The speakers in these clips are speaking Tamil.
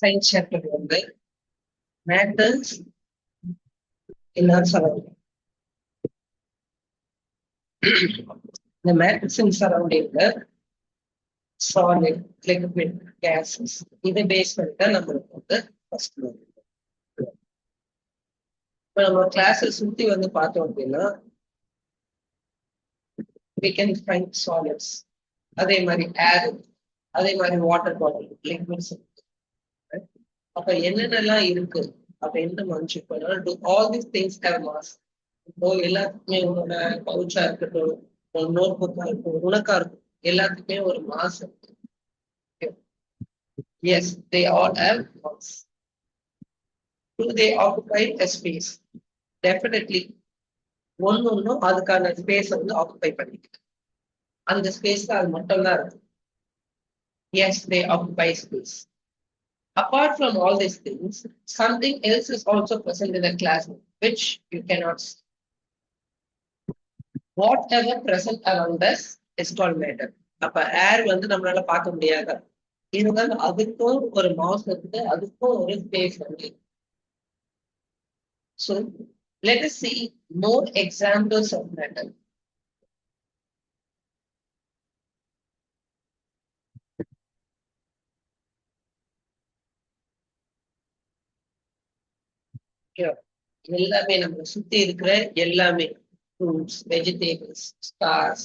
Science chapter வந்து matters in our surrounding. The matters in surrounding solid, liquid, gases. இதை பேஸ் பண்ணிட்டு நம்மளுக்கு வந்து ஃபர்ஸ்ட் இப்போ நம்ம கிளாஸை சுத்தி வந்து பார்த்தோம் அப்படின்னா we can find solids. அதே மாதிரி ஏர், அதே மாதிரி வாட்டர் பாட்டில், லிக்விட்ஸ். அப்ப என்னென்னலாம் இருக்கு அப்படின்னு மனுஷன் பண்ணா do all these things have mass. இப்போ எல்லாத்துக்குமே உன்னோட பவுச்சா இருக்கட்டும், நோட் புக்கா இருக்கட்டும், உனக்கா இருக்கும், எல்லாத்துக்குமே ஒரு மாஸ் இருக்கு. Yes, they all have mass. Do they occupy a space? Definitely. ஒன்னும் அதுக்கான ஸ்பேஸ் வந்து ஆக்குபை பண்ணிக்கிட்டு அந்த ஸ்பேஸ்ல அது மட்டும்தான் இருக்கு. Yes, they occupy space. Apart from all these things, something else is also present in the classroom, which you cannot see. Whatever present around us is called matter. அப்ப ஏர் வந்து நம்மளால பார்க்க முடியாது, இருந்தாலும் அதுக்கும் ஒரு மாஸ் இருக்கு, அதுக்கும் ஒரு ஸ்பேஸ் வந்து. So let us see more examples of matter. எல்லாமே நம்ம சுத்தி இருக்கிற எல்லாமே fruits, vegetables, stars,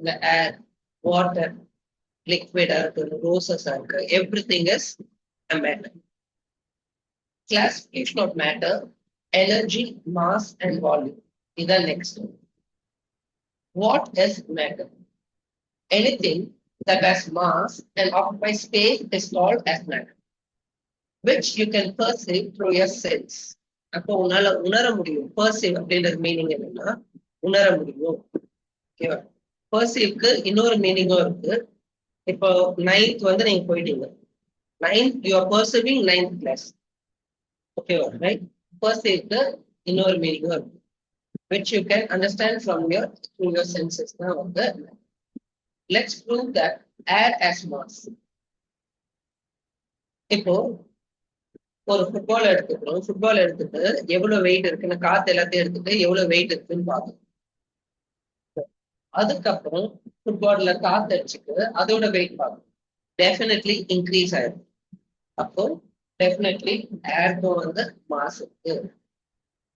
the air, water, liquid, roses, everything is a matter. Classification of matter: energy, mass, and volume. Is the next one. What is matter? Anything that has mass and occupies space is called as matter, which you can perceive through your sense. அப்போ உன்னால உணர முடியும். பர்சீவ் அப்படின்றது மீனிங் என்னன்னா உணர முடியும். ஓகேவா? பர்சீவ்க்கு இன்னொரு மீனிங்கும் இருக்கு. இப்போ 9th வந்து நீங்க போயிட்டீங்க, 9th you are perceiving 9th class. ஓகேவா? ரைட். பர்சீவ்க்கு இன்னொரு மீனிங்கும் இருக்கு, which you can understand from your through your senses. தான் வந்து let's prove that air has mass. இப்போ ஒரு ஃபுட்பால் எடுத்துக்கிறோம். ஃபுட்பால் எடுத்துட்டு எவ்வளவு வெயிட் இருக்குன்னு, காத்து எல்லாத்தையும் எடுத்துட்டு எவ்வளவு வெயிட் இருக்குன்னு பார்க்கணும். அதுக்கப்புறம் ஃபுட்பால்ல காத்து அடிச்சுட்டு அதோட வெயிட் பார்க்கணும். டெஃபினெட்லி இன்க்ரீஸ் ஆயிடும். அப்போ டெஃபினெட்லி ஏர்க்கும் வந்து மாஸ் இருக்கு.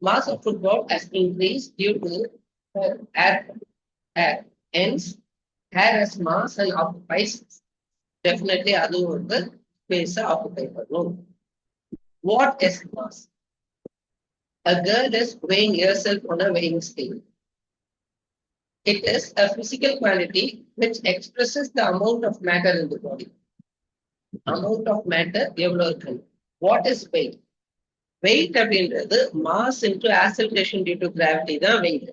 Mass of football has increase due to air. Hence air has mass and occupies. Definitely அதுவும் வந்து ஸ்பேஸை ஆக்குபை பண்ணும். What is mass? A girl is weighing herself on a weighing scale. It is a physical quantity which expresses the amount of matter in the body. Amount of matter எவ்வளவு இருக்கு? What is weight? Weight அப்படின்றது mass into acceleration due to gravity தான் weight.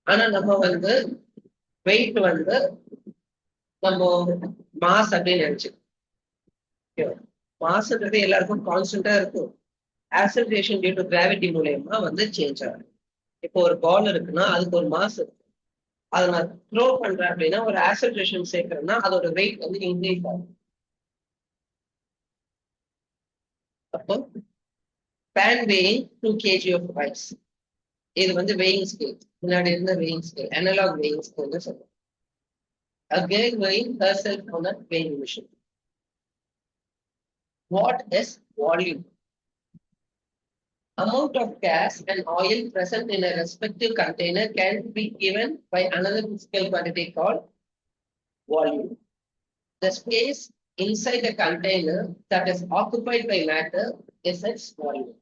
ஆனா நம்ம வந்து weight வந்து நம்ம mass அப்படின்னு நினைச்சுக்கோம். மாசுன்றது எல்லாருக்கும் கான்ஸ்டன்டா இருக்கும். ஆக்சலரேஷன் டியூ டு கிராவிட்டி மூலயமா வந்து சேஞ்ச் ஆகும். இப்போ ஒரு பால் இருக்குன்னா அதுக்கு ஒரு மாஸ் இருக்கு, அதை நான் த்ரோ பண்றேன் அப்படின்னா ஒரு ஆக்சலரேஷன் சேர்க்கறேன்னா அதோட வெயிட் வந்து இன்க்ரீஸ் ஆகும். அப்போ pan weighing 2 kg of rice. இது வந்து வெயிங் ஸ்கேல், முன்னாடி இருந்த வெயிங் ஸ்கேல், அனலாக் வெயிங் ஸ்கேல்னு சொல்லுவோம். A girl weighing herself on a weighing machine. What is volume? Amount of gas and oil present in a respective container can be given by another physical quantity called volume. The space inside the container that is occupied by matter is its volume.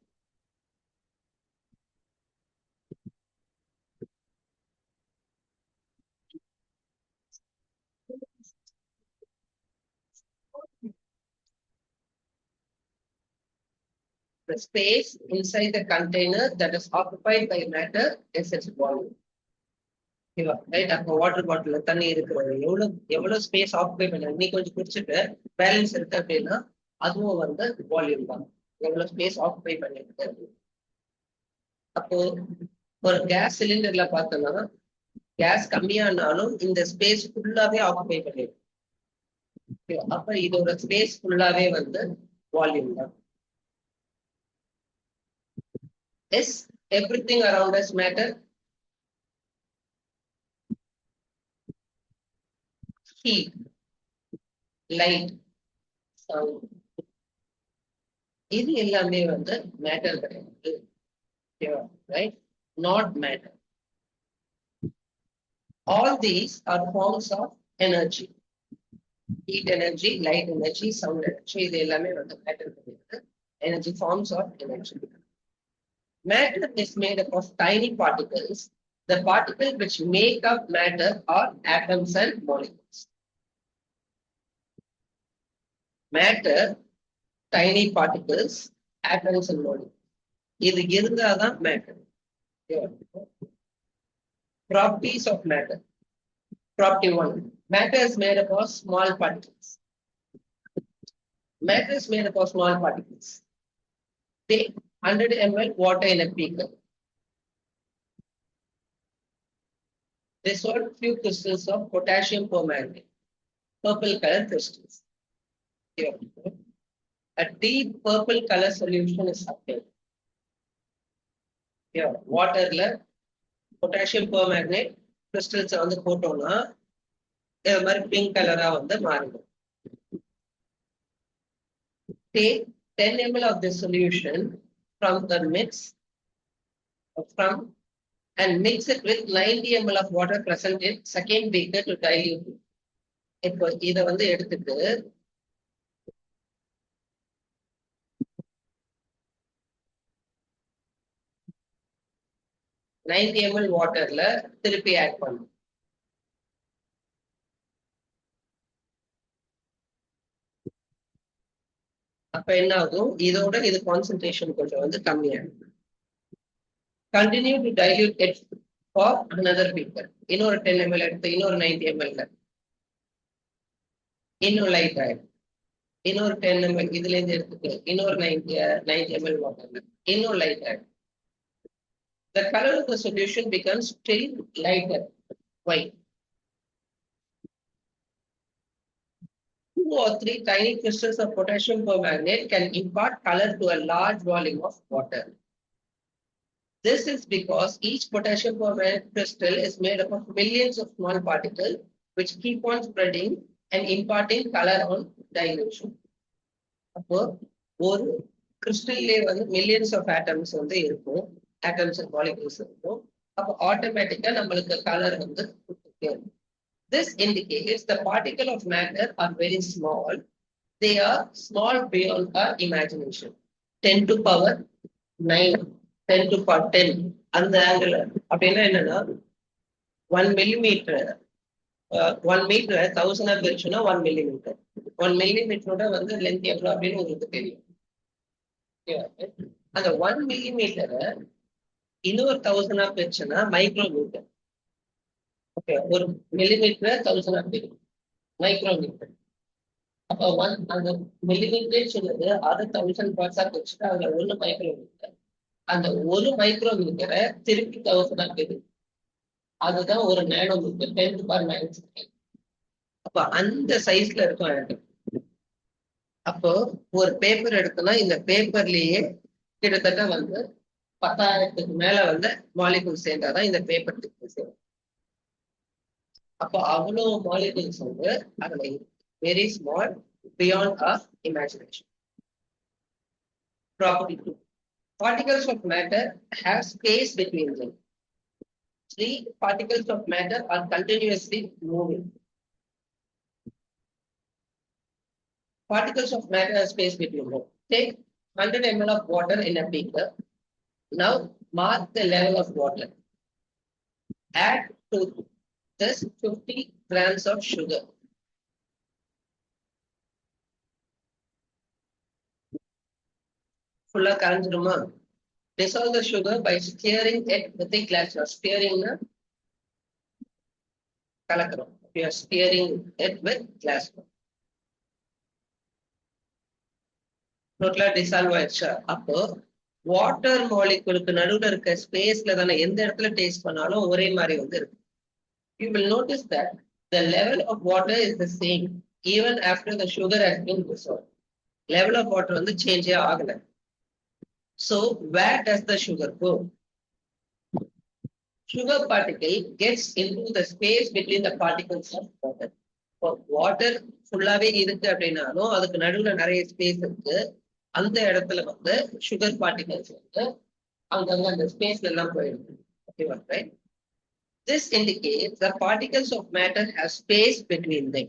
The space inside the container that is occupied by matter is its volume. Right. அப்போ வாட்டர் பாட்டில் தண்ணி இருக்கிறது எவ்வளவு ஸ்பேஸ் ஆக்குபை பண்ண, நீ கொஞ்சம் குடிச்சிட்டு பேலன்ஸ் இருக்கு அப்படின்னா அதுவும் வந்து வால்யூம் தான், எவ்வளவு ஸ்பேஸ் ஆக்குபை பண்ணிருக்கு. அப்போ ஒரு கேஸ் சிலிண்டர்ல பார்த்தோம்னா கேஸ் கம்மியானாலும் இந்த ஸ்பேஸ் ஃபுல்லாவே ஆக்குபை பண்ணிடும். அப்ப இதோட ஸ்பேஸ் ஃபுல்லாவே வந்து வால்யூம் தான். Is everything around us matter? Heat, light, sound, இது எல்லாமே வந்து மேட்டர் கிடையாது. Right? Not matter. All these are forms of energy. Heat energy, light energy, sound energy, இது எல்லாமே வந்து மேட்டர் கிடையாது. Energy, forms of energy. Matter is made up of tiny particles. The particles which make up matter are atoms and molecules. Matter, tiny particles, atoms and molecules. இது இருந்தாதான் matter. Properties of matter. Property 1. Matter is made up of small particles. Matter is made up of small particles. Take 100 ml water in a beaker. Dissolve few crystals of potassium permanganate, purple color crystals. Here. A deep purple color solution is obtained. Here, water potassium permanganate crystals வந்து போட்டோம்னா இந்த மாதிரி பிங்க் கலரா வந்து மாறிடும். Take 10 ml of this solution from the mix and mix it with 90 ml of water present in second beaker to dilute it. இப்போ இத வந்து எடுத்துட்டு நைன்டி ml வாட்டர்ல திருப்பி ஆட் பண்ணும். அப்ப என்ன ஆகும்? இதோட இது கான்சென்ட்ரேஷன் கொஞ்சம் வந்து கம்மியாகும். Continue to dilute it for another beaker. இன்னொரு 10 ml எடுத்து இன்னொரு 90 ml இன்னொரு லைட் ஆயிடும். இன்னொரு 10 ml இதுல இருந்து எடுத்துட்டு இன்னொரு 90 ml வாட்டர்ல இன்னொரு லைட் ஆயிடும். The color of the solution becomes still lighter, white. 2 or 3 tiny crystals of potassium permanganate can impart color to a large volume of water. This is because each potassium permanganate crystal is made up of millions of small particles which keep on spreading and imparting color on dilution. அப்போ ஒரு கிறிஸ்டல்லே வந்து மில்லியன்ஸ் ஆஃப் ஆட்டம்ஸ் வந்து இருக்கும், atoms and molecules இருக்கும். அப்போ ஆட்டோமேட்டிக்கா நம்மளுக்கு கலர் வந்து கொடுத்துட்டே இருக்கும். This indicates the particle of matter are very small. They are small beyond our imagination. 10 to power 9, 10 to power 10 அந்த ஆங்கிள். அப்படின்னா என்னன்னா 1 millimeter 1 meter 1000 பிரிச்சுன்னா 1 millimeter. 1 millimeter வந்து லென்த் எவ்வளவு அப்படின்னு உங்களுக்கு தெரியும். அந்த 1 millimeter இன்னொரு 1000 பிரிச்சுன்னா மைக்ரோமீட்டர். ஓகே, ஒரு மில்லிமீட்டர் 1000 பிரிக்கும் மைக்ரோமீட்டர். அப்போ அந்த மில்லிமீட்டர் சொன்னது அதை 1000 பார்ட்ஸா பிரிச்சுட்டு அதுல 1 மைக்ரோமீட்டர். அந்த 1 மைக்ரோமீட்டரை திருப்பி 1000 பிரிக்கும். அதுதான் ஒரு நேனோமீட்டர், 10 to power 9. அப்ப அந்த சைஸ்ல இருக்கும் ஆட்டம். அப்போ ஒரு பேப்பர் எடுத்தோம்னா இந்த பேப்பர்லயே கிட்டத்தட்ட வந்து 10,000க்கு மேல வந்து மாலிகூல் சேர்ந்தாதான் இந்த பேப்பர் சேரும். அப்போ அவ்வளவு மாலிகூல்ஸ் வந்து அதுல very small, beyond our imagination. Property 2. Particles of matter have space between them. 3 particles of matter are continuously moving. Particles of matter have space between them. Take 100 ml of water in a beaker. Now mark the level of water. Add to this 50 grams of sugar. Fulla karanjiruma. Dissolve the sugar by stirring it with a glass. Stirring na kalakaram. We are stirring it with glass. டோட்டலா டிசால்வ் ஆயிடுச்சு. அப்போ வாட்டர் மாலிகுலுக்கு நடுவுல இருக்க ஸ்பேஸ்ல தானே எந்த இடத்துல டேஸ்ட் பண்ணாலும் ஒரே மாதிரி வந்து இருக்கு. You will notice that the level of water is the same even after the sugar has been dissolved. Level of water வந்து change ஆகல. So where does the sugar go? Sugar particle gets into the space between the particles of water. Water ஃபுல்லாவே இருக்கு அப்படின்னாலும் அதுக்கு நடுவுல நிறைய ஸ்பேஸ் இருக்கு. அந்த இடத்துல வந்து சுகர் பார்ட்டிகல்ஸ் வந்து அங்கங்க அந்த ஸ்பேஸ்ல எல்லாம் போயிருக்கு. ஓகேவா? Right. This indicates the particles of matter have space between them.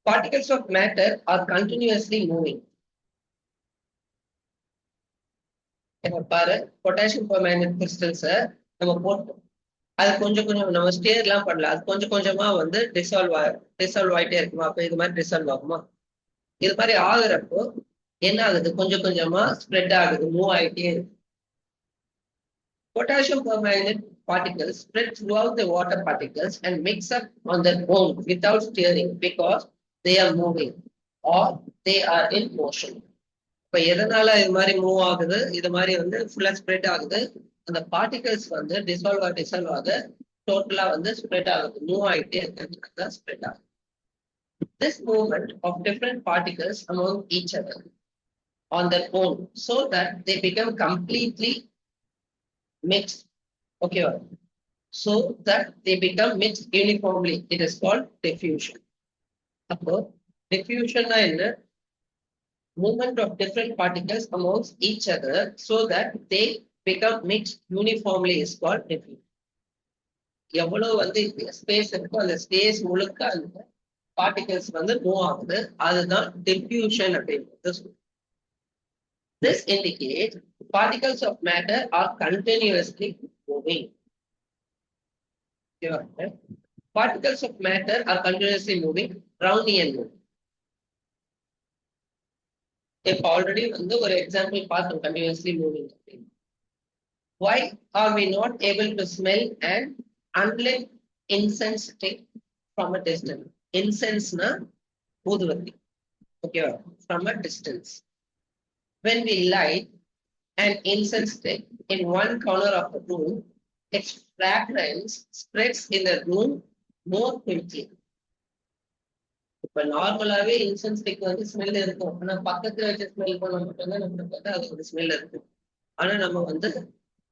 Particles of matter are continuously moving. பாரு, பொட்டாசியம் பெர்மேங்கனேட் கிறிஸ்டல்ஸை நம்ம போட்டோம், அது கொஞ்சம் கொஞ்சம் நம்ம ஸ்டேர் எல்லாம் பண்ணல, அது கொஞ்சம் கொஞ்சமா வந்து டிசால்வ் ஆயிட்டே இருக்குமா? அப்ப இது மாதிரி டிசால்வ் ஆகுமா? இது மாதிரி ஆகுறப்போ என்ன ஆகுது? கொஞ்சம் கொஞ்சமா ஸ்ப்ரெட் ஆகுது, மூவ் ஆயிட்டே இருக்கு. Potassium permanganate particles spread throughout the water particles and mix up on their own without steering because they are moving or they are in motion. இப்ப எதனால இது மாதிரி மூவ் ஆகுது, இது மாதிரி வந்து ஃபுல்லா ஸ்ப்ரெட் ஆகுது? அந்த பார்ட்டிகல்ஸ் வந்து டிசால்வ் ஆக டோட்டலா வந்து ஸ்ப்ரெட் ஆகுது, மூவ் ஆகிட்டே இருக்கிறதுனால ஸ்ப்ரெட் ஆகுது. This movement of different particles among each other on their own so that they become completely mixed. Okay, so that they become mixed uniformly. It is called diffusion. அப்போ diffusion என்ன? Movement of different particles amongst each other so that they become mixed uniformly is called diffusion. எவ்வளவு வந்து ஸ்பேஸ் இருக்கோ அந்த ஸ்பேஸ் முழுக்க அந்த பார்ட்டிகல்ஸ் வந்து மூவ் ஆகுது, அதுதான் diffusion அப்படின்றது சொல்லுது. This indicates particles of matter are continuously moving. Particles of matter are continuously moving, Brownian moving. இப்போ ஆல்ரெடி வந்து ஒரு எக்ஸாம்பிள் பார்த்தோம் continuously moving. Why are we not able to smell and unlit incense stick from a distance? Incense na ஊதுவத்தி. Okay, from a distance. When we light an incense stick in one corner of the room, its fragrance spreads in the room more quickly. இப்ப நார்மலாவே இன்சென்ஸ் ஸ்டிக் வந்து ஸ்மெல் இருக்கும், ஆனா பக்கத்துல வச்சு ஸ்மெல் பண்ண மட்டும்தான் நம்மளுக்கு வந்து அது ஒரு ஸ்மெல் இருக்கும். ஆனா நம்ம வந்து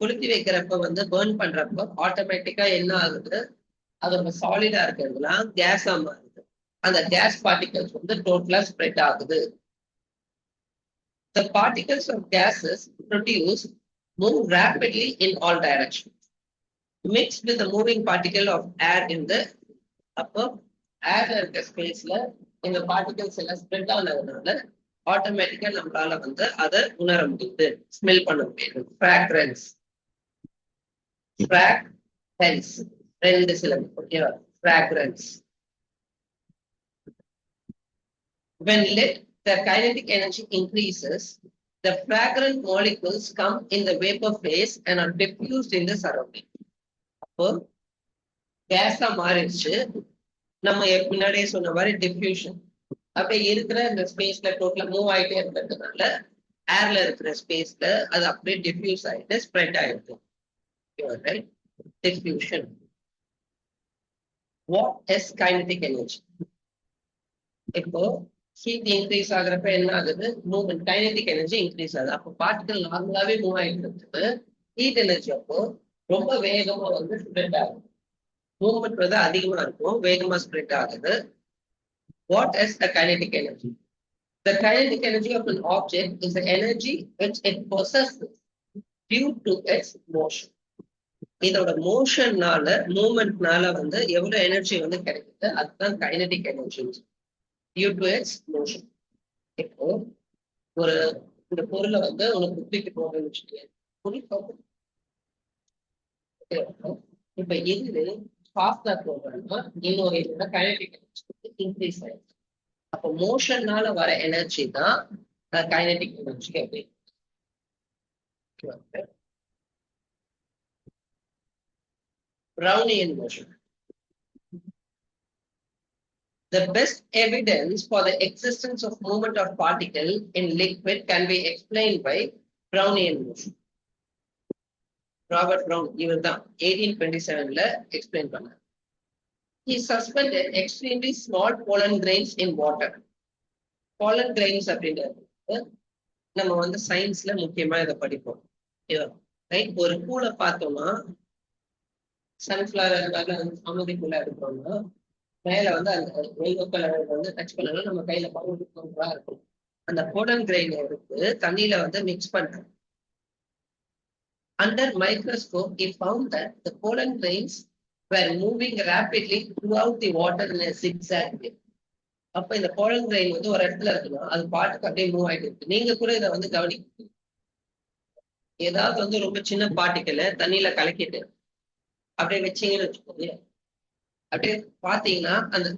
கொளுத்தி வைக்கிறப்ப வந்து பேர்ன் பண்றப்ப ஆட்டோமேட்டிக்கா என்ன ஆகுது, அதோட சாலிடா இருக்கிறதுலாம் கேஸா மாறுது. அந்த கேஸ் பார்ட்டிகல்ஸ் வந்து டோட்டலா ஸ்ப்ரெட் ஆகுது. The particles of gases produced move rapidly in all directions, mixed with the moving particle of air in the upper air இருக்க ஸ்பேஸ்ல இந்த பார்ட்டிகல்ஸ் எல்லாம் ஸ்ப்ரெட் ஆனதுனால ஆட்டோமேட்டிக்கா நம்மளால வந்து அதை உணர முடியுது, ஸ்மெல் பண்ண முடியுது. ஃப்ராக்ரன்ஸ், ஃப்ராக்ரன்ஸ் ரெண்டு சிலபு. ஓகேவா? Fragrance. When lit, the kinetic energy increases. The fragrant molecules come in the vapor phase and are diffused in the surrounding. அப்போ கேஸா மாறிடுச்சு. நம்ம முன்னாடியே சொன்ன மாதிரி டிஃப்யூஷன். அப்படியே இருக்கிற இந்த ஸ்பேஸ்ல டோட்டலா மூவ் ஆகிட்டே இருக்கிறதுனால ஏர்ல இருக்கிற ஸ்பேஸ்ல அது அப்படியே டிஃப்யூஸ் ஆகிட்டு ஸ்ப்ரெட் ஆயிடுது. Diffusion. What is kinetic energy? இப்போ ஹீட் இன்க்ரீஸ் ஆகுறப்ப என்ன ஆகுது? மூவ்மெண்ட், கைனடிக் எனர்ஜி இன்க்ரீஸ் ஆகுது. அப்போ பார்ட்டிகல் நார்மலாவே மூவ் ஆகிட்டு இருக்குது, ஹீட் எனர்ஜி அப்போ ரொம்ப வேகமா வந்து ஸ்ப்ரெட் ஆகுது. மூவ்மெண்ட் வந்து அதிகமா இருக்கும், வேகமா ஸ்ப்ரெட் ஆகுது. What is the kinetic energy? The kinetic energy of an object is the energy which it possesses due to its motion. இதோட மோஷன்னால, மூவ்மெண்ட்னால வந்து எவ்வளவு எனர்ஜி வந்து கிடைக்குது, அதுதான் kinetic energy due to its motion. இப்போ ஒரு இந்த பொருளை வந்து உனக்கு தூக்கி போகணும்னு வச்சுக்கேன், இப்ப இது ஃபாஸ்டா போகணும்னா இன்னொரு இதோட கைனடிக் எனர்ஜி இன்க்ரீஸ் ஆயிடுச்சு. அப்போ மோஷன்னால வர எனர்ஜி தான் கைனடிக் எனர்ஜி அப்படின்னு. Brownian motion. The best evidence for the existence of movement of particle in liquid can be explained by Brownian motion. Robert brown இவர் தான் 1827ல எக்ஸ்பிளைன் பண்ணார். he suspended extremely small pollen grains in water. Pollen grains அப்படின்றது நம்ம வந்து சயின்ஸ்ல முக்கியமா இதை படிப்போம். ரைட், ஒரு பூலை பார்த்தோம்னா சன்ஃபிளவர் அமைதிக்குள்ள எடுத்தோம்னா மேல வந்து அந்த எல்லோ கலர் வந்து டச் பண்ணலாம், நம்ம கையில பவுடா இருக்கும். அந்த போலன் கிரெயின் எடுத்து தண்ணியில வந்து மிக்ஸ் பண்றோம். Under microscope, he found that the pollen grains were moving rapidly throughout the water in a zigzag way. அப்ப இந்த போலன் கிரெயின் வந்து ஒரு இடத்துல இருக்குன்னா அது பாட்டுக்கு அப்படியே மூவ் ஆயிட்டு இருக்கு. நீங்க கூட இதை வந்து கவனிக்க, ஏதாவது வந்து ரொம்ப சின்ன பார்ட்டிக்கலை தண்ணியில கலக்கிட்டு அப்படியே வச்சீங்கன்னு வச்சுக்கோங்க, அப்படியே பாத்தீங்கன்னா அந்த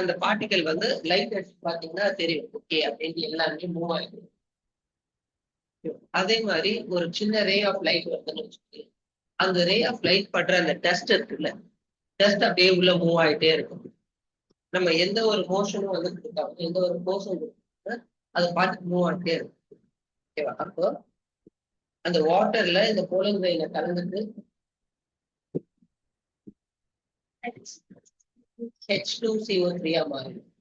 அந்த பார்ட்டிகல் வந்து லைட் அடிச்சு பாத்தீங்கன்னா தெரியும், ஓகே அப்படின்ட்டு எல்லாருமே மூவ் ஆயிடும். அதே மாதிரி ஒரு சின்ன ரே ஆஃப் லைட் வருதுன்னு வச்சுக்கோங்க, அந்த ரே ஆஃப் லைட் படுற அந்த டஸ்ட் இருக்குல்ல, டஸ்ட் அப்படியே உள்ள மூவ் ஆயிட்டே இருக்கும். நம்ம எந்த ஒரு மோஷனும் வந்து கொடுத்தாலும் எந்த ஒரு மோஷன் கொடுத்தாலும் அது பாட்டுக்கு மூவ் ஆகிட்டே இருக்கும். ஓகேவா? அப்போ அந்த வாட்டர்ல இந்த போலன் கிரெயினை கலந்துட்டு H2CO3 மாறிடும்.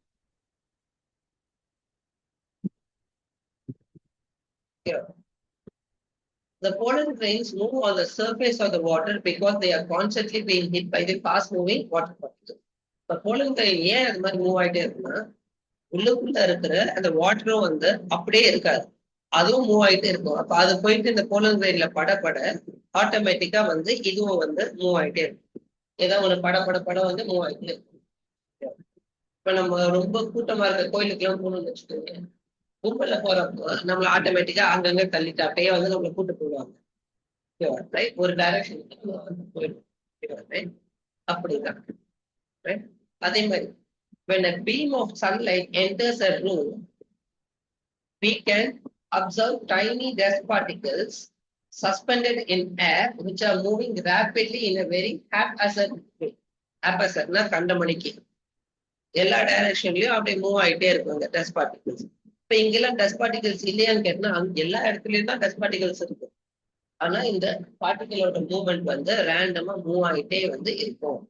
The pollen grains move on the surface of the water because they are constantly being hit by the fast-moving water particles. The pollen grain ஏன் அது மாதிரி மூவ் ஆகிட்டே இருக்குன்னா, உள்ளுக்குள்ள இருக்கிற அந்த வாட்டரும் வந்து அப்படியே இருக்காது, அதுவும் மூவ் ஆகிட்டே இருக்கும். அப்ப அது போயிட்டு இந்த போலன் கிரெயின்ல பட ஆட்டோமேட்டிக்கா வந்து இதுவும் வந்து மூவ் ஆகிட்டே இருக்கும். ஏதாவது ஒண்ணு பட வந்து மூவ் ஆகிட்டே இருக்கும். இப்ப நம்ம ரொம்ப கூட்டமா இருக்க கோயிலுக்கு எல்லாம் போகணும்னு வச்சுக்கோங்க, கும்பல்ல போறப்போ நம்மள ஆட்டோமேட்டிக்கா அங்கங்க தள்ளிட்டு அப்படியே வந்து நம்மளை கூட்டு போடுவாங்க. ஒரு டைரக்ஷனுக்கு போயிடும். அப்படிதான். அதே மாதிரி when a beam of sunlight enters a room, we can observe tiny dust particles suspended in air which are moving rapidly in a very haphazard way. Haphazardனா கண்டமணிக்கு எல்லா டைரக்ஷன்லயும் அப்படியே மூவ் ஆகிட்டே இருக்கும் இந்த டஸ்ட் பார்ட்டிகல்ஸ். இப்ப இங்கெல்லாம் டஸ்ட் பார்ட்டிகல்ஸ் இல்லையான்னு கேட்டா எல்லா இடத்துலயும் தான் டஸ்ட் பார்ட்டிகல்ஸ் இருக்கும். ஆனா இந்த பார்ட்டிகளோட மூவ்மெண்ட் வந்து ரேண்டமா மூவ் ஆகிட்டே வந்து இருக்கும்.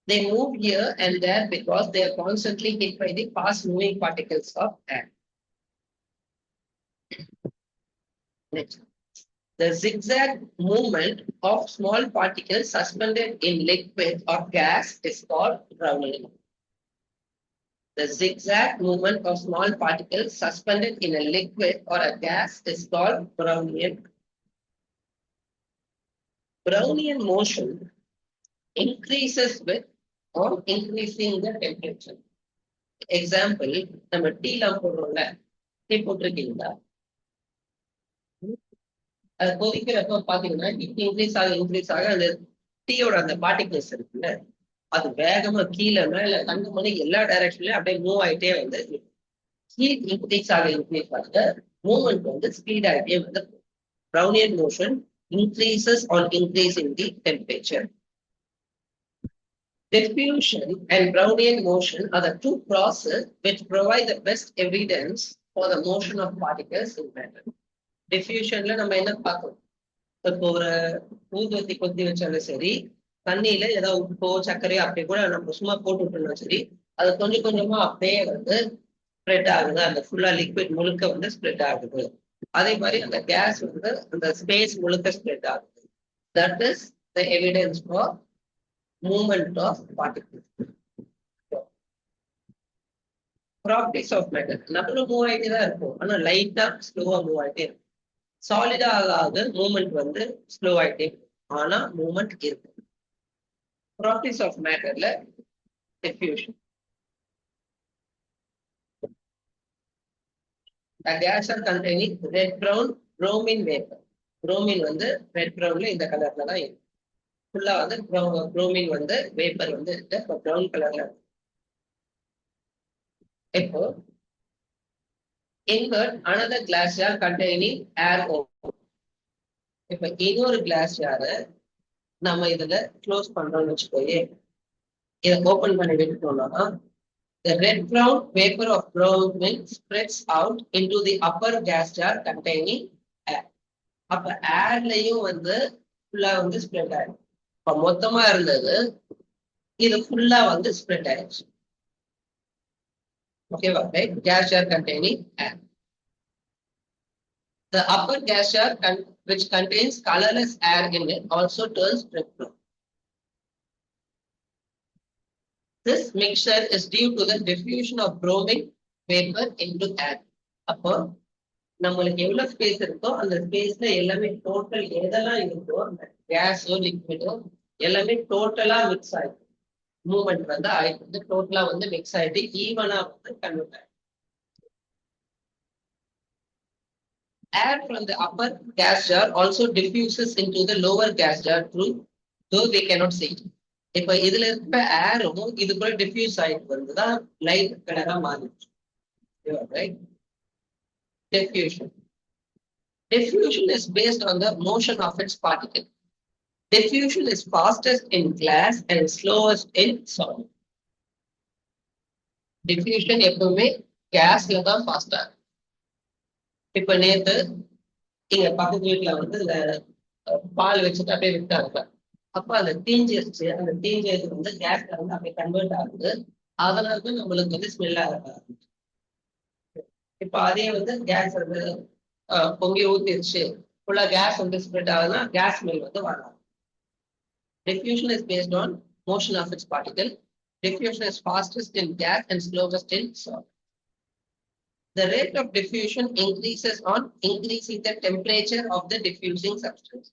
They move here and there because they are constantly hit by the fast-moving particles of air. Next, the zigzag movement of small particles suspended in liquid or gas is called Brownian. The zigzag movement of small particles suspended in a liquid or a gas is called Brownian. Brownian motion increases with or increasing the temperature. Example, நம்ம டீ எல்லாம் போடுறோம்ல, டீ போட்டிருக்கீங்களா? அது கொதிக்கிறப்ப பாத்தீங்கன்னா இன்க்ரீஸ் ஆக அந்த டீயோட அந்த பார்ட்டிகல்ஸ் இருக்குல்ல, அது வேகமா கீழே மேல கண்டு மணி எல்லா டைரக்ஷன்லயும் அப்படியே மூவ் ஆகிட்டே வந்து ஹீட் இன்க்ரீஸ் ஆக மூவ்மெண்ட் வந்து ஸ்பீட் ஆகிட்டே வந்து Brownian motion increases on increasing the temperature. Diffusion and Brownian motion are the two processes which provide the best evidence for the motion of particles in matter. Diffusionல நம்ம என்ன பார்க்கணும், இப்போ ஒரு ஊதுவத்தி கொத்தி வச்சாலும் சரி, தண்ணியில ஏதாவது உப்போ சர்க்கரையோ அப்படி கூட நம்ம சும்மா போட்டு விட்டோம்னா சரி, அது கொஞ்சம் கொஞ்சமா அப்படியே வந்து ஸ்ப்ரெட் ஆகுது, அந்த ஃபுல்லா லிக்விட் முழுக்க வந்து ஸ்ப்ரெட் ஆகுது. அதே மாதிரி அந்த கேஸ் வந்து அந்த ஸ்பேஸ் முழுக்க ஸ்ப்ரெட் ஆகுது. That is the evidence for movement of particles. Properties of matter. நம்மளும் மூவ் ஆகிட்டே தான் இருக்கும், ஆனா லைட்டா ஸ்லோவா மூவ் ஆகிட்டே இருக்கும். சாலிடா ஆகாத மூவ்மெண்ட் வந்து ஸ்லோ ஆகிட்டே இருக்கும், ஆனா மூவ்மெண்ட் இருக்கும். Properties of matterல diffusion. A gas are containing red brown bromine vapor. Bromine வந்து red brownல இந்த கலர்ல தான் இருக்கும். ஃபுல்லா வந்து புரோமின் வந்து வேப்பர் வந்து ப்ரௌன் கலர்ல. இப்போ invert another glass jar containing air open. இப்ப இன்னொரு கிளாஸ் ஜார நம்ம இதுல க்ளோஸ் பண்றோம்னு வச்சுக்கோயே, இதை ஓபன் பண்ணி விட்டுட்டோம்னா the red brown vapor of bromine spreads out into the upper gas jar containing air. அப்ப ஏர்லயும் வந்து ஃபுல்லா வந்து ஸ்ப்ரெட் ஆகும். இப்ப மொத்தமா இருந்தது இது ஃபுல்லா வந்து ஸ்ப்ரெட் ஆயிடுச்சு. ஓகேவா? Right? Gas jar containing air. The upper gas jar which contains colorless air in it also turns purple. This mixture is due to the diffusion of bromine vapor into air. அப்போ நம்மளுக்கு எவ்வளவு ஸ்பேஸ் இருக்கோ அந்த ஸ்பேஸ்ல எல்லாமே டோட்டல் எதெல்லாம் இருக்கோ கேஸோ லிக்விடோ எல்லாமே டோட்டலா மிக்ஸ் ஆயிடும். மூவ்மெண்ட் வந்து ஆயிட்டு வந்து டோட்டலா வந்து மிக்ஸ் ஆயிட்டு ஈவனா வந்து கன்வெர்ட் ஆயிடும். Air from the upper gas jar also diffuses into the lower gas jar through, though we cannot see it. இப்ப இதுல இருக்க ஏரும் இது கூட டிஃப்யூஸ் ஆயிட்டு வந்துதான் லைட் கலரா மாறிடுச்சு. Right? Diffusion. Diffusion is based on the motion of its particle. Diffusion is fastest in glass and slowest in solid. Diffusion எப்பவுமே கேஸ்ல தான் ஃபாஸ்டா. இப்ப நேத்து இங்க பக்கத்து வீட்டுல வந்து இந்த பால் வச்சுட்டு அப்படியே விட்டாங்க. அப்ப அந்த தீஞ்சிருச்சு. அந்த தீஞ்சது வந்து கேஸ்ல வந்து அப்படியே கன்வெர்ட் ஆகுது. அதனாலதான் நம்மளுக்கு வந்து ஸ்மெல் ஆக ஆரம்பிச்சு. இப்ப அதே வந்து கேஸ் வந்து பொங்கி ஊத்திருச்சு, ஃபுல்லா கேஸ் வந்து ஸ்ப்ரெட் ஆகுதுன்னா கேஸ் ஸ்மெல் வந்து வராது. Diffusion is based on motion of its particle. Diffusion is fastest in gas and slowest in solid. The rate of diffusion increases on increasing the temperature of the diffusing substance.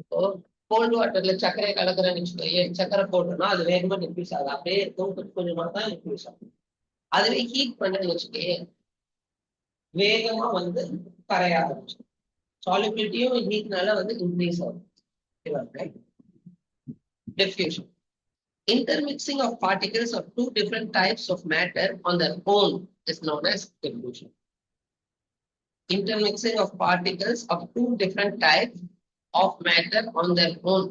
இப்போ கோல்ட் வாட்டர்ல சர்க்கரை கலக்குறேன்னு வச்சுக்கோயே, சர்க்கரை போட்டோம்னா அது வேகமா டிஃப்யூஸ் ஆகும். அப்படியே இருக்கும், கொஞ்சமா தான் டிஃப்யூஸ் ஆகும். அதுவே ஹீட் பண்ணன்னு வச்சுக்கோயே, வேகமா வந்து கரைய ஆரம்பிச்சு. சாலிபிலிட்டியும் ஹீட்னால வந்து இன்க்ரீஸ் ஆகும். Diffusion. Intermixing of particles of two different types of matter on their own is known as diffusion. Intermixing of particles of two different types of matter on their own.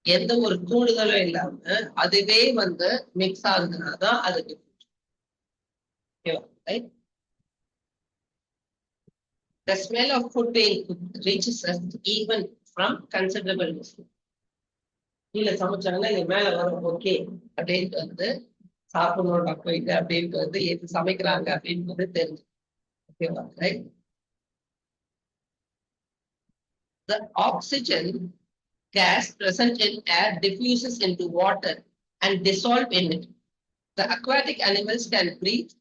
எந்த ஒரு கூடுதலும் இல்லாம அதுவே வந்து மிக்ஸ் ஆகுதுனாதான் அது diffusion. Right? The smell of food being cooked reaches us even from considerable distance. கீழே சமைச்சாங்கன்னா இங்க மேல வரும், ஓகே அப்படின்ட்டு வந்து சாப்பிடணும்டா போயிட்டு அப்படின்ட்டு வந்து எது சமைக்கிறாங்க அப்படின்றது தெரிஞ்சு. ஓகேவா? Right? The oxygen gas present in air diffuses into water and dissolve in it. The aquatic animals can breathe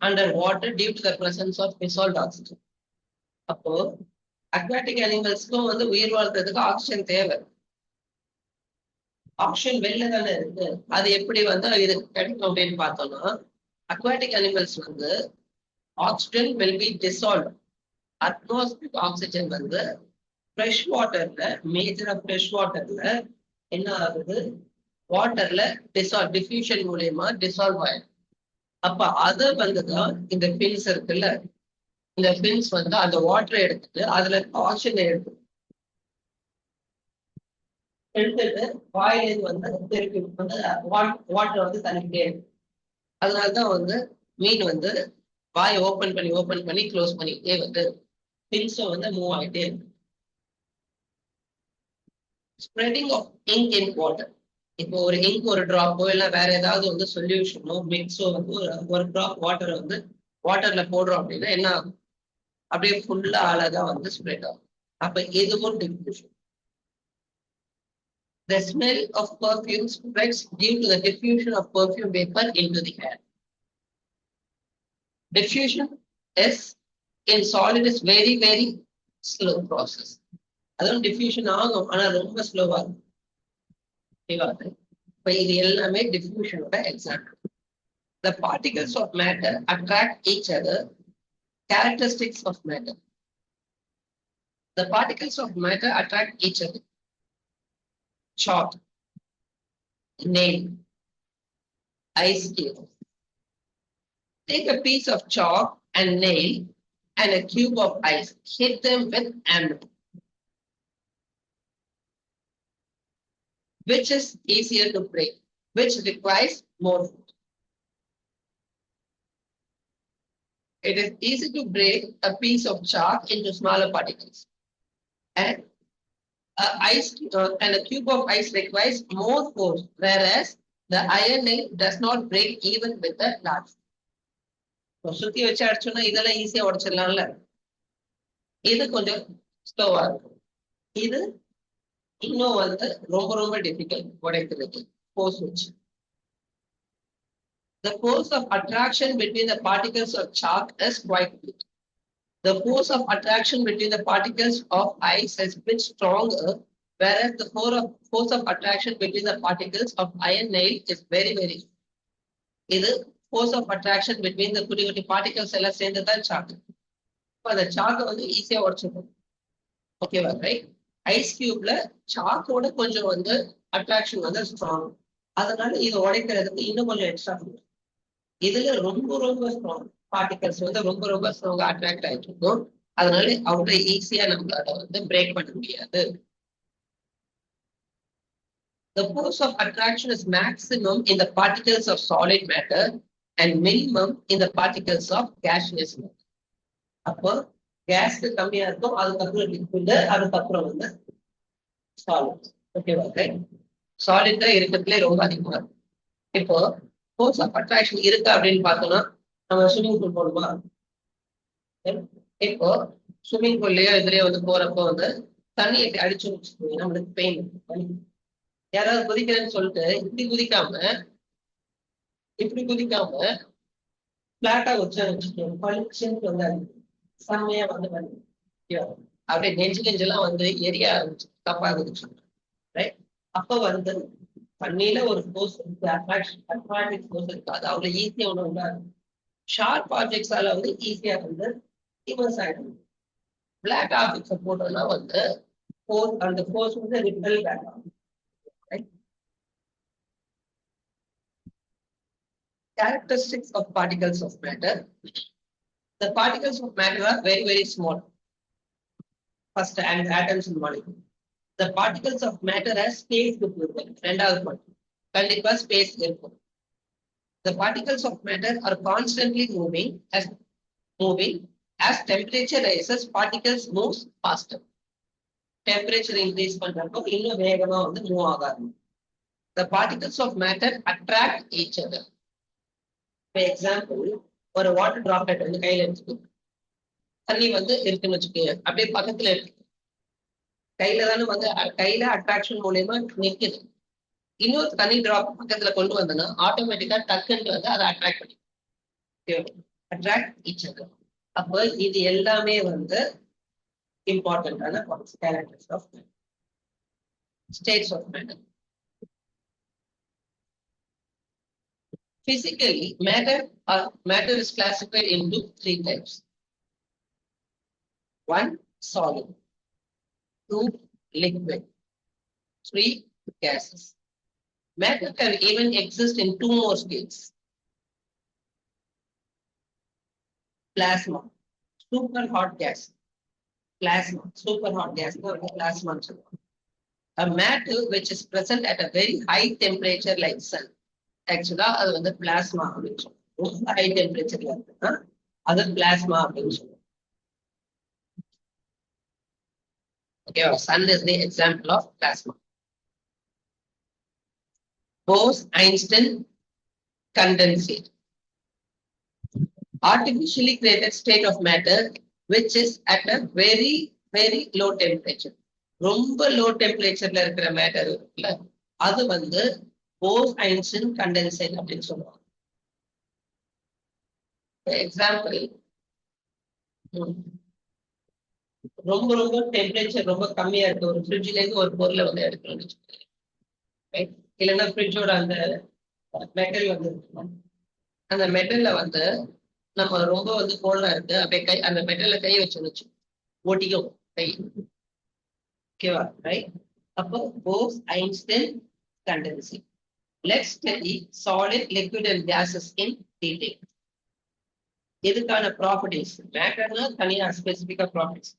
under water due to the presence of dissolved oxygen. அப்போ aquatic animalsக்கும் வந்து உயிர் வாழ்றதுக்கு ஆக்சிஜன் தேவை. ஆக்சிஜன் வெளில தானே இருக்கு, அது எப்படி வந்து இது கிடைக்கும் அப்படின்னு பார்த்தோம்னா, அக்வாட்டிக் அனிமல்ஸ் வந்து oxygen will be dissolved. Atmospheric oxygen வந்து ஃப்ரெஷ் வாட்டர்ல, மேஜரா ஃப்ரெஷ் வாட்டர்ல என்ன ஆகுது, வாட்டர்ல டிஃப்யூஷன் மூலியமா டிசால்வ் ஆயிடும். அப்ப அது வந்துதான் இந்த ஃபின்ஸ் இருக்குல்ல, இந்த ஃபின்ஸ் வந்து அந்த வாட்டரை எடுத்துட்டு அதுல ஆக்சிஜனை எடுத்துட்டு வாயிலிருந்து வந்து திருப்பி வந்து வாட்டர் வந்து தள்ளிக்கிட்டே இருக்கு. அதனாலதான் வந்து மீன் வந்து வாயை ஓபன் பண்ணி க்ளோஸ் பண்ணிக்கிட்டே வந்து ஃபின்ஸும் வந்து மூவ் ஆகிட்டே இருக்கு. Spreading of ink in water. இப்போ ஒரு இங்க் ஒரு டிராப்போ இல்லை வேற ஏதாவது வந்து சொல்யூஷனோ மிக்ஸோ வந்து ஒரு டிராப் வாட்டரை வந்து வாட்டர்ல போடுறோம் அப்படின்னா என்ன ஆகும், அப்படியே ஃபுல்லா அழகா வந்து ஸ்ப்ரெட் ஆகும். அப்ப இதுவும் diffusion. The smell of perfume spreads due to the diffusion of perfume vapor into the air. Diffusion is in solid is very, very slow process. அதுவும் diffusion ஆகும், ஆனா ரொம்ப ஸ்லோவா இருக்கும். இப்ப இது எல்லாமே diffusionோட example. The particles of matter attract each other. Characteristics of matter. The particles of matter attract each other. Chalk, nail, ice cube. Take a piece of chalk and nail and a cube of ice. Hit them with hammer. Which is easier to break? Which requires more force? It is easy to break a piece of chalk into smaller particles. And ice and a cube of ice requires more force, whereas the iron nail does not break even with a large. சுத்தி வச்சு அடிச்சோம்னா இதெல்லாம் ஈஸியா உடைச்சிடலாம்ல. இது கொஞ்சம் ஸ்லோவா இருக்கும். இது இன்னும் வந்து ரொம்ப ரொம்ப டிஃபிகல்ட் உடைக்கிறது ஃபோர்ஸ் வச்சு. The force of attraction between the particles of chalk is quite weak. The force of attraction between the particles of ice is bit stronger, whereas the force of attraction between the particles of iron nail is very very. இது force of attraction between the குட்டி குட்டி particles எல்லாம் சேர்ந்து தான் chalk. அந்த chalk வந்து ஈஸியா உடைச்சிடும். ஓகேவா, ரைட்? ஐஸ் கியூப்ல சாக்கோட கொஞ்சம் வந்து அட்ராக்ஷன் வந்து ஸ்ட்ராங். அதனால இதை உடைக்கிறதுக்கு இன்னும் கொஞ்சம் எக்ஸ்ட்ரா கொடுக்கும். இதுல ரொம்ப ரொம்ப ஸ்ட்ராங் பார்ட்டிகல்ஸ் வந்து ரொம்ப ரொம்ப ஸ்ட்ராங்கா அட்ராக்ட் ஆயிட்டு இருக்கும். அதனால அவ்வளவு ஈஸியா நம்ம அதை வந்து பிரேக் பண்ண முடியாது. The force of attraction is maximum in the particles of solid matter and minimum in the particles of gaseous matter. அப்போ கேஸ்க்கு கம்மியா இருக்கும், அதுக்கப்புறம் லிக்விட், அதுக்கப்புறம் வந்து சாலிட். ஓகேவா, ரைட்? சாலிட் தான் இருக்கிறதுலே ரொம்ப அதிகமா இருக்கும். இப்போ ஃபோர்ஸ் ஆஃப் அட்ராக்ஷன் இருக்கு அப்படின்னு பார்த்தோம்னா நம்ம ஸ்விம்மிங் பூல் போடுமா? இப்போ ஸ்விம்மிங் பூல்லயோ இதுலயோ வந்து போறப்போ வந்து தண்ணி எப்படி அடிச்சுன்னு வச்சுக்கோங்க, நம்மளுக்கு பெயின். யாராவது குதிக்கிறேன்னு சொல்லிட்டு இப்படி குதிக்காம பிளாட்டா வச்சான்னு வச்சுக்கோங்க, பளிச்சுன்னு வந்தாரு செம்மையா வந்து அப்படியே நெஞ்செல்லாம் வந்து எரிய ஆரம்பிச்சு தப்பா இருந்துச்சு, ரைட்? அப்ப வந்து தண்ணியில ஒரு ஃபோர்ஸ் இருக்கு, அட்ராக்டிவ் ஃபோர்ஸ் இருக்கு, அது அவ்வளவு ஈஸியா ஒண்ணு உண்டாது. ஷார்ப் ஆப்ஜெக்ட்ஸால வந்து ஈஸியா வந்து இமர்ஸ் ஆயிடும். பிளாக் ஆப்ஜெக்ட்ஸை போட்டோம்னா வந்து அந்த ஃபோர்ஸ் வந்து ரிப்பல் பேக் ஆகும். Characteristics of particles of matter. The particles of matter are very very small. First, and atoms and molecules. The particles of matter has space between them. ரெண்டாவது பாயிண்ட், கண்டிப்பா ஸ்பேஸ் இருக்கும். The particles of matter are constantly moving. As temperature rises, particles moves faster. Temperature increase பண்றப்போ இன்னும் வேகமா வந்து மூவ் ஆகாது. The particles of matter attract each other. For example, ஒரு வாட்டர் டிராப்லெட் வந்து கையில எடுத்துக்கோ, தண்ணி வந்து இருக்குன்னு வச்சுக்கோங்க, அப்படியே பக்கத்துல இருக்கு, கையில தானே வந்து கையில அட்ராக்ஷன் மூலயமா நிற்குது. இன்னொரு தனி டிராப் பக்கத்துல கொண்டு வந்தோம்னா ஆட்டோமேட்டிக்கா டக்குன்னு வந்து அதை அட்ராக்ட் பண்ணி அட்ராக்ட் ஈச் அதர். அப்போ இது எல்லாமே வந்து இம்பார்ட்டன்டான characters of matter, states of matter. Physically, matter is classified into 3 types. 1, solid. 2, liquid. 3, gases. Matter can even exist in 2 more states. Plasma, super hot gas. Plasma, super hot gas, plasma. A matter which is present at a very high temperature like sun. Actually, அது வந்து பிளாஸ்மா அப்படின்னு சொல்லுவோம். ரொம்ப ஹை டெம்பரேச்சர்ல இருக்குன்னா அது பிளாஸ்மா அப்படின்னு சொல்லுவோம். Okay, sun is the example of plasma. Bose-Einstein condensate, artificially created state of matter which is at a very very low temperature. ரொம்ப low temperatureல இருக்கிற மேட்டர் இருக்குல்ல, அது வந்து Bose-Einstein condensate அப்படின்னு சொல்லுவாங்க. எக்ஸாம்பிள், ரொம்ப ரொம்ப டெம்பரேச்சர் ரொம்ப கம்மியா இருக்கு, ஒரு ஃப்ரிட்ஜ்ல இருந்து ஒரு பொருளை வந்து எடுக்கணும்னு வச்சுக்கோங்க, இல்லைன்னா ஃப்ரிட்ஜோட அந்த மெட்டல் வந்து அந்த மெட்டல்ல வந்து நம்ம ரொம்ப வந்து கோல்டா இருக்கு, அப்படியே அந்த மெட்டல்ல கை வச்சு ஒட்டிக்கும் கை. ஓகேவா, ரைட்? அப்போ Bose-Einstein condensate. Let's study solid, liquid and gases in detail. எதுக்கான ப்ராப்பர்ட்டிஸ்? மேட்டர்னா தனியா ஸ்பெசிபிக்கா properties.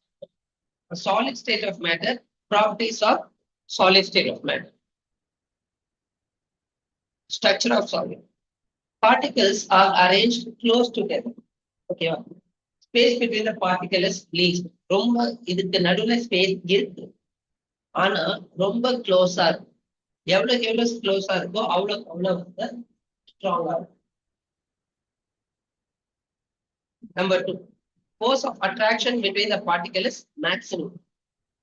Solid state of matter, properties of solid state of matter. Structure of solid. Particles are arranged close together. Okay. Space between the particle is least. ரொம்ப இதுக்கு நடுவுல ஸ்பேஸ் இருக்கு. ஆனா ரொம்ப க்ளோஸா இருக்கும். எவ்வளவுக்கு எவ்வளவு க்ளோஸா இருக்கோ அவ்வளவுக்கு அவ்வளவு வந்து ஸ்ட்ராங்கா இருக்கும். Number 2, force of attraction between the particle is maximum.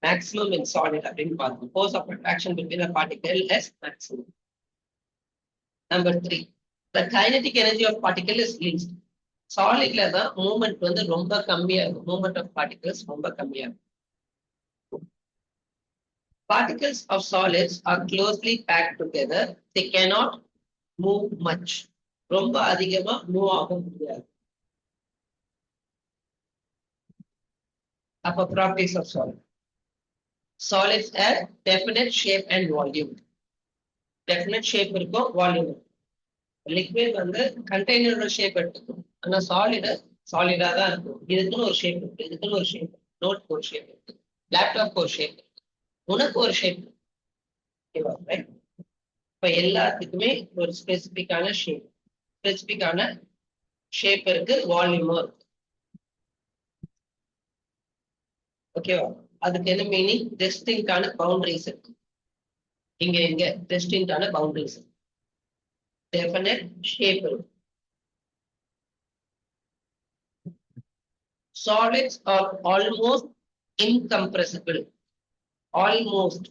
Maximum in solid அப்படின்னு பார்க்கணும். Force of attraction between the particle is maximum. Number 3, the kinetic energy of particle is least. சாலிட்ல தான் மூவ்மெண்ட் வந்து ரொம்ப கம்மியா இருக்கும். மூவ்மெண்ட் ஆஃப் பார்ட்டிகல்ஸ் ரொம்ப கம்மியா இருக்கும். Particles of solids are closely packed together. They cannot move much. ரொம்ப அதிகமா மூவ் ஆக முடியாது. அப்ப properties of solid. Solids have definite shape and volume. Definite shape இருக்கும், volume. லிக்விட் வந்து கண்டெய்னரோட ஷேப் எடுத்துக்கும். ஆனா சாலிடா தான் இருக்கும். இதுக்குன்னு ஒரு ஷேப் இருக்கு, இதுக்குன்னு ஒரு ஷேப், நோட்க்கு ஒரு ஷேப் இருக்கு, லேப்டாப்க்கு ஒரு ஷேப் இருக்கு, உனக்கு ஒரு ஷேப். இப்ப எல்லாத்துக்குமே ஒரு ஸ்பெசிபிக்கான ஷேப் இருக்கு, வால்யூமும் இருக்கு. ஓகேவா? அதுக்கு என்ன மீனிங்? டிஸ்டிங்கான பவுண்டரிஸ் இருக்கு. இங்க டிஸ்டிங்கான பவுண்டரிஸ் இருக்கு. டெஃபினட் ஷேப் இருக்கு. Solids are almost incompressible. Almost.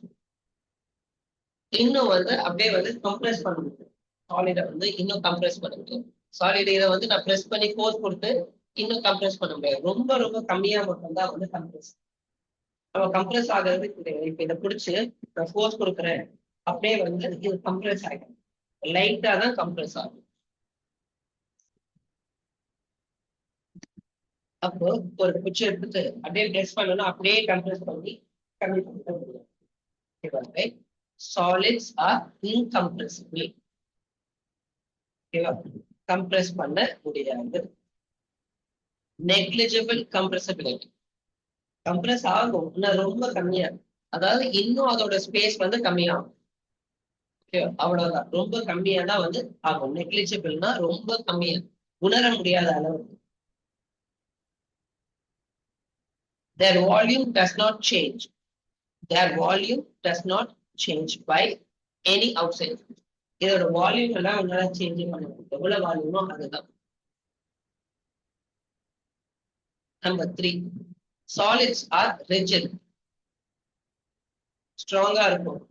இன்னும் வந்து அப்படியே வந்து கம்ப்ரெஸ் பண்ண முடியும். சாலிடை வந்து இன்னும் கம்ப்ரெஸ் பண்ண முடியும். சாலிட் இதை வந்து நான் ப்ரெஸ் பண்ணி ஃபோர்ஸ் கொடுத்து இன்னும் கம்ப்ரெஸ் பண்ண முடியாது. ரொம்ப ரொம்ப கம்மியா மட்டும்தான் வந்து கம்ப்ரெஸ். நம்ம கம்ப்ரெஸ் ஆகிறது கிடையாது. இப்ப இதை பிடிச்சு நான் ஃபோர்ஸ் கொடுக்குறேன், அப்படியே வந்து இது கம்ப்ரெஸ் ஆகிடும். லைட்டா தான் கம்ப்ரெஸ் ஆகும். அப்போ ஒரு குச்சி எடுத்துட்டு அப்படியே ப்ரெஸ் பண்ணணும், அப்படியே கம்ப்ரெஸ் பண்ணி கம்மி பண்ண முடியும். Solids are incompressible. கம்ப்ரெஸ் பண்ண முடியாது. Negligible compressibility. கம்ப்ரெஸ் ஆகும், ரொம்ப கம்மியா, அதாவது இன்னும் அதோட ஸ்பேஸ் வந்து கம்மியாகும். அவ்வளவுதான், ரொம்ப கம்மியா தான் வந்து ஆகும். நெக்லிஜிபிள்னா ரொம்ப கம்மியா, உணர முடியாத அளவு. Their volume does not change. Their volume does not change by any outside. இதோட வால்யூம் எல்லாம் உங்களால சேஞ்ச் பண்ண முடியும். எவ்வளவு வால்யூமோ அதுதான். Number 3, solids are rigid. ஸ்ட்ராங்கா இருக்கும்.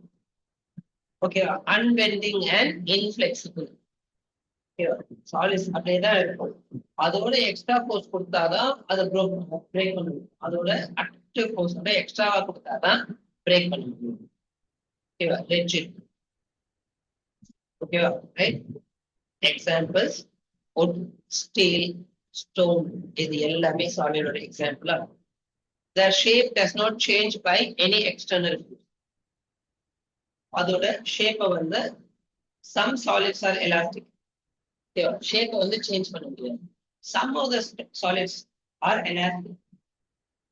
Okay, unbending and inflexible. Solids அப்படியே தான் இருக்கும். அதோட எக்ஸ்ட்ரா ஃபோர்ஸ் கொடுத்தாதான் அதை பிரேக் பண்ண முடியும். அதோட ஆக்டிவ் ஃபோர்ஸ் வந்து எக்ஸ்ட்ராவா கொடுத்தாதான் பிரேக் பண்ண முடியும். ஓகேவா? ரிஜிட். ஓகேவா? Right. Examples wood, steel, stone, இது எல்லாமே சாலிடோட எக்ஸாம்பிளா. Their shape does not change by any external force. அதோட ஷேப்பை வந்து some solids are elastic. ஷேப்பை வந்து சேஞ்ச் பண்ண முடியாது. Some of the solids are elastic.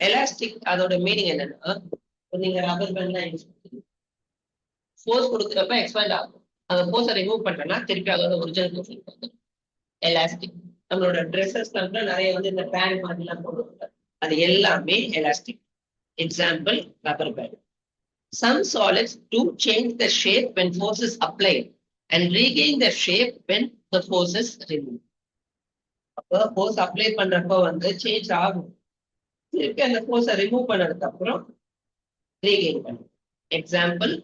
Elastic அதோட மீனிங் என்னன்னா, நீங்க ரப்பர் பேண்ட்லாம் யூஸ் பண்ணுறீங்க, ஃபோர்ஸ் கொடுக்குறப்ப எக்ஸ்பேண்ட் ஆகும். அந்த ஃபோர்ஸை ரிமூவ் பண்றேன்னா திருப்பி அதோட ஒரிஜினல் பொசிஷன் வந்து எலாஸ்டிக். நம்மளோட ட்ரெஸ்ஸஸ்ல நிறைய வந்து இந்த பேண்ட் மாதிரிலாம் போடுவாங்க, அது எல்லாமே elastic. Example rubber band. Some solids do change the shape when force is applied and regain the shape when the force is removed. அப்போ ஃபோர்ஸ் அப்ளை பண்றப்ப வந்து சேஞ்ச் ஆகும், திருப்பி அந்த ஃபோர்ஸை ரிமூவ் பண்ணதுக்கு அப்புறம் ரீகெயின் பண்ணும். Example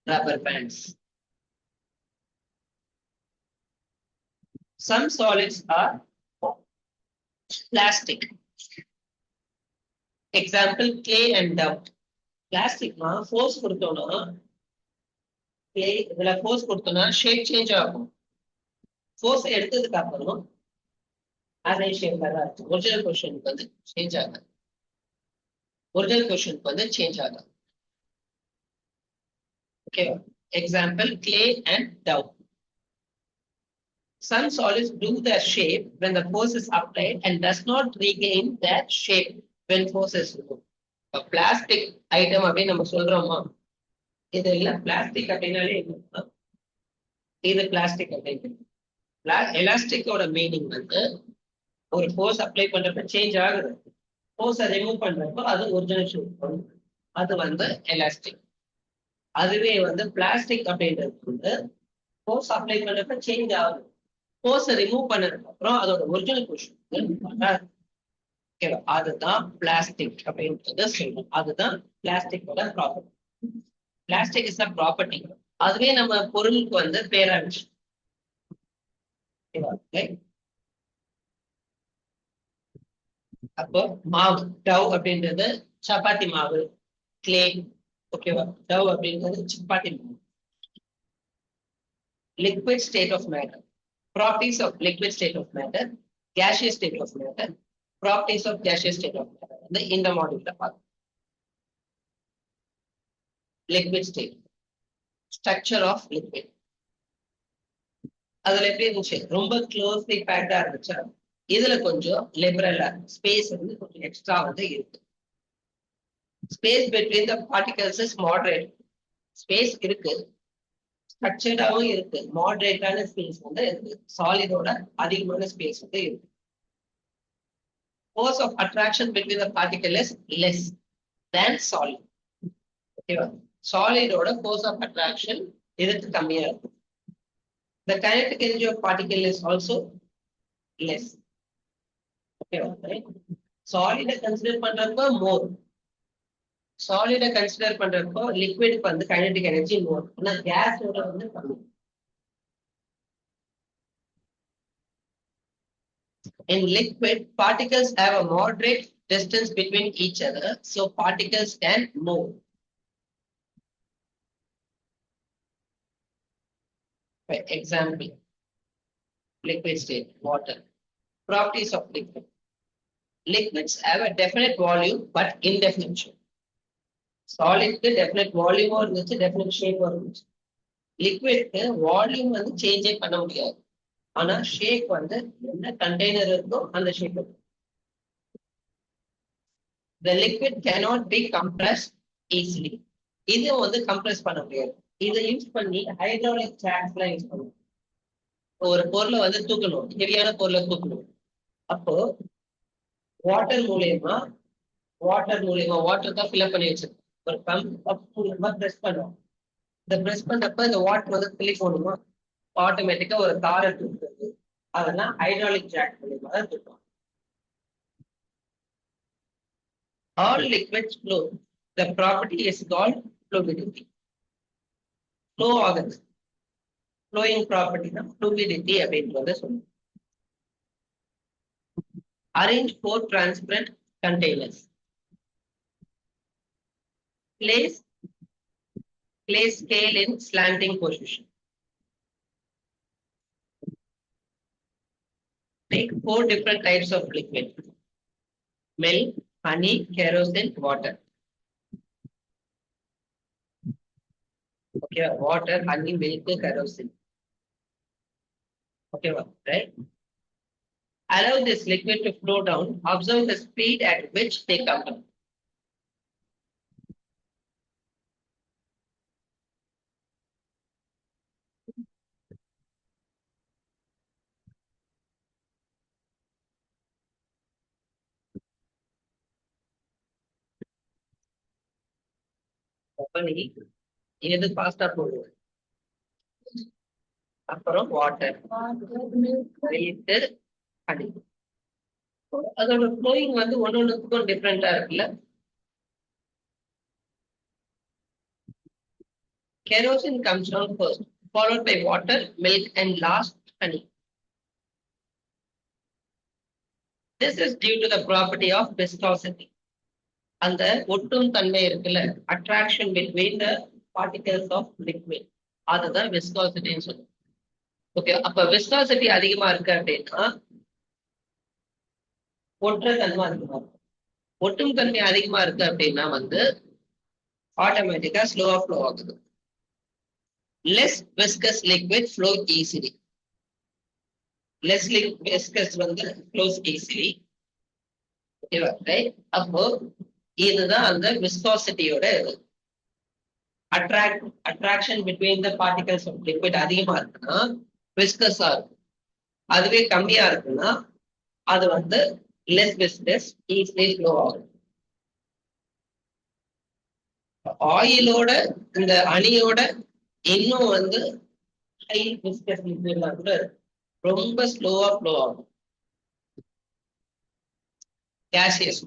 rubber bands. Some solids are plastic. Example clay and dough. பிளாஸ்டிக்னா ஃபோர்ஸ் கொடுத்தோம்னா, clay இதுல ஃபோர்ஸ் கொடுத்தோம்னா ஷேப் சேஞ்ச் ஆகும். ஃபோர்ஸ் எடுத்ததுக்கு அப்புறம் அதே ஷேப்ல தான் இருக்கும். ஒரிஜினல் பொசிஷனுக்கு வந்து சேஞ்ச் ஆகாது. ஓகேவா? Example clay and dough. Some solids lose their shape when the force is applied and does not regain that shape when force is removed. Plastic item அப்படின்னு நம்ம சொல்றோமா, இது எல்லாம் பிளாஸ்டிக் அப்படின்னாலே இது பிளாஸ்டிக் அப்படின்னு. எலாஸ்டிக்கோட மீனிங் வந்து ஒரு ஃபோர்ஸ் அப்ளை பண்றப்ப சேஞ்ச் ஆகுது, ஃபோர்ஸை ரிமூவ் பண்றப்போ அது ஒரிஜினல் ஷேப், அது வந்து எலாஸ்டிக். அதுவே வந்து பிளாஸ்டிக் அப்படின்றது வந்து ஃபோர்ஸ் அப்ளை பண்றப்ப சேஞ்ச் ஆகும். ஃபோர்ஸை ரிமூவ் பண்ணதுக்கு அப்புறம் அதோட ஒரிஜினல் பொசிஷன் ஓகேவா, அதுதான் பிளாஸ்டிக் அப்படின்றது சொல்றோம். அதுதான் பிளாஸ்டிக்கோட property. Plastic is a property. அதுவே நம்ம பொருளுக்கு வந்து பேரா விஷயம். அப்போ மாவு டவ் அப்படின்றது சப்பாத்தி மாவு, கிளே, ஓகேவா. டவ் அப்படின்றது சப்பாத்தி மாவு. liquid state of matter, properties of liquid state of matter, gaseous state of matter, properties of gaseous state of matter வந்து இந்த மாடியூல்ல பார்க்கலாம். liquid state, structure of liquid. அதுல எப்படி இருந்துச்சு, ரொம்ப க்ளோஸ்லி பேக்டா இருந்துச்சா, இதுல கொஞ்சம் லிபரலா ஸ்பேஸ் வந்து கொஞ்சம் எக்ஸ்ட்ரா வந்து இருக்கு. Space between the particles is moderate. Space இருக்கு, ஸ்ட்ரக்சர்டாவும் இருக்கு, மாடரேட்டான ஸ்பேஸ் வந்து இருக்கு. சாலிடோட அதிகமான ஸ்பேஸ் வந்து இருக்கு. Force of attraction between the particle is less than solid. Okay, solid ஓட force of attraction இதுக்கு கம்மியா இருக்கும். The kinetic energy of particle is also less. Okay, right? Solid consider பண்றப்போ more. Solid consider பண்றப்போ liquid வந்து kinetic energy more. ஆனா gas ஓட வந்து கம்மி. In liquid, particles have a moderate distance between each other, so particles can move. For example, liquid state, water. Properties of liquid. Liquids have a definite volume but indefinite shape. Solid definite volume or definite shape or liquid volume வந்து சேஞ்சே பண்ண முடியாது. ஆனா ஷேப் வந்து என்ன கண்டெய்னர் இருக்கோ அந்த shape. The liquid cannot be compressed easily. இது வந்து கம்ப்ரஸ் பண்ண முடியாது. இதை யூஸ் பண்ணி ஹைட்ராலிக் ஜாக்ஸ்லாம் யூஸ் பண்ணுவோம். ஒரு பொருளை வந்து தூக்கணும், ஹெவியான பொருளை தூக்கணும். அப்போ வாட்டர் மூலியமா வாட்டர் தான் ஃபில்அப் பண்ணி வச்சிருக்கோம். ஒரு பம்ப் மூலியமா பிரஸ் பண்ணுவோம். இந்த பிரஸ் பண்றப்ப இந்த வாட்டர் வந்து பிள்ளை போகணுமா, ஆட்டோமேட்டிக்கா ஒரு தாரை தூக்குறது, அதெல்லாம் ஹைட்ராலிக் ஜாக் மூலியமா தான் தூக்குவோம். All liquids flow. The property is called fluidity. Flow ஆகுது, flowing property தான் fluidity அப்படின்றத சொல்லுவோம். Arrange 4 transparent containers. Place scale in slanting position. Take 4 different types of liquid: milk, honey, kerosene, water. Okay, water, honey, milk, kerosene. Okay, right? Allow this liquid to flow down. Observe the speed at which they come down. எது ஃபாஸ்டா போடுவோம், அப்புறம் வாட்டர், வெயிட், ஹனி. அதோட ஃப்ளோயிங் வந்து ஒன்னொன்னுக்கும் டிஃப்ரெண்டா இருக்குல்ல. Kerosene comes down first, followed by water, milk, and last honey. This is due to the property of viscosity. அந்த ஒட்டும் தன்மை இருக்குல்ல, attraction between the particles of liquid, அதுதான் விஸ்காசிட்டின்னு சொல்லுவோம். ஓகே, அப்ப விஸ்காசிட்டி அதிகமா இருக்கு அப்படின்னா ஒட்டுற தன்மை அதிகமா இருக்கும். ஒட்டும் தன்மை அதிகமா இருக்கு அப்படின்னா வந்து ஆட்டோமேட்டிக்கா ஸ்லோவா ஃப்ளோ ஆகுது. Less viscous liquid flow easily. Less viscous வந்து ஃப்ளோஸ் ஈஸிலி. ஓகேவா, ரைட்? அப்போ இதுதான் அந்த விஸ்காசிட்டியோட attraction between the particles of liquid அதிகமா இருக்குன்னா விஸ்கஸா இருக்கும். அதுவே கம்மியா இருக்குன்னா அது வந்து லெஸ் விஸ்கஸ், ஈஸிலி ஃப்ளோ ஆகும். ஆயிலோட இந்த அணியோட இன்னும் வந்து ஹை விஸ்கஸ் லிக்விட்னா கூட ரொம்ப ஸ்லோவா ஃப்ளோ ஆகும். கேசியஸ்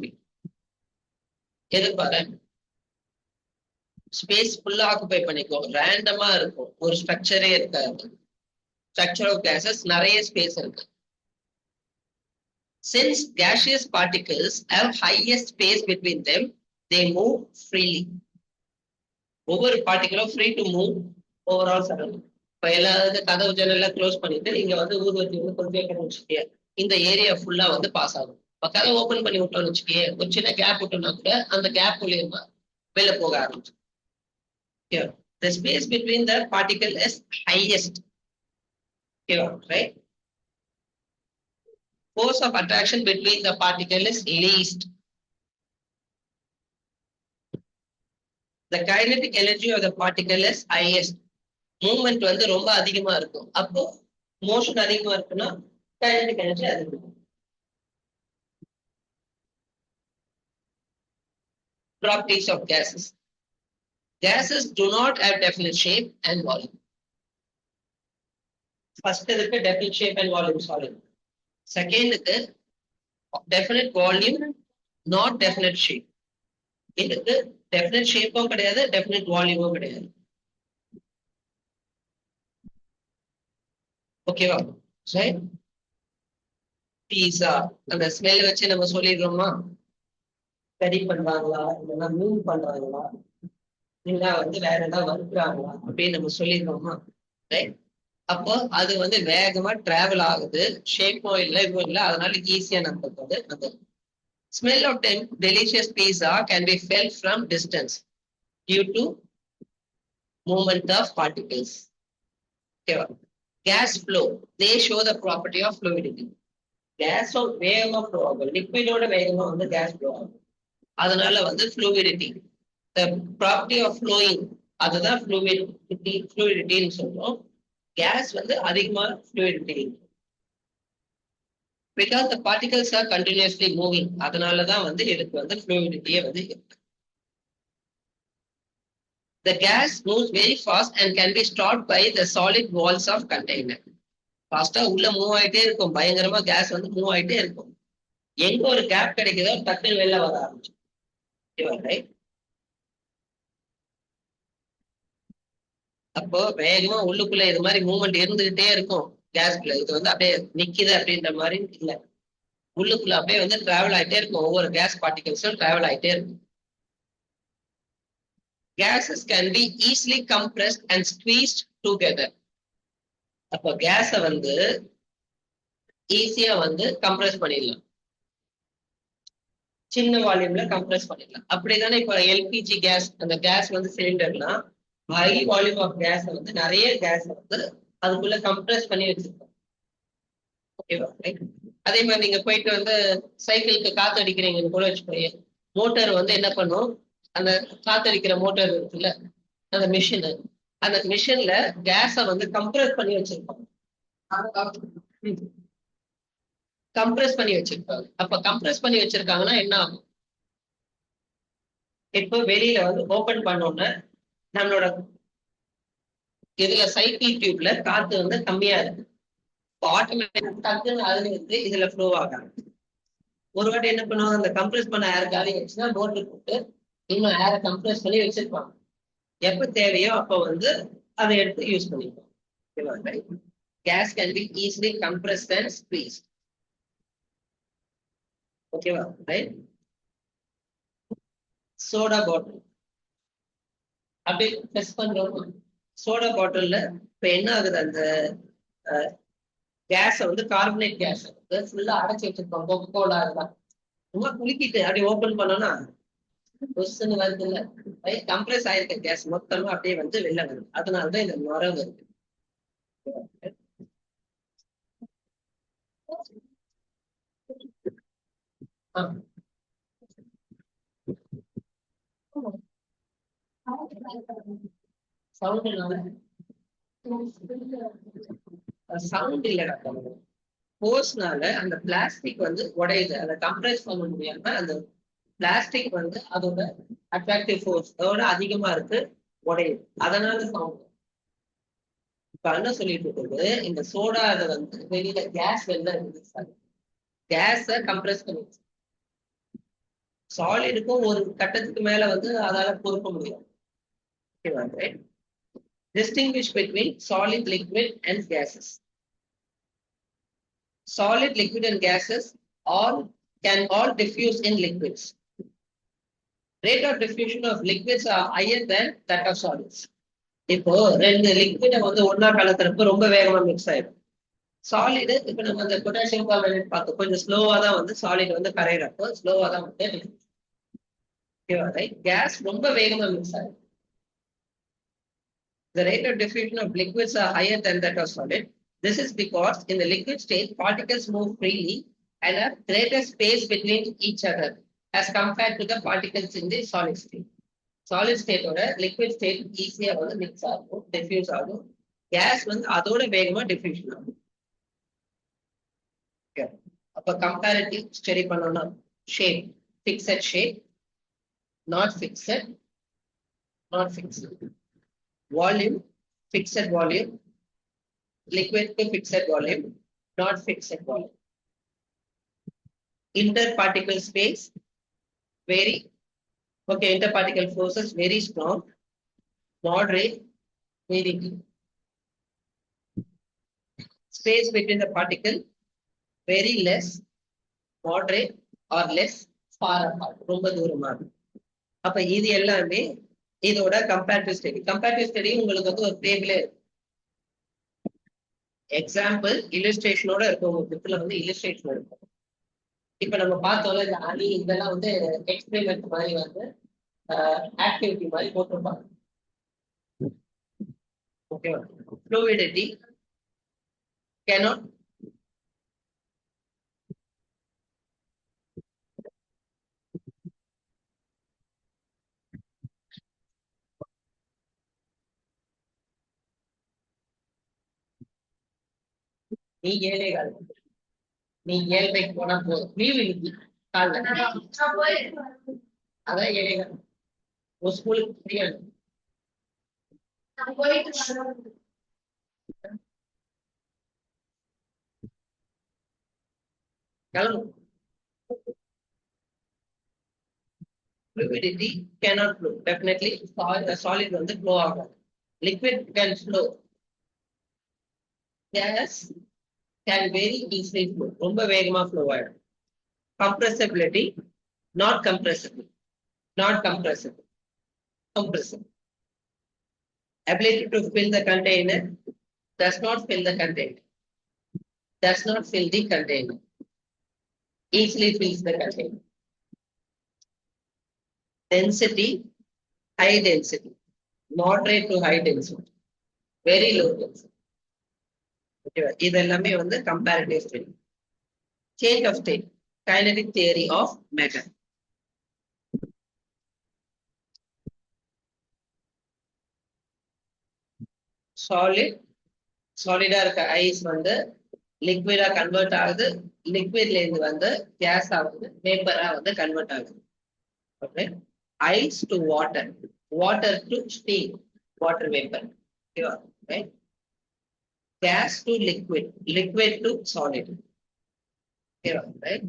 எது பாரு ஸ்பேஸ் ஃபுல்லா ஆக்குபை பண்ணிக்கும், ரேண்டமா இருக்கும், ஒரு ஸ்ட்ரக்சரே இருக்காது. ஸ்ட்ரக்சர் ஆஃப் கேசஸ் நிறைய ஸ்பேஸ் இருக்கு. Since gaseous particles have highest space between them, they move freely. ஒவ்வொரு பார்ட்டிகளும் free to move overall surrounding. இப்போ எல்லாரும் கதவு ஜன்னல்லாம் க்ளோஸ் பண்ணிட்டு நீங்க வந்து ஊதுவத்தி வந்து கொஞ்சம் வச்சுக்கே இந்த ஏரியா ஃபுல்லா வந்து பாஸ் ஆகும். இப்போ கதவை ஓப்பன் பண்ணி விட்டோம்னு வச்சுக்கே ஒரு சின்ன கேப் விட்டோம்னா கூட அந்த கேப் மூலியமா வெளில போக ஆரம்பிச்சு. The space between the particle is highest. Right? Force of attraction between the particle is least. The kinetic energy of the particle is highest. Movement வந்து ரொம்ப அதிகமா இருக்கும். அப்போ மோஷன் அதிகமா இருக்குன்னா kinetic energy அதிகம். Properties of gases. Gases do not have definite shape and volume. First இருக்கு definite shape and volume solid. Second இருக்கு definite volume, not definite shape. இதுக்கு definite shape-உம் கிடையாது, definite volume-உம் கிடையாது. ஓகேவா? சரி, பீஸா அந்த ஸ்மெல் வச்சு நம்ம சொல்லிடுறோமா கறி பண்றாங்களா இல்லைன்னா மீன் பண்றாங்களா இல்ல வந்து வேற ஏதாவது வறுக்கிறாங்களா அப்படின்னு நம்ம சொல்லிடுறோமா? ரைட். அப்போ அது வந்து வேகமா டிராவல் ஆகுது, ஷேப்போ இல்லை இதுவும் இல்லை, அதனால ஈஸியா நமக்கு வந்து அந்த smell of delicious pizza can be felt from distance due to movement of particles. ஓகேவா? Gas flow, they show the property of fluidity. Gas வேகமா ஃப்ளோ ஆகும், லிக்விடோட வேகமா வந்து கேஸ் ஃப்ளோ ஆகும், அதனால வந்து fluidity. The property of flowing அதுதான் fluidity சொல்றோம். கேஸ் வந்து அதிகமா fluidity because the particles are continuously moving, அதனாலதான் வந்து இதுக்கு வந்து fluidity வந்து இருக்கு. The gas moves very fast and can be stopped by the solid walls of container. ஃபாஸ்டா உள்ள மூவ் ஆயிட்டே இருக்கும், பயங்கரமா கேஸ் வந்து மூவ் ஆயிட்டே இருக்கும். எங்க ஒரு கேப் கிடைக்குதோ டக்குன்னு வெளில வர ஆரம்பிச்சு. அப்போ வேகமா உள்ளுக்குள்ள இது மாதிரி மூவ்மெண்ட் இருந்துகிட்டே இருக்கும் கேஸ்குள்ள. இது வந்து அப்படியே நிக்குது அப்படின்ற மாதிரி இல்லை, உள்ளுக்குள்ள அப்படியே வந்து டிராவல் ஆயிட்டே இருக்கும், ஒவ்வொரு கேஸ் பார்ட்டிகல்ஸும் டிராவல் ஆயிட்டே இருக்கும். Gases can be easily compressed and squeezed together. அப்போ கேஸ வந்து ஈஸியா வந்து கம்ப்ரஸ் பண்ணிடலாம், சின்ன வால்யூம்ல கம்ப்ரஸ் பண்ணிடலாம். அப்படிதானே இப்போ எல்பிஜி கேஸ், அந்த கேஸ் வந்து சிலிண்டர்லாம் ஹை வால்யூம் ஆஃப் கேஸ் வந்து நிறைய கேஸ் வந்து அதுக்குள்ள கம்ப்ரஸ் பண்ணி வச்சிருக்கோம். ஓகேவா? அதே மாதிரி நீங்க போயிட்டு வந்து சைக்கிளுக்கு காத்து அடிக்கிறீங்கன்னு கூட வச்சுக்கோங்க, மோட்டார் வந்து என்ன பண்ணும், அந்த காத்தடிக்கிற மோட்டார் இருக்குல்ல அந்த மிஷின், அந்த மிஷின்ல கேஸ வந்து கம்ப்ரஸ் பண்ணி வச்சிருப்பாங்க, கம்ப்ரஸ் பண்ணி வச்சிருப்பாங்க. அப்ப கம்ப்ரஸ் பண்ணி வச்சிருக்காங்கன்னா என்ன ஆகும், இப்போ வெளியில வந்து ஓபன் பண்ணோம்னா நம்மளோட இதுல சைக்கிள் டியூப்ல காத்து வந்து கம்மியா இருக்கு, ஆட்டோமேட்டிக் டக்குன்னு அதுல இருந்து இதுல ஃப்ளோ ஆகாது. ஒரு வாட்டி என்ன பண்ணுவாங்க, அந்த கம்ப்ரஸ் பண்ண ஏர் காலி ஆயிடுச்சுன்னா மோட்டர் போட்டு இன்னும் ஏரை கம்ப்ரஸ் பண்ணி வச்சிருப்பாங்க, எப்ப தேவையோ அப்ப வந்து அதை எடுத்து யூஸ் பண்ணிப்போம். Gas can be easily compressed and squeezed. ஓகேவா? ரைட். சோடா பாட்டில் அப்படியே டெஸ்ட் பண்றோம், சோடா பாட்டில்ல இப்ப என்ன ஆகுது, அந்த கேஸை வந்து கார்பனேட் கேஸ் ஃபுல்லா அடைச்சி வச்சிருக்கோம், கொக்கோலா தான் சும்மா குளிக்கிட்டு அப்படியே ஓபன் பண்ணோம்னா கொஸ்டின் வருது இல்ல, கம்ப்ரஸ் ஆயிருக்க கேஸ் மொத்தமா அப்படியே வந்து வெளில வருது, அதனாலதான் இந்த நுர வருது. சவுண்ட் இல்லடா, போர்ஸ்னால அந்த பிளாஸ்டிக் வந்து உடையுது, அதை கம்ப்ரஸ் பண்ண முடியாம அந்த பிளாஸ்டிக் வந்து அதோட அட்ராக்டிவ் ஃபோர்ஸ் அதோட அதிகமா இருக்கு, உடையுது. அதனால சவுண்ட். இப்ப என்ன சொல்லிட்டு இருக்குது, இந்த சோடால வந்து வெளியில கேஸ் வெளில ரிலீஸ் ஆகுது. கேஸ கம்ப்ரஸ் பண்ணி சாலிடுக்கும் ஒரு கட்டத்துக்கு மேல வந்து அதால பொறுக்க முடியும். Distinguish between solid, liquid, and gases. Solid, liquid, and gases can all diffuse in liquids. Rate of diffusion of liquids are higher than that of solids. இப்போ ரெண்டு லிக்விட வந்து ஒன்னா கலக்கிறப்ப ரொம்ப வேகமா மிக்ஸ் ஆயிடும். சாலிடு இப்ப நம்ம இந்த பொட்டாசியம் கார்பனேட் பார்த்தோம், கொஞ்சம் ஸ்லோவா தான் வந்து சாலிட் வந்து கரையிறப்போ ஸ்லோவா தான் வந்து கேஸ் ரொம்ப வேகமா மிக்ஸ் ஆயிடும். The rate of diffusion of liquids are higher than that of solid. This is because in the liquid state, particles move freely and have greater space between each other as compared to the particles in the solid state. Solid state or liquid state easier வந்து mix ஆகும், diffuse ஆகும். Gas வந்து அதோட வேகமா diffusion ஆகும். அப்ப comparative study பண்ணோம்னா shape, fixed shape, not fixed, not fixed. Volume, fixed volume, liquid to fixed volume, not fixed volume. Interparticle space, very, okay, interparticle forces very strong, moderate, very weak. Space between the particle, very less, moderate or less, far apart, ரொம்ப தூரமா இருக்கு. அப்ப இது எல்லாமே இதோட கம்பேரிட்டிவ் ஸ்டடி. கம்பேரிட்டிவ் ஸ்டடி உங்களுக்கு வந்து ஒரு டேபிளே எக்ஸாம்பிள் இல்லஸ்ட்ரேஷனோட இருக்கும். உங்க புக்ல வந்து இல்லஸ்ட்ரேஷன் இருக்கும். இப்ப நம்ம பார்த்தோம்ல இந்த அணி இதெல்லாம் வந்து எக்ஸ்பெரிமெண்ட் மாதிரி வந்து ஆக்டிவிட்டி மாதிரி போட்டிருப்பாங்க. ஓகேவா? ஃப்ளூயிடிட்டி cannot நீ 7:15 நீ 7:00 போனா போதும். லீவ் இன்னைக்கு காலைல அதான் 7:15 ஒரு ஸ்கூலுக்கு தெரியாது. கிளம்பு. Fluidity cannot flow. Definitely solid வந்து flow ஆகும். Liquid can flow. Gas can very easily flow. ரொம்ப வேகமா flow ஆயிடும். Compressibility, not compressible. Not compressible. Compressible. Ability to fill the container, does not fill the container. Does not fill the container. Easily fills the container. Density, high density. Moderate to high density. Very low density. இது எல்லாமே வந்து comparative study. Change of state, kinetic theory of matter. சாலிடா இருக்க ஐஸ் வந்து லிக்விடா கன்வெர்ட் ஆகுது. லிக்விட்ல இருந்து வந்து கேஸ் ஆகுது, வேப்பரா வந்து கன்வெர்ட் ஆகுது. Okay, ice to water, water to steam, water vapour. ஓகேவா? Right. Gas to liquid, liquid to solid. Okay, right?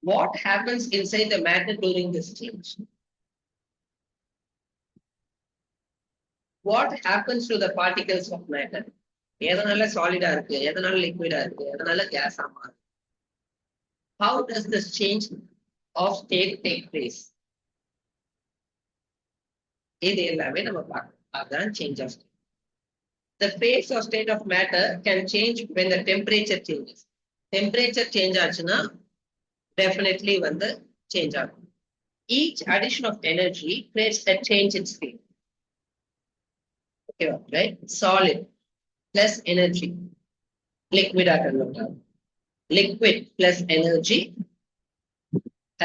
What happens inside the matter during this change? What happens to the particles of matter? எதனால சாலிடா இருக்கு, எதனால லிக்விடா இருக்கு, எதனால கேஸ் ஆமா? How does this change of state take place? இது எல்லாமே நம்ம பார்க்கணும். அதான் change of state. The phase or state of matter can change when the temperature changes. Temperature change ஆச்சுன்னா definitely வந்து change ஆகும். Each addition of energy creates a change in state. Okay, right? Solid plus energy, liquid convert ஆகும். Liquid plus energy,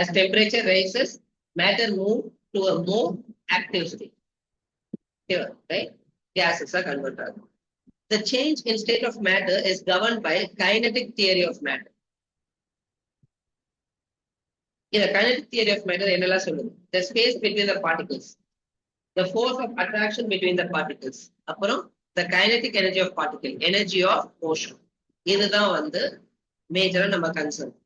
as temperature rises, matter move to a more active state. Okay, right? Gases are converted. The change in state of matter is governed by kinetic theory of matter. இந்த kinetic theory of matter என்னெல்லாம் சொல்லுது? The space between the particles, the force of attraction between the particles, அப்புறம் the kinetic energy of particle, energy of motion. இதுதான் வந்து மேஜரா நம்ம கன்சர்ன்.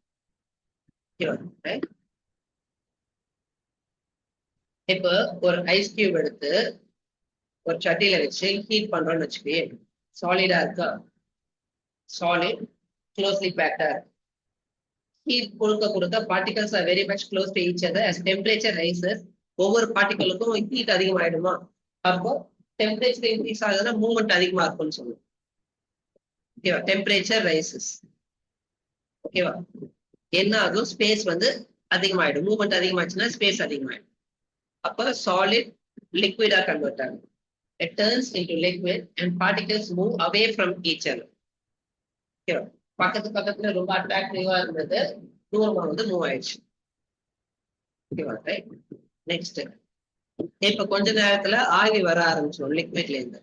இப்போ ஒரு ஐஸ் கியூப் எடுத்து ஒரு சட்டியில வச்சு ஹீட் பண்றோம்னு வச்சுக்கே, சாலிடா இருக்கா, சாலிட் க்ளோஸ்லி பேக்டா இருக்கு. ஹீட் கொடுக்க கொடுக்க particles are very much close to each other. as temperature rises, ஒவ்வொரு பார்ட்டிகளுக்கும் ஹீட் அதிகமாயிடுமா, அப்போ டெம்பரேச்சர் இன்க்ரீஸ் ஆகுதுன்னா மூவ்மெண்ட் அதிகமா இருக்கும்னு சொல்லுவோம். ஓகேவா? Temperature rises. ஓகேவா? என்ன ஆகும், ஸ்பேஸ் வந்து அதிகமாயிடும். Movement அதிகமாச்சுன்னா space அதிகமாயிடும். அப்போ சாலிட் லிக்விடா கன்வெர்ட் ஆகும். It turns into liquid and particles move away from each other. ஓகேவா? பக்கத்துல ரொம்ப அட்ராக்டிவா இருந்தது, தூரமா வந்து மூவ் ஆயிடுச்சு. ஓகேவா? ரைட். நெக்ஸ்ட், இப்ப கொஞ்ச நேரத்துல ஆவி வர ஆரம்பிச்சிடும் லிக்விட்ல இருந்து.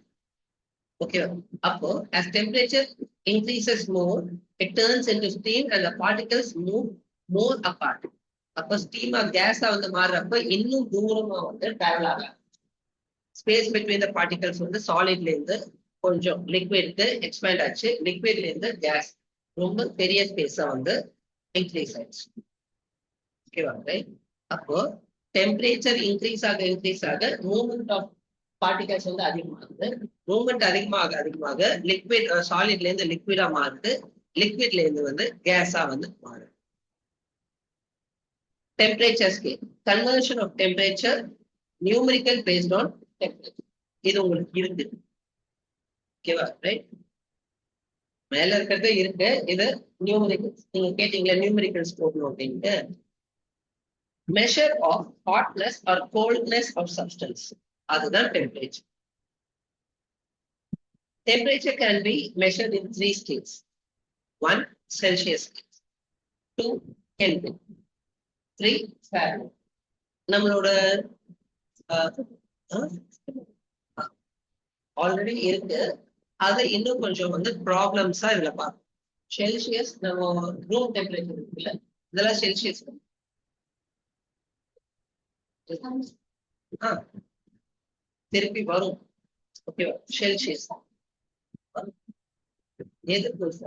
ஓகேவா? அப்போ as temperature increases more, it turns into steam and the particles move more apart. அப்போ ஸ்டீமா கேஸா வந்து மாறுறப்ப இன்னும் தூரமா வந்து டிராவல் ஆகும். ஸ்பேஸ் பிட்வீன் த பார்ட்டிகல்ஸ் வந்து சாலிட்ல இருந்து கொஞ்சம் லிக்விட்க்கு எக்ஸ்பேண்ட் ஆச்சு, லிக்விட்ல இருந்து கேஸ் ரொம்ப பெரிய ஸ்பேஸா வந்து இன்க்ரீஸ் ஆயிடுச்சு. ஓகேவா? அப்போ டெம்பரேச்சர் இன்க்ரீஸ் ஆக மூவ்மெண்ட் ஆஃப் பார்ட்டிகல்ஸ் வந்து அதிகமாகுது. மூவ்மெண்ட் அதிகமாக லிக்விட் சாலிட்ல இருந்து லிக்விடா மாறுது, லிக்விட்ல இருந்து வந்து கேஸா வந்து மாறுது. Temperature scale, conversion of temperature numerical based on temperature. இது உங்களுக்கு இருக்கு. ஓகேவா? ரைட். மேல இருக்கிறது இருக்கு, இது நியூமெரிக்கல்ஸ். நீங்க கேட்டீங்களா நியூமெரிக்கல்ஸ் போடணும் அப்படின்ட்டு. Measure of hotness or coldness of substance, அதுதான் temperature. Temperature can be measured in 3 scales. 1 Celsius scale, 2 Kelvin, 3 Fahrenheit. நம்மளோட ஆல்ரெடி இருக்கு, அதை இன்னும் கொஞ்சம் வந்து ப்ராப்ளம்ஸா இதுல பார்ப்போம். செல்சியஸ் நம்ம ரூம் டெம்பரேச்சர் இருக்குல்ல, இதெல்லாம் செல்சியஸ். திருப்பி வரும். ஓகேவா? செல்சியஸ் எது புதுசு?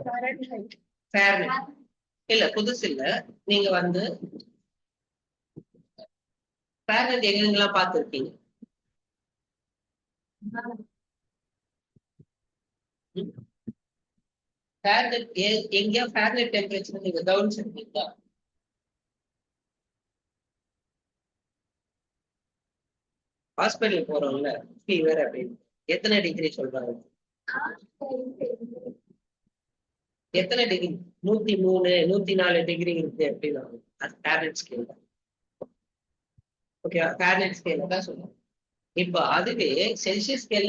ஃபாரன்ஹைட் இல்ல, புதுசு இல்ல. நீங்க வந்து ஃபாரன்ஹைட் எங்கெங்கெல்லாம் பார்த்துருக்கீங்க? ஃபாரன்ஹைட் எங்கேயா ஃபாரன்ஹைட் டெம்பரேச்சர் நீங்க கவனிச்சிருக்கீங்களா? ஹாஸ்பிட்டல் போறோம்ல ஃபீவர் அப்படின்னு, எத்தனை டிகிரி சொல்றாங்க? எத்தனை டிகிரி? 103 104 டிகிரி இருக்கு அப்படின்னா அது ஃபாரன்ஹைட் ஸ்கேல் தான். ஓகேவா? ஃபாரன்ஹைட் ஸ்கேல் தான் சொல்லுவோம். இப்போ அதுவே செல்சியஸ் ஸ்கேல்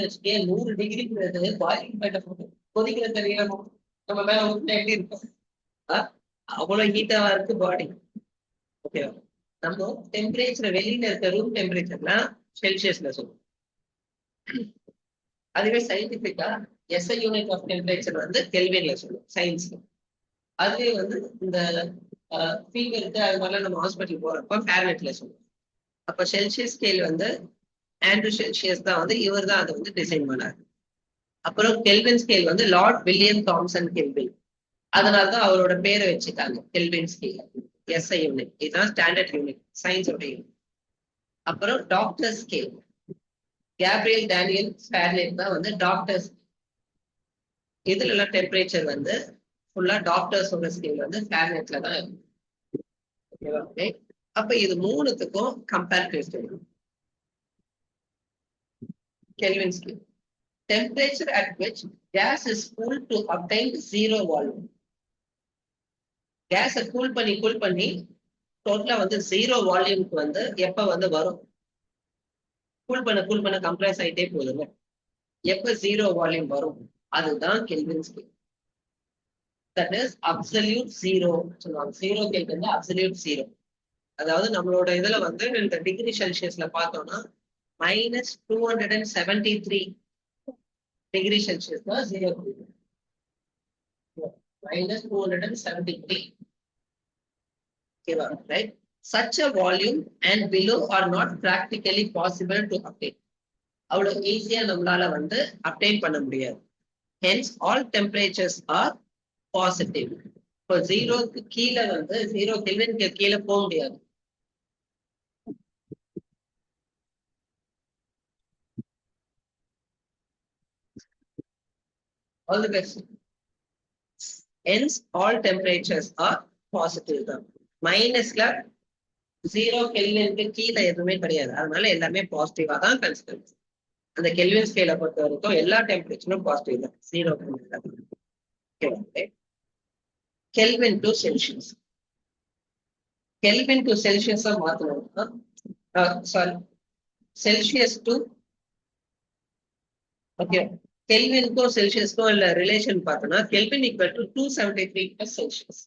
100 டிகிரிங்கிறது பாயிலிங் பாயிண்ட், கொதிக்கிற தண்ணியில நம்ம மேல ஊற்றினா எப்படி இருக்கும்? அவ்வளவு ஹீட்டாவா இருக்கு பாடி. ஓகேவா? நம்ம டெம்பரேச்சர் வெளியில இருக்க ரூம் டெம்பரேச்சர்லாம் செல்சியஸ்ல சொல்லுவோம். அதுவே சயின்டிபிக்கா எஸ்ஐ யூனிட் ஆஃப் டெம்பரேச்சர் வந்து கெல்வின்ல சொல்லுவோம் சயின்ஸ்ல. அதுவே வந்து இந்த ஃபீவருக்கு அது மாதிரிலாம் நம்ம ஹாஸ்பிட்டல் போறப்ப ஃபாரன்ஹைட்ல சொல்லுவோம். அப்ப செல்சியஸ் ஸ்கேல் வந்து ஆண்ட்ரூ செல்சியஸ் தான் வந்து, இவர் தான் அதை வந்து டிசைன் பண்ணாரு. அப்புறம் கெல்வின் ஸ்கேல் வந்து லார்ட் வில்லியம் தாம்சன் கெல்வின், அதனாலதான் அவரோட பேரை வச்சுட்டாங்க கெல்வின் ஸ்கேல். எஸ்ஐ யூனிட், இதுதான் ஸ்டாண்டர்ட் யூனிட் சயின்ஸோட யூனிட். அப்புறம் doctor scale, Gabriel Daniel Fahrenheit தான் வந்து டாக்டர்ஸ். இதுல எல்லாம் டெம்பரேச்சர் வந்து ஃபுல்லா டாக்டர்ஸோட ஸ்கேல் வந்து ஃபாரன்ஹைட்ல தான் இருக்கும். ஓகேவா? அப்ப இது மூணுத்துக்கும் comparative scale. Kelvin scale, temperature at which gas is cooled to obtain zero volume. கேஸை கூல் பண்ணி டோட்டலா வந்து 0 வால்யூம்க்கு வந்து எப்ப வந்து வரும்? கூல் பண்ண கம்ப்ரஸ் ஆயிட்டே போகுதுங்க. எப்ப 0 வால்யூம் வரும்? அதுதான் kelvin scale. That is absolute zero சொல்லுவாங்க. 0 கெல்வின் வந்து அப்சல்யூட் ஜீரோ. அதாவது நம்மளோட இதுல வந்து இந்த டிகிரி செல்சியஸ்ல பார்த்தோம்னா -273 டிகிரி செல்சியஸ் தான் 0 கெல்வின். -273. ஓகேவா? Right. such a volume and below are not practically possible to obtain. அவ்வளவு ஈஸியா நம்மளால வந்து அப்டேன் பண்ண முடியாது. Hence all temperatures are positive. இப்போ ஜீரோக்கு கீழே வந்து 0 கெல்வினுக்கு கீழே போக முடியாது. All the best. Hence all temperatures are positive தான். மைனஸ்ல 0 கெல்வினுக்கு கீழே எதுவுமே கிடையாது. அதனால எல்லாமே பாசிட்டிவா தான் கன்சிடர். அந்த கெல்வின் ஸ்கேலை பொறுத்த வரைக்கும் எல்லா டெம்பரேச்சரும் பாசிட்டிவ் தான். 0 Kelvin to Celsius. Kelvin to செல்சியஸா மாத்தணும்னா சாரி செல்சியஸ் டு ஓகே கெல்வினுக்கும் செல்சியஸ்க்கும் இல்ல ரிலேஷன் பார்த்தோம்னா Kelvin equal to 273 plus Celsius.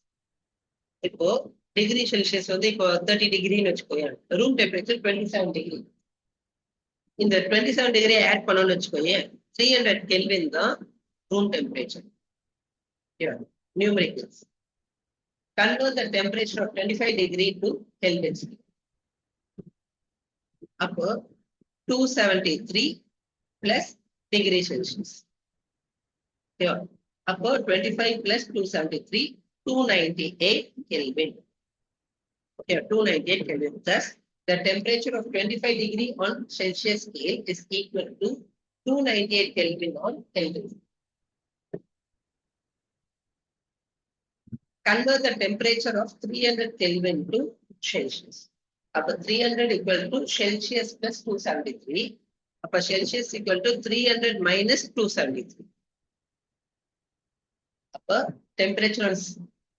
இப்போ டிகிரி செல்சியஸ் வந்து இப்போ 30 டிகிரின்னு வச்சுக்கோங்க. Room temperature 27 degree. இந்த 27 டிகிரி ஆட் பண்ணணும்னு வச்சுக்கோங்க 300 கெல்வின் தான் room temperature. Numericals. Convert the temperature of 25 degree to Kelvin. அப்போ 273 plus degree Celsius. அப்போ 25 plus 273, 298 Kelvin. Okay, 298 Kelvin. Thus, the temperature of 25 degree on Celsius scale is equal to 298 Kelvin on Kelvin. Convert the temperature of 300 Kelvin to Celsius. Appa 300 equal to Celsius plus 273. Appa Celsius equal to 300 minus 273. Appa temperature on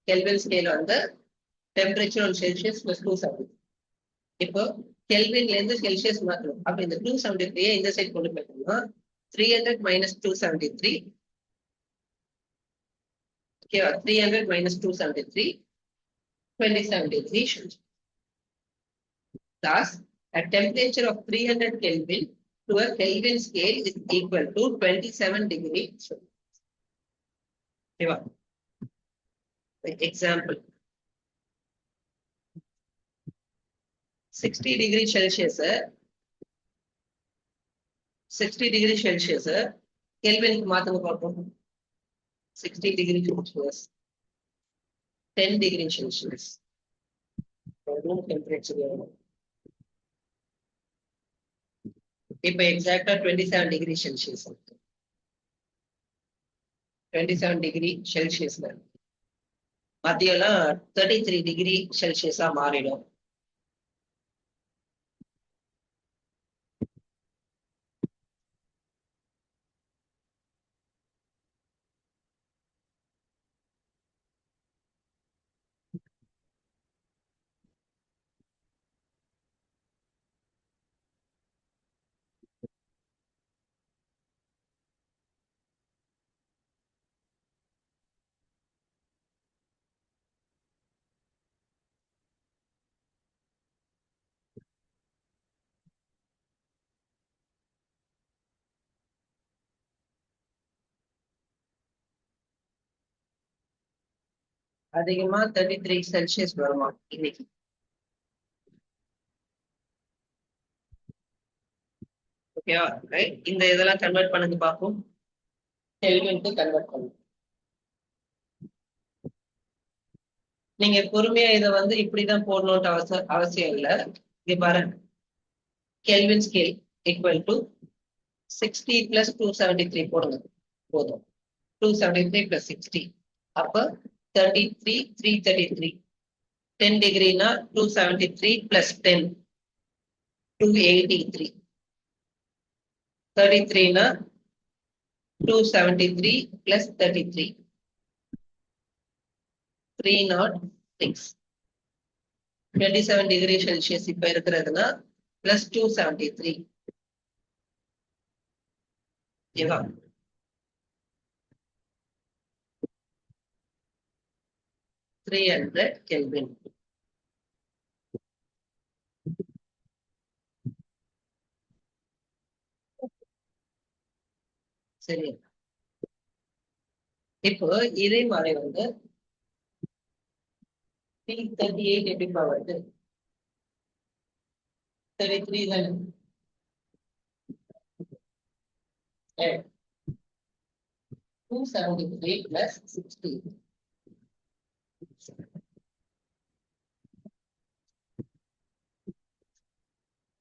Kelvin scale on the temperature on Celsius plus 273. இப்போ கெல்வின்ல இருந்து செல்சியஸ் மாற்றணும். அப்ப இந்த 273 இந்த சைடு கொண்டு போயிட்டோம்னா 300 minus 273. Okay, 300 minus 273, 27 degrees Celsius. Thus, a temperature of 300 Kelvin to a Kelvin scale is equal to 27 degrees Celsius. Okay, example. 60 degrees Celsius, 60 degrees Celsius, Kelvin மாத்துங்க பார்ப்போம். 60 degrees Celsius, 10 degrees Celsius. Room temperature. இப்போ எக்ஸாக்டா 27 degrees Celsius. 27 degree Celsiusல மத்தியெல்லாம் 33 degree Celsius மாறிடும். அதிகமா 33 Celsius வருமா இன்னைக்கு? ஓகேவா? ரைட். இந்த இதெல்லாம் கன்வெர்ட் பண்ணுங்க பார்ப்போம். கெல்வினுக்கு கன்வெர்ட் பண்ணுங்க. நீங்க பொறுமையா இதை வந்து இப்படிதான் போடணும்னு அவசியம் இல்லை. இங்க பாருங்க, kelvin scale equal to 60 plus 273 போடுங்க போதும். 273 பிளஸ் 60 அப்ப 33, 333. 10 டிகிரினா 273 பிளஸ் 10, 283. 33 273 plus 33, 306. 27 degrees Celsius இப்ப இருக்கிறதுனா plus 273. ஓகேவா? Kelvin. சரி, இப்போ இதே மாதிரி வந்து 338 எப்படி வருது? 33 தானே. 273 plus 60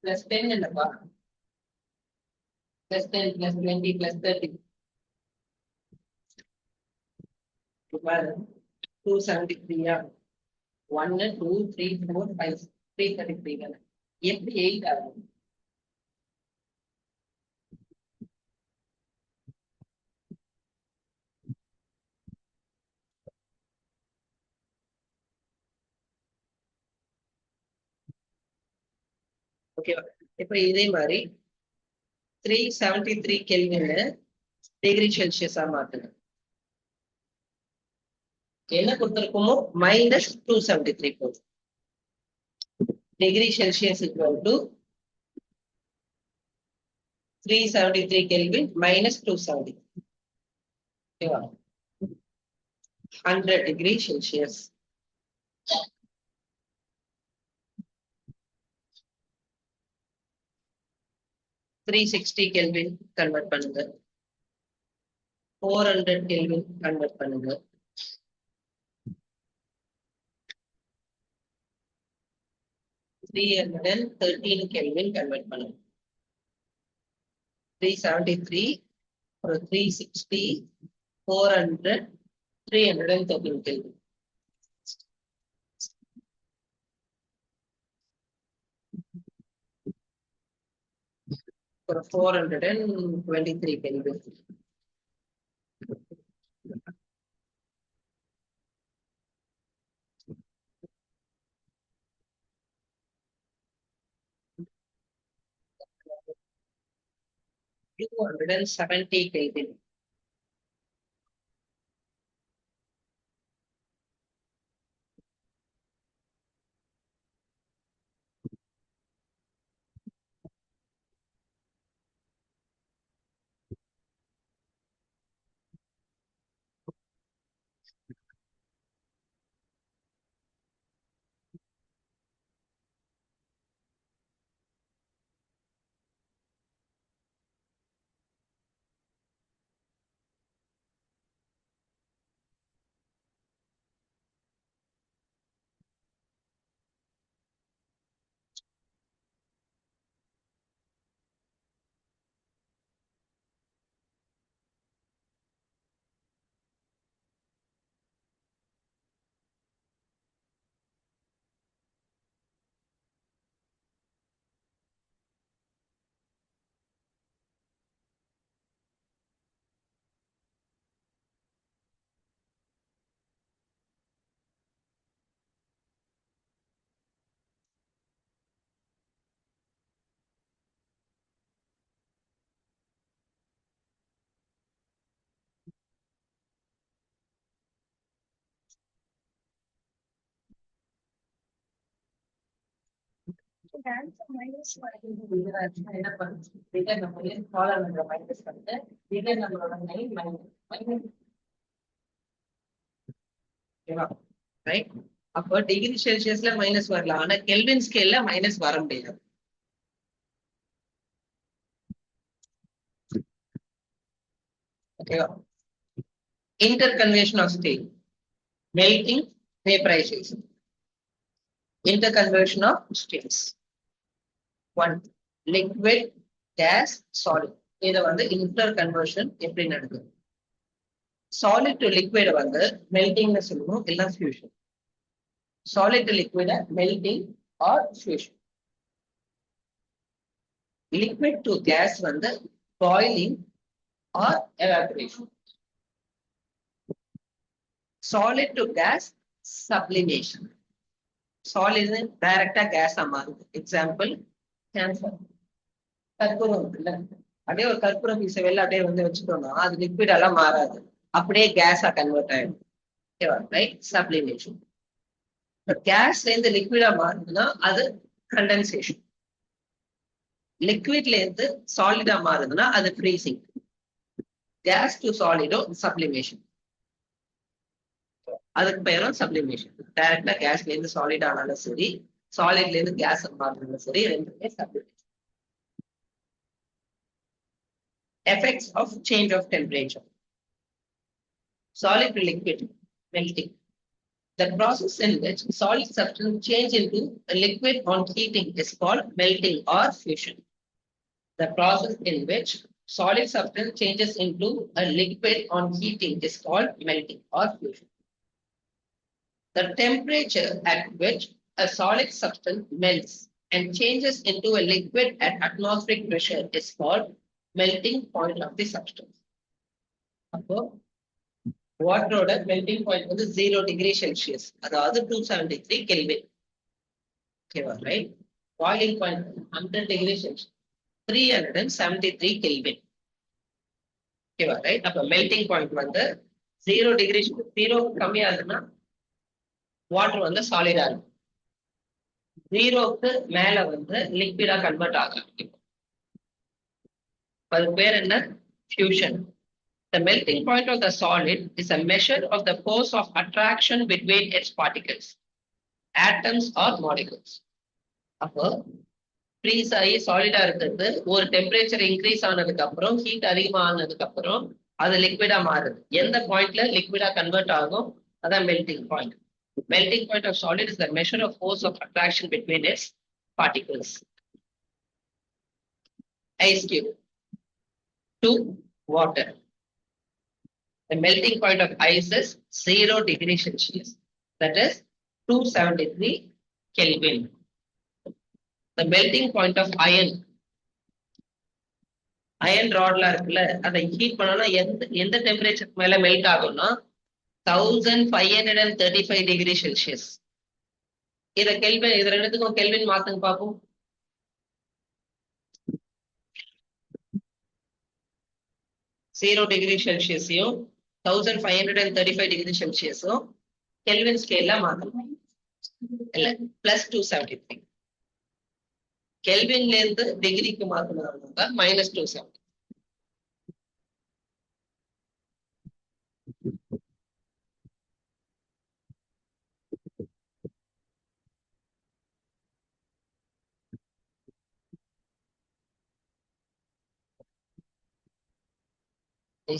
plus 10 என்னப்பா? plus 10 plus 20 plus 30. 273 ஆ? 1 2 3 4 5 333 தானே. எப்படி 8 ஆகும்? ஓகேவா? இப்ப இதே மாதிரி 373 கெல்வின் டிகிரி செல்சியஸா மாத்துங்க. என்ன கொடுத்திருக்குமோ -273 போதும். Degree Celsius equal to 373 Kelvin minus 270. ஓகேவா? 100 degree Celsius. $360 Kelvin convert பண்ணுங்க. 400 Kelvin convert பண்ணுங்க. 313 Kelvin convert பண்ணுங்க. 373 or 360 400 313 Kelvin. For 423 Kelvin. $270 Kelvin. என்ன பண்ணுது? Figure number smaller number minus பண்ணிட்டு பிகர் நம்பரோட 9 மைனஸ். ஓகேவா? ரைட். அப்போ டிகிரி செல்சியஸ்ல மைனஸ் வரலாம், ஆனா கெல்வின் ஸ்கேல்ல மைனஸ் வர முடியாது. ஓகேவா? Interconversion of state, melting, vaporization. Interconversion of states. 1. Liquid, gas, solid. இதை வந்து interconversion எப்படி நடக்குது? Solid to liquid வந்து melting னு சொல்லுவோம், இல்ல fusion. Solid to liquid melting or fusion. Liquid to gas வந்து boiling or evaporation. Solid to gas sublimation. Solid டைரக்டா கேஸா மாறுது. Example cancer. கற்பூரம் இருக்குல்ல, அப்படியே ஒரு கற்பூரம் பீஸை வெளில அப்படியே வந்து வச்சுட்டோம்னா அது லிக்விட் எல்லாம் மாறாது, அப்படியே கேஸா கன்வெர்ட் ஆயிடும். ஓகேவா? ரைட். சப்ளிமேஷன். கேஸ்ல இருந்து லிக்விடா மாறுதுன்னா அது கண்டென்சேஷன். லிக்விட்ல இருந்து சாலிடா மாறுதுன்னா அது ஃப்ரீசிங். கேஸ் டு சாலிடோ சப்ளிமேஷன். அதுக்கு பேரும் சப்ளிமேஷன். டைரக்டா கேஸ்ல இருந்து சாலிட் ஆனாலும் சரி, சாலிட்ல இருந்து கேஸ் மாற்றணும் சரி ரெண்டுமே subdivision. Effects of change of temperature. Solid to liquid melting. The process in which solid substance change into a liquid on heating is called melting or fusion. The process in which solid substance changes into a liquid on heating is called melting or fusion. The temperature at which a solid substance melts and changes into a liquid at atmospheric pressure is called melting point of the substance. அப்போ வாட்டரோட மெல்டிங் பாயிண்ட் வந்து 0 டிகிரி செல்சியஸ், அதாவது 273 கெல்வின். ஓகேவா right? Boiling point 100 degree Celsius, 373 kelvin. ஓகேவா ரைட்? அப்ப மெல்டிங் பாயிண்ட் வந்து 0 டிகிரி, 0 கம்மியா இருக்குன்னா வாட்டர் வந்து சாலிடா இருக்கும், 0க்கு மேல வந்து லிக்விடா கன்வெர்ட் ஆகும். அது பேர் என்ன? Fusion. The melting point of the solid is a measure of the force of attraction between its particles, atoms or molecules. அப்போ ஃப்ரீஸ் ஆகி சாலிடா இருக்கிறது ஒரு டெம்பரேச்சர் இன்க்ரீஸ் ஆனதுக்கு அப்புறம், ஹீட் அதிகமா ஆனதுக்கு அப்புறம் அது லிக்விடா மாறுது. எந்த பாயிண்ட்ல லிக்விடா கன்வெர்ட் ஆகும் அதான் melting point. Melting point of solid is the measure of force of attraction between its particles. Ice cube to water. The melting point of ice is 0 degree Celsius, that is 273 Kelvin. The melting point of iron rodல இருக்குல்ல, அதை ஹீட் பண்ணோம்னா எந்த டெம்பரேச்சர் மேல மெல்ட் ஆகும்னா 1535 டிகிரி செல்சியஸ். இத கெல்வின், இது ரெண்டுத்துக்கும் கெல்வின் மாத்துங்க பாப்போம். ஜீரோ டிகிரி செல்சியஸையும் 1535 டிகிரி செல்சியஸும் கெல்வின் ஸ்கேல்ல மாத்தணும். இல்ல +273. கெல்வின்ல இருந்து டிகிரிக்கு மாத்தணும்னா -270.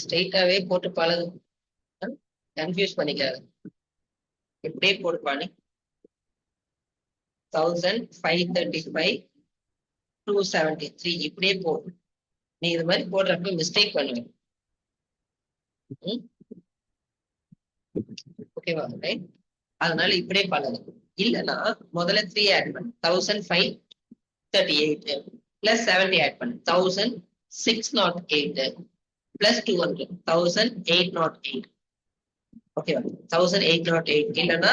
ஸ்ட்ரெயிட்டாவே போட்டு பழகு, கன்ஃபியூஸ் பண்ணிக்காது. இப்படியே போடுப்பானு 1535 273 இப்படியே போடு. நீ இது மாதிரி போடுறப்ப மிஸ்டேக் பண்ணுவேன். ஓகேவா ரைட்? அதனால இப்படியே பழகு. இல்லைன்னா முதல்ல 3 ஆட் பண்ணு, 1538 பிளஸ் 70 ஆட் பண்ணு, 1608 பிளஸ் 200 1808. ஓகேவா? 1808. இல்லைன்னா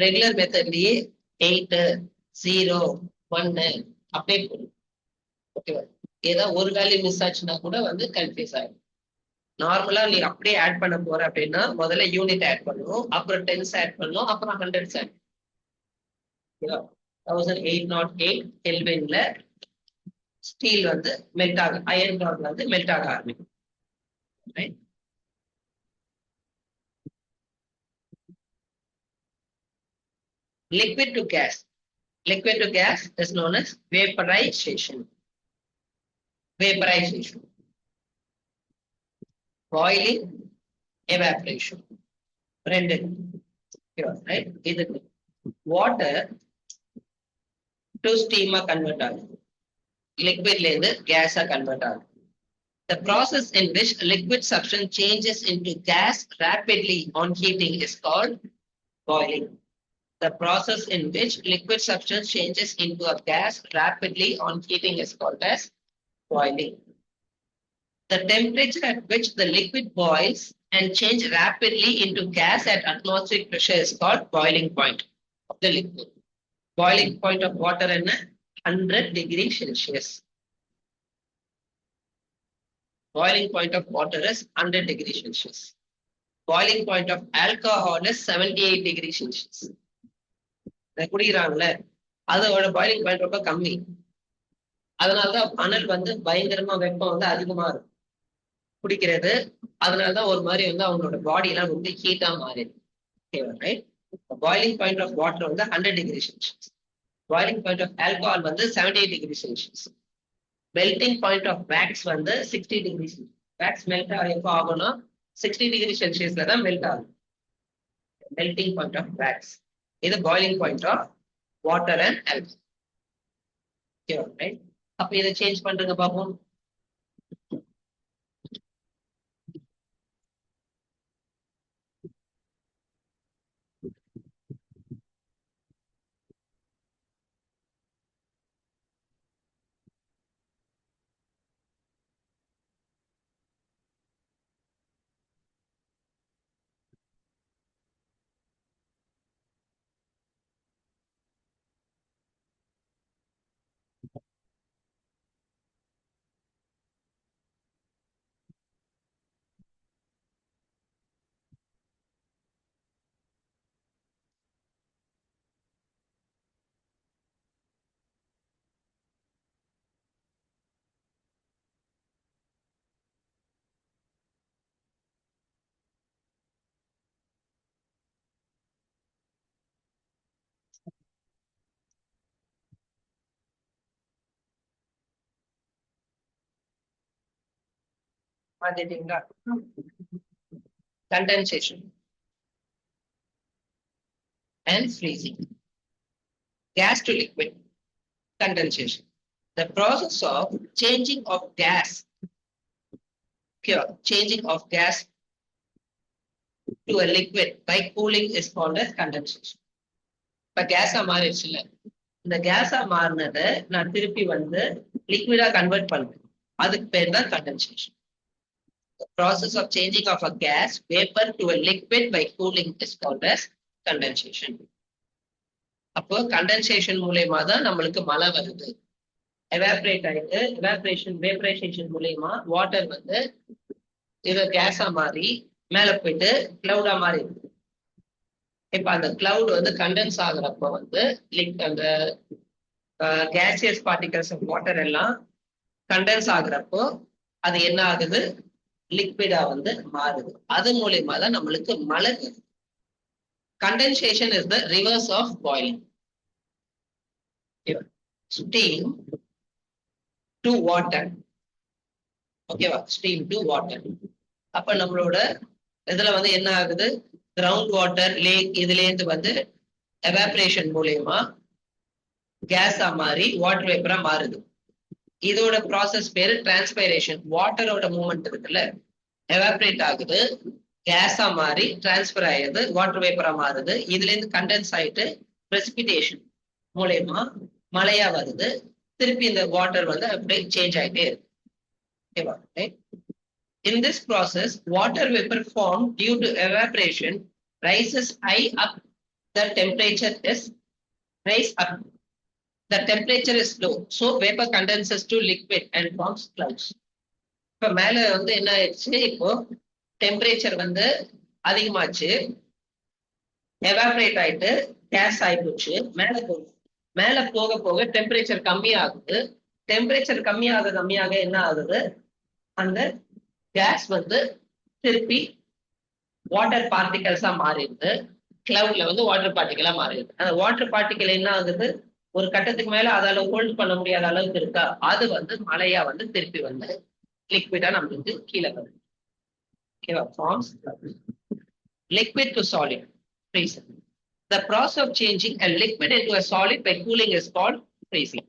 ரெகுலர் மெத்தட்லயே 8 0 1 அப்படியே போடும். ஓகேவா? ஏதாவது ஒரு வேல்யூ மிஸ் ஆச்சுன்னா கூட வந்து கன்ஃபியூஸ் ஆகும். நார்மலா நீ அப்படியே ஆட் பண்ண போற அப்படின்னா முதல்ல யூனிட் ஆட் பண்ணுவோம், அப்புறம் டென்ஸ் ஆட் பண்ணுவோம், அப்புறம் ஹண்ட்ரட்ஸ் ஆட். 1808 கெல்வின்ல ஸ்டீல் வந்து மெல்ட் ஆகும், அயர்ன் ராட் வந்து மெல்ட் ஆக ஆரம்பிக்கும். Liquid to gas. Liquid to gas is known as vaporization. Vaporization. Boiling, evaporation. Rendered. Right? Either water to steam convert ஆகும், liquid ல இருந்து gas convert ஆகும். The process in which liquid substance changes into gas rapidly on heating is called boiling. The process in which liquid substance changes into a gas rapidly on heating is called as boiling. The temperature at which the liquid boils and change rapidly into gas at atmospheric pressure is called boiling point of the liquid. Boiling point of water is 100 degree Celsius. Boiling point of water is 100 degree Celsius. Boiling point of alcohol is 78 degree Celsius. குடிக்கிறாங்கல்ல, அதோட பாயிலிங் பாயிண்ட் ரொம்ப கம்மி. அதனாலதான் அனல் வந்து பயங்கரமா வெப்பம் வந்து அதிகமா இருக்கும் குடிக்கிறது. அதனாலதான் ஒரு மாதிரி வந்து அவங்களோட பாடி எல்லாம் வந்து ஹீட்டா மாறிடும். பாயிலிங் பாயிண்ட் ஆஃப் வாட்டர் வந்து 100 degree Celsius. Boiling point of alcohol வந்து 78 degree Celsius. Melting point of wax வந்து 60 டிகிரி செல்சியஸ். வேக்ஸ் மெல்ட் எப்போ ஆகும்னா 60 டிகிரி செல்சியஸ்ல தான் மெல்ட் ஆகும். Melting point of wax. இது boiling point of water and alcohol. Okay right. அப்ப இதை சேஞ்ச் பண்றதுங்க பார்ப்போம். பார்த்துட்டீங்களா? Condensation and freezing. Gas to liquid. Condensation. The process of changing of gas, okay, changing of gas to a liquid by cooling is called as condensation. இப்ப கேஸா மாறிடுச்சுல, இந்த கேஸா மாறினதை நான் திருப்பி வந்து லிக்விடா கன்வெர்ட் பண்றேன். அதுக்கு பேர் தான் condensation. The process of changing of a gas vapor to a liquid by cooling is called as condensation. அப்போ கண்டென்சேஷன் மூலயமா தான் நம்மளுக்கு மழை வருது. எவாபரேட் ஆயிட்டு வேப்பரைசேஷன் மூலயமா வாட்டர் வந்து இது கேஸா மாறி மேல போயிட்டு கிளவுடா மாறி இருக்கு. இப்ப அந்த கிளவுட் வந்து கண்டென்ஸ் ஆகுறப்போ வந்து அந்த கேசியஸ் பார்ட்டிகல்ஸ் ஆஃப் வாட்டர் எல்லாம் கண்டென்ஸ் ஆகுறப்போ அது என்ன ஆகுது, லிக்விடா வந்து மாறுது. அது மூலயமா தான் நம்மளுக்கு மழை வருது. Condensation is the reverse of boiling. Steam to water. ஓகேவா? Steam to water. அப்ப நம்மளோட இதுல வந்து என்ன ஆகுது, கிரவுண்ட் வாட்டர் லேக் இதுல இருந்து வந்து எவாபரேஷன் மூலயமா கேஸா மாறி வாட்டர் வேப்பரா மாறுது. இதோட ப்ராசஸ் பேரு டிரான்ஸ்பைரேஷன். வாட்டரோட மூவ்மெண்ட் இருக்குல்ல, எவாபரேட் ஆகுது, கேஸா மாறி டிரான்ஸ்பர் ஆயிடுது, வாட்டர் வேப்பரா மாறுது. இதுல இருந்து கண்டென்ஸ் ஆயிட்டு பிரெசிபிடேஷன் மூலயமா மழையா வருது. திருப்பி இந்த வாட்டர் வந்து அப்படியே சேஞ்ச் ஆயிட்டே இருக்கு. ஓகேவா? In this process, water vapor formed due to evaporation rises high up. The temperature is rise up. The temperature is low, so vapor condenses to liquid and forms clouds. இப்ப மேல வந்து என்ன ஆயிடுச்சு, இப்போ டெம்பரேச்சர் வந்து அதிகமாச்சு, எவாபரேட் ஆயிட்டு கேஸ் ஆயிப்போச்சு, மேல போகுது. மேல போக போக டெம்பரேச்சர் கம்மியாகுது. டெம்பரேச்சர் கம்மியாக என்ன ஆகுது, அந்த கேஸ் வந்து திருப்பி வாட்டர் பார்ட்டிகல்ஸா மாறிடுது. கிளவுட்ல வந்து வாட்டர் பார்ட்டிகலா மாறிடுது. அந்த வாட்டர் பார்ட்டிகல் என்ன ஆகுது, ஒரு கட்டத்துக்கு மேல அதால ஹோல்ட் பண்ண முடியாத அளவுக்கு இருக்கா, அது வந்து மழையா வந்து திருப்பி வந்து லிக்விடா நம்மளுக்கு கீழே வருது. ஓகேவா? Forms liquid to solid freezing. The process of changing a liquid into a solid by cooling is called freezing.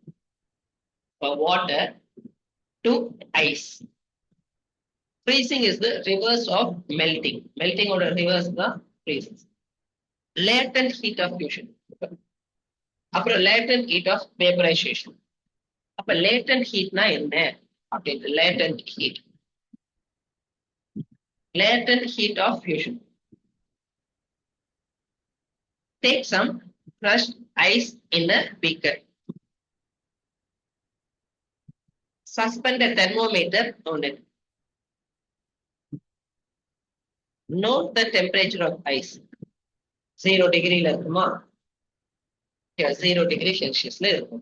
For water to ice. Freezing is the reverse of melting. Melting or reverse the freezing. Latent heat of fusion. அப்புறம் latent heat of vaporization. அப்ப latent heatனா என்ன அப்படின்னு, latent heat. Latent heat of fusion. Take some crushed ice in a beaker. Suspend a thermometer on it. Note the temperature of ice. 0 degree la irukuma? Yeah, 0 degree Celsius la irukum.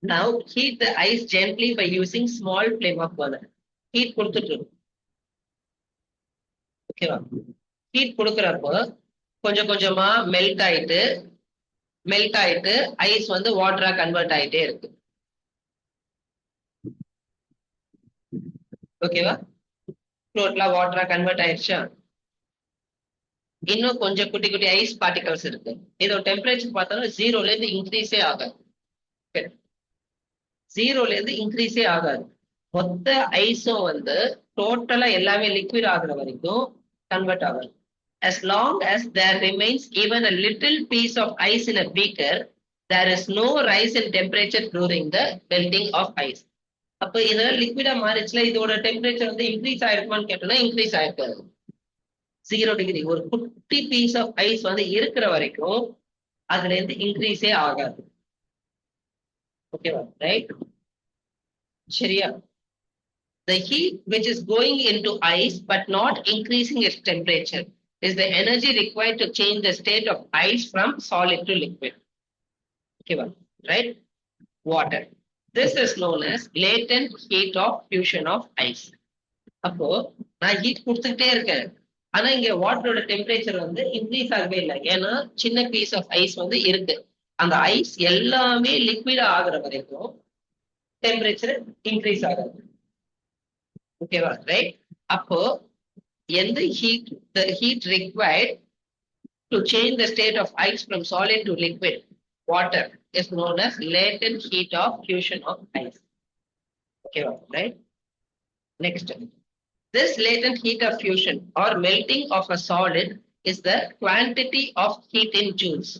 Now heat the ice gently by using small flame of burner. Heat கொடுத்துட்டு, ஓகேவா? ஹீட் கொடுக்கறப்போ கொஞ்சம் கொஞ்சமா மெல்ட் ஆயிட்டு மெல்ட் ஆயிட்டு ஐஸ் வந்து வாட்டரா கன்வெர்ட் ஆயிட்டே இருக்கு. ஓகேவா? டோட்டலா வாட்டரா கன்வெர்ட் ஆயிடுச்சா? இன்னும் கொஞ்சம் குட்டி குட்டி ஐஸ் பார்ட்டிகல்ஸ் இருக்கு. இதோட டெம்பரேச்சர் பார்த்தாலும் ஜீரோல இருந்து இன்க்ரீஸே ஆகாது. ஜீரோல இருந்து இன்க்ரீஸே ஆகாது. மொத்த ஐஸும் வந்து டோட்டலா எல்லாமே லிக்விட் ஆகுற வரைக்கும் கன்வெர்ட் ஆகாது. As long as there remains even a little piece of ice in a beaker, there is no rise in temperature during the melting of ice. அப்ப இதெல்லாம் லிக்விடா மாறிச்சுல, இதோட டெம்பரேச்சர் வந்து இன்க்ரீஸ் ஆயிருக்குமான்னு கேட்டோம்னா இன்க்ரீஸ் ஆயிருக்காது. 0 டிகிரி ஒரு குட்டி பீஸ் ஆஃப் ஐஸ் வந்து இருக்கிற வரைக்கும் அதுல இருந்து இன்க்ரீஸே ஆகாது. ஓகேவா? ரைட்? சரியா? The heat which is going into ice but not increasing its temperature is the energy required to change the state of ice from solid to liquid. Okay, right? Water. This is known as latent heat of fusion of ice. அப்போ நான் ஹீட் கொடுத்துக்கிட்டே இருக்கேன், ஆனா இங்க வாட்டரோட டெம்பரேச்சர் வந்து இன்க்ரீஸ் ஆகவே இல்லை. ஏன்னா சின்ன பீஸ் ஆஃப் ஐஸ் வந்து இருக்கு. அந்த ஐஸ் எல்லாமே லிக்விடா ஆகுற வரைக்கும் டெம்பரேச்சர் இன்க்ரீஸ் ஆகாது. ஓகேவா? ரைட்? அப்போ எந்த heat, the heat required to change the state of ice from solid to liquid, water, is known as latent heat of fusion of ice. Okay, right? Next, this latent heat of fusion or melting of a solid is the quantity of heat in joules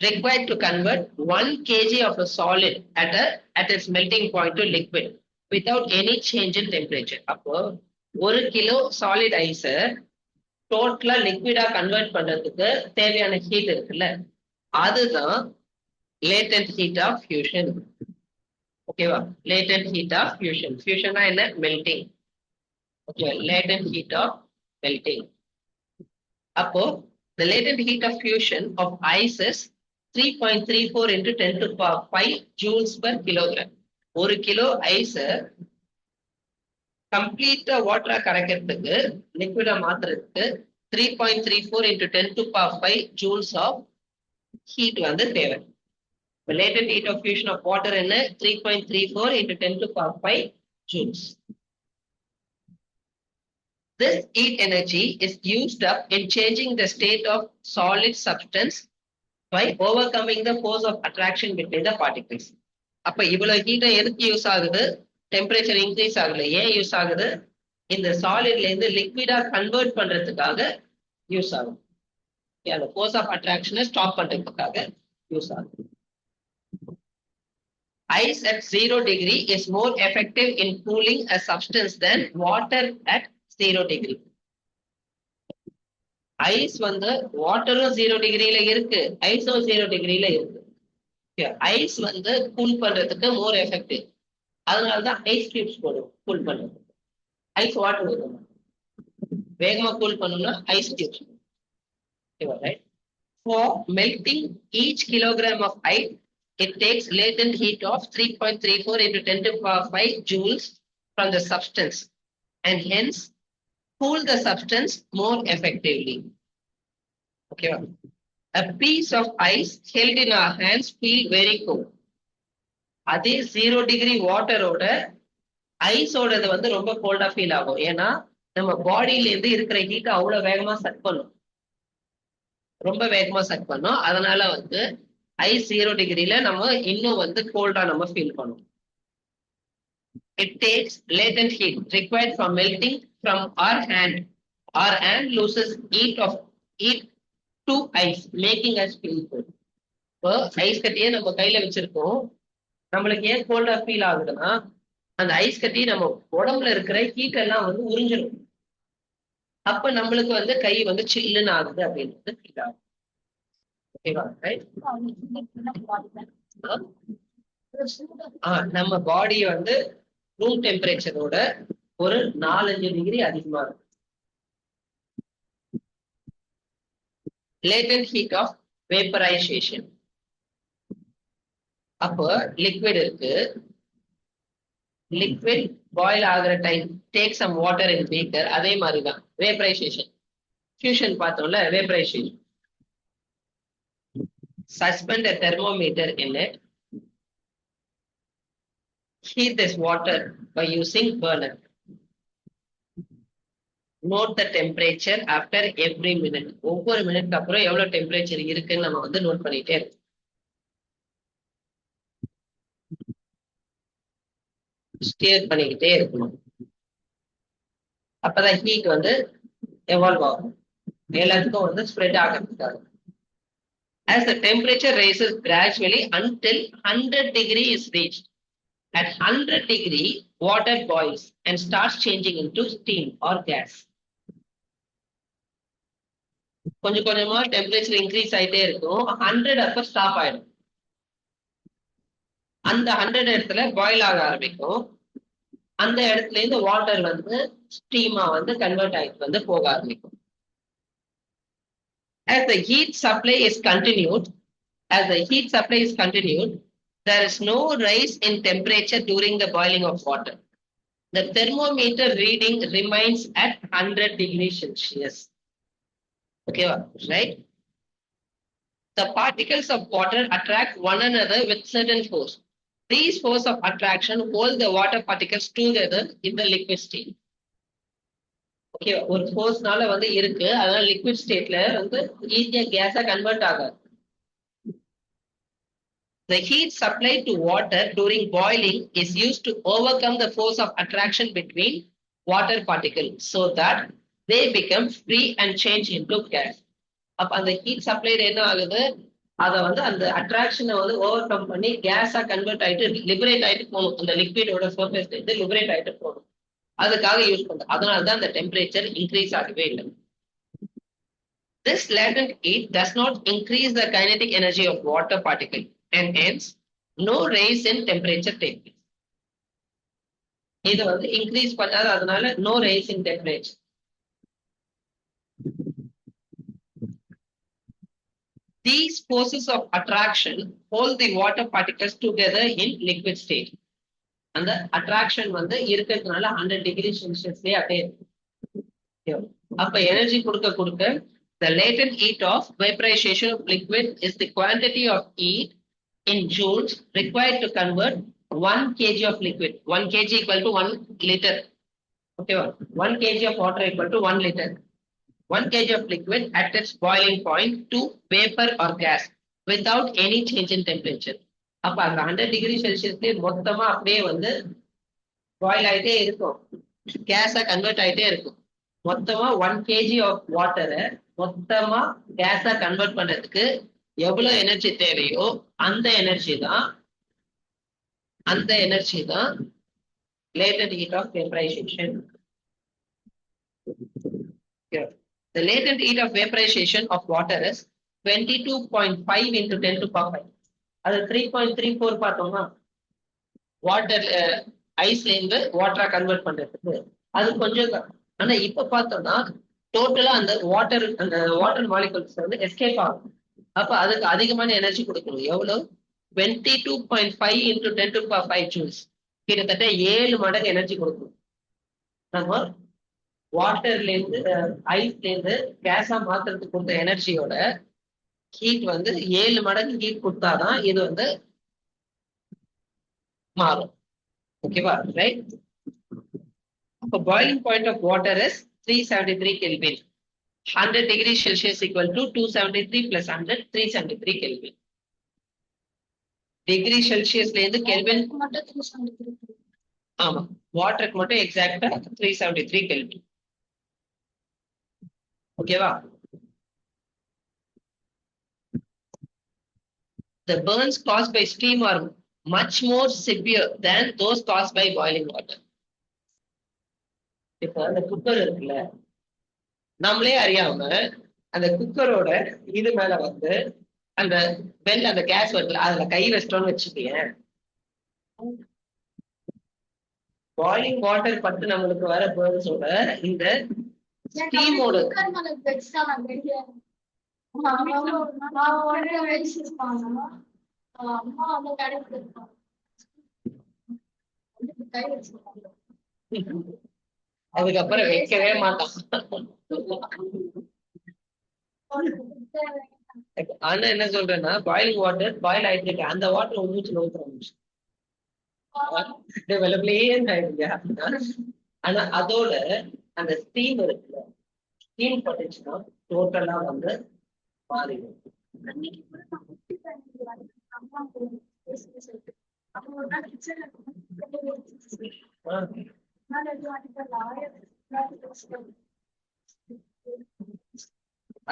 required to convert 1 kg of a solid at its melting point to liquid without any change in temperature. அப்போ 1 கிலோ சாலிட் ஐஸ டோட்டலா லிக்விடா கன்வெர்ட் பண்றதுக்கு தேவையான ஹீட் இருக்குல்ல, அதுதான் லேட்டன்ட் ஹீட் ஆஃப் ஃபியூஷன். ஓகேவா? Latent heat of fusion. ஃபியூஷனா என்ன? Melting. Okay, latent heat of melting. அப்போ the latent heat of fusion of ice is 3.34 into 10 to the power 5 joules per kilogram. 1 kilo ஐஸ கம்ப்ளீட்டா வாட்டரா கரைக்கிறதுக்கு, லிக்விடா மாத்துறதுக்கு 3.34 into 10 to the power 5 joules of heat வந்து தேவை. Latent heat of fusion of water என்ன? 3.34 into 10 to the power 5 joules. This heat energy is used up in changing the state of solid substance by overcoming the force of attraction between the particles. அப்ப இவ்வளவு ஹீட்டை எதுக்கு யூஸ் ஆகுது? டெம்பரேச்சர் இன்க்ரீஸ் ஆகல. ஏன் யூஸ் ஆகுது? இந்த சாலிட்ல இருந்து லிக்விடா கன்வெர்ட் பண்றதுக்காக யூஸ் ஆகும். அந்த ஃபோர்ஸ் ஆஃப் அட்ராக்ஷனை ஸ்டாப் பண்றதுக்காக யூஸ் ஆகும். Ice at 0 degree is more effective in cooling a substance than water at 0 degree. Ice வந்து வாட்டரும் 0 டிகிரியில இருக்கு, ஐஸும் 0 டிகிரியில இருக்கு. ஐஸ் வந்து கூல் பண்றதுக்கு மோர் எஃபெக்டிவ். அதனாலதான் ஐஸ் கியூப்ஸ் போடும் கூல் பண்றது. ஐஸ் வாட்டர் ஊற்றணும், வேகமா கூல் பண்ணணும்னா ice cubes. Right? For melting each kilogram of ice, it takes latent heat of 3.34 into 10 to the power 5 joules from the substance, and hence cool the substance more effectively. Okay. A piece of ice held in our hands feel very cold. அதே 0 டிகிரி வாட்டரோட ஐஸோடது வந்து ரொம்ப கோல்டா ஃபீல் ஆகும். ஏன்னா நம்ம பாடியில இருந்து இருக்கிற ஹீட் அவ்வளவு வேகமா சக் பண்ணும், ரொம்ப வேகமா சக் பண்ணும். அதனால வந்து ஐஸ் 0 டிகிரியில நம்ம இன்னும் வந்து கோல்டா நம்ம ஃபீல் பண்ணும். It takes latent heat required for melting from our hand. Our hand loses heat to ice, making us feel cold. இப்போ ஐஸ் கட்டியே நம்ம கையில வச்சிருக்கோம், நம்மளுக்கு ஏன் கோல்டா ஃபீல் ஆகுதுன்னா அந்த ஐஸ் கட்டி நம்ம உடம்புல இருக்கிற ஹீட் எல்லாம் வந்து உறிஞ்சிடும். அப்ப நம்மளுக்கு வந்து கை வந்து சில்லுன்னு ஆகுது அப்படின்றது ஃபீல் ஆகும். ஓகேவா? நம்ம பாடி வந்து ரூம் டெம்பரேச்சரோட ஒரு 4-5 டிகிரி அதிகமா இருக்கும். Latent heat of vaporization. அப்போ லிக்விட் இருக்கு, லிக்விட் பாயில் ஆகுற time take some water in beaker. அதே மாதிரிதான் வேப்பரைசேஷன். ஃபியூஷன் பார்த்தோம்ல, vaporization. suspend a thermometer in it, heat this water by using burner. Note the temperature after every minute. ஒவ்வொரு மினிட்க்கு அப்புறம் எவ்வளவு டெம்பரேச்சர் இருக்குன்னு நம்ம வந்து நோட் பண்ணிட்டே இருக்கோம். ஸ்டியர் பண்ணிக்கிட்டே இருக்கணும். அப்பதான் ஹீட் வந்து எவால்வ் ஆகும், எல்லாத்துக்கும் வந்து ஸ்ப்ரெட் ஆகிறதுக்காக. As the temperature rises gradually until 100 degree is reached. At 100 degree, water boils and starts changing into steam or gas. கொஞ்சம் கொஞ்சமா டெம்பரேச்சர் இன்க்ரீஸ் ஆயிட்டே இருக்கும். 100 அப்ப ஸ்டாப் ஆயிடும். அந்த 100 இடத்துல பாயில் ஆக ஆரம்பிக்கும். அந்த இடத்துல இருந்து வாட்டர் வந்து ஸ்டீமா வந்து கன்வெர்ட் ஆயிட்டு வந்து போக ஆரம்பிக்கும். As the heat supply is continued, there is no rise in temperature during the boiling of water. The thermometer reading remains at 100 degrees Celsius. Okay, right? The particles of water attract one another with certain force. These force of attraction hold the water particles together in the liquid state. Okay, ஒரு ஃபோர்ஸ்னால வந்து இருக்கு, அதனால லிக்விட் ஸ்டேட்ல வந்து ஈஸியா கேஸா கன்வெர்ட் ஆகாது. The heat supplied to water during boiling is used to overcome the force of attraction between water particles so that they become free and change into gas. அப்ப அந்த ஹீட் சப்ளைட் என்ன ஆகுது, அதை வந்து அந்த அட்ராக்ஷனை வந்து ஓவர் கம் பண்ணி கேஸா கன்வெர்ட் ஆயிட்டு லிபரேட் ஆயிட்டு போகணும். அந்த லிக்விடோட சர்ஃபேஸ்ல இருந்து லிபரேட் ஆயிட்டு போகணும். அதுக்காக யூஸ் பண்றோம். அதனாலதான் அந்த டெம்பரேச்சர் இன்க்ரீஸ் ஆகவே இல்லை. This latent heat does not increase the kinetic energy of water particle and hence no rise in temperature takes place. இது வந்து இன்க்ரீஸ் பண்ணாது, அதனால no rise in temperature. These forces of attraction hold the water particles together in liquid state. அந்த அட்ராக்ஷன் வந்து இருக்கிறதுனால 100 டிகிரி செல்சியஸ்லயே அப்படியே இருக்கு. அப்ப எனர்ஜி கொடுக்க கொடுக்க the latent heat of vaporization of liquid is the quantity of heat in joules required to convert 1 kg of liquid. 1 kg equal to 1 liter. Okay, 1 kg of water equal to 1 liter. 1 kg of liquid at its boiling point to vapor or gas without any change in temperature. அப்ப அந்த 100 டிகிரி செல்சியஸ்லயே மொத்தமா அப்படியே வந்து பாயில் ஆயிட்டே இருக்கும், கேஸா கன்வெர்ட் ஆயிட்டே இருக்கும். மொத்தமா 1 kg ஆஃப் வாட்டரை மொத்தமா கேஸா கன்வெர்ட் பண்றதுக்கு எவ்வளவு எனர்ஜி தேவையோ அந்த எனர்ஜி தான் latent heat of vaporization. The latent heat of vaporization of water is 22.5 into 10 to the power 5. அது 3.34 பார்த்தோம்னா வாட்டர் ஐஸ்ல இருந்து வாட்டரா கன்வெர்ட் பண்றதுக்கு அது கொஞ்சம். ஆனா இப்ப பார்த்தோம்னா டோட்டலா அந்த வாட்டர் மாலிகுல்ஸ் வந்து எஸ்கேப் ஆகும். அப்ப அதுக்கு அதிகமான எனர்ஜி கொடுக்கணும். எவ்வளவு? 22.5 into 10 to the power 5 joules. கிட்டத்தட்ட 7 மடங்கு எனர்ஜி கொடுக்கணும். நம்ம வாட்டர்ல இருந்து ஐஸ்ல இருந்து கேஸா மாத்துறதுக்கு கொடுத்த எனர்ஜியோட ஹீட் வந்து 7 மடங்கு ஹீட் கொடுத்தாதான் இது வந்து மாறும். ஓகேவா, ரைட்? அப்ப boiling point of water is 373 Kelvin. 100 degree Celsius equal to 273 plus 100, 373 Kelvin. Degree செல்சியஸ்ல இருந்து கெல்வின் ஆமா, வாட்டருக்கு மட்டும் எக்ஸாக்டா 373 Kelvin. ஓகேவா? The burns caused by steam are much more severe than those caused by boiling water. இப்ப அந்த குக்கர் இருக்குல்ல, நம்மளே அறியாம அந்த குக்கரோட இது மேல வந்து அந்த பெல் அந்த கேஸ் வருதுல அதுல கை வச்சிட்டோம்னு வச்சுக்கீங்க, பாயிலிங் வாட்டர் பட்டு நம்மளுக்கு வர பேர்ன்ஸோட இந்த ஸ்டீமோட அதுக்கப்புறம் வைக்கவே மாட்டான். ஆனா என்ன சொல்றேன்னா பாயிலிங் வாட்டர் பாயில் ஆயிட்டு இருக்கு, அந்த வாட்டர் மூச்சுல ஊத்துறாங்க வெள்ளப்பிலேயே ஆயிடுங்க. ஆனா அதோட அந்த ஸ்டீம் இருக்குல்ல, ஸ்டீம் பட்டுச்சுன்னா டோட்டலா வந்து மாறிடும்.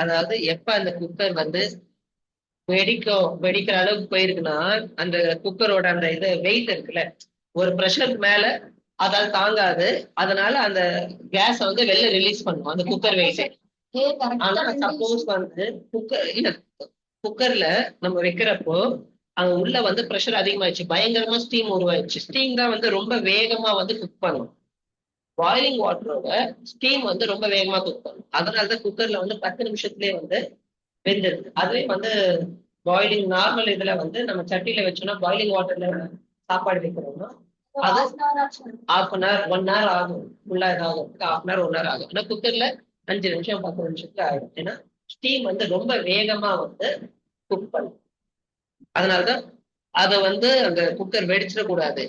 அதாவது எப்ப அந்த குக்கர் வந்து வெடிக்கிற அளவுக்கு போயிருக்குன்னா, அந்த குக்கரோட அந்த இது வெயிட் இருக்குல்ல, ஒரு ப்ரெஷருக்கு மேல அதால தாங்காது, அதனால அந்த கேஸ் வந்து வெளில ரிலீஸ் பண்ணும் அந்த குக்கர் வெயிட். ஆனா சப்போஸ் வந்து குக்கர் இல்ல, குக்கர்ல நம்ம வைக்கிறப்போ அங்க உள்ள வந்து ப்ரெஷர் அதிகமாயிடுச்சு, பயங்கரமா ஸ்டீம் உருவாயிடுச்சு. ஸ்டீம் தான் வந்து ரொம்ப வேகமா வந்து குக் பண்ணும். பாயிலிங் வாட்டரோட ஸ்டீம் வந்து ரொம்ப வேகமா குக் பண்ணும். அதனாலதான் குக்கர்ல வந்து 10 நிமிஷத்துலயே வந்து வெந்துருது. அதுவே வந்து பாயிலிங் நார்மல் இதுல வந்து நம்ம சட்டியில வச்சோம்னா, பாயிலிங் வாட்டர்ல சாப்பாடு வைக்கிறோம்னா அது ஹாஃப் அன் ஹவர் 1 ஹவர் ஆகும். ஃபுல்லா இதாகிறதுக்கு ஹாஃப் அன் ஹவர் 1 ஹவர் ஆகும். ஆனா குக்கர்ல 5 நிமிஷம் 10 நிமிஷத்துல ஆயிடும். ஏன்னா ஸ்டீம் வந்து ரொம்ப வேகமா வந்து குக் பண்ணும். அதனாலதான் அத வந்து அந்த குக்கர் வெடிச்சிடக்கூடாது.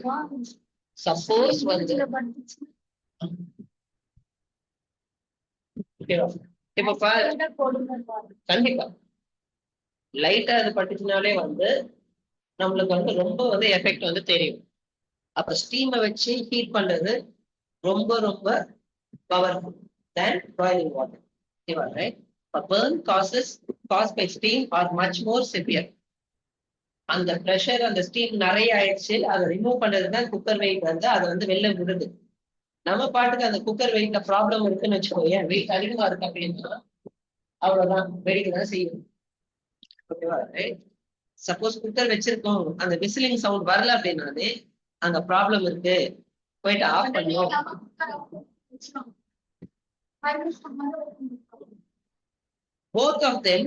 சப்போஸ் வந்து இப்ப கண்டிப்பா லைட்டா அது பட்டுச்சுனாலே வந்து நம்மளுக்கு வந்து ரொம்ப வந்து எஃபெக்ட் வந்து தெரியும். அப்ப ஸ்டீமை வச்சு ஹீட் பண்றது ரொம்ப ரொம்ப பவர்ஃபுல் தேன் பாயிலிங் வாட்டர். ஓகேவா, right? burn causes caused by steam are much more severe. அந்த ப்ரெஷர் அந்த ஸ்டீம் நிறைய ஆயிடுச்சு, அதை ரிமூவ் பண்றதுதான் குக்கர் வெயிட் வந்து அதை வந்து வெளில விடுது. நம்ம பாட்டுக்கு அந்த குக்கர் வெயிட்ல ப்ராப்ளம் இருக்குன்னு வச்சுக்கோங்க, வெயிட் அதிகமா இருக்கு அப்படின்னா அவ்வளவுதான், வெடிக்கதான் செய்யும். ஓகேவா, ரைட்? சப்போஸ் குக்கர் வச்சிருக்கோம், அந்த விசிலிங் சவுண்ட் வரல அப்படின்னாலே அங்க ப்ராப்ளம் இருக்கு, போயிட்டு ஆஃப் பண்ணும். Both of them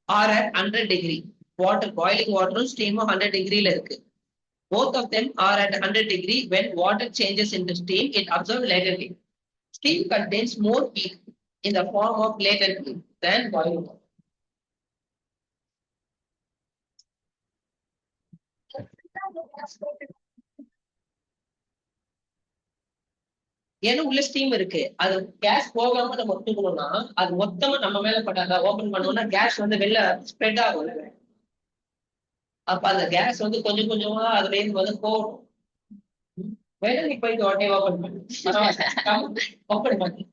are at 100 degree. Water, boiling water and steam 100 degree ல இருக்கு. Both of them are at 100 degree. When water changes into steam, it absorbs latent heat. Steam contains more heat in the form of latent heat than boiling water. ஏன்னா உள்ள ஸ்டீம் இருக்கு, அது கேஸ் போகாம நம்ம ஒத்துக்கணும்னா அது மொத்தமா நம்ம மேல பட்டாதா, ஓபன் பண்ணோம்னா கேஸ் வந்து வெளில ஸ்ப்ரெட் ஆகும். அப்ப அந்த கேஸ் வந்து கொஞ்சம் கொஞ்சமா அதுல இருந்து வந்து போகணும். வேணா நீ போயிட்டு உடனே ஓபன் பண்ணு, ஓபன் பண்ணு,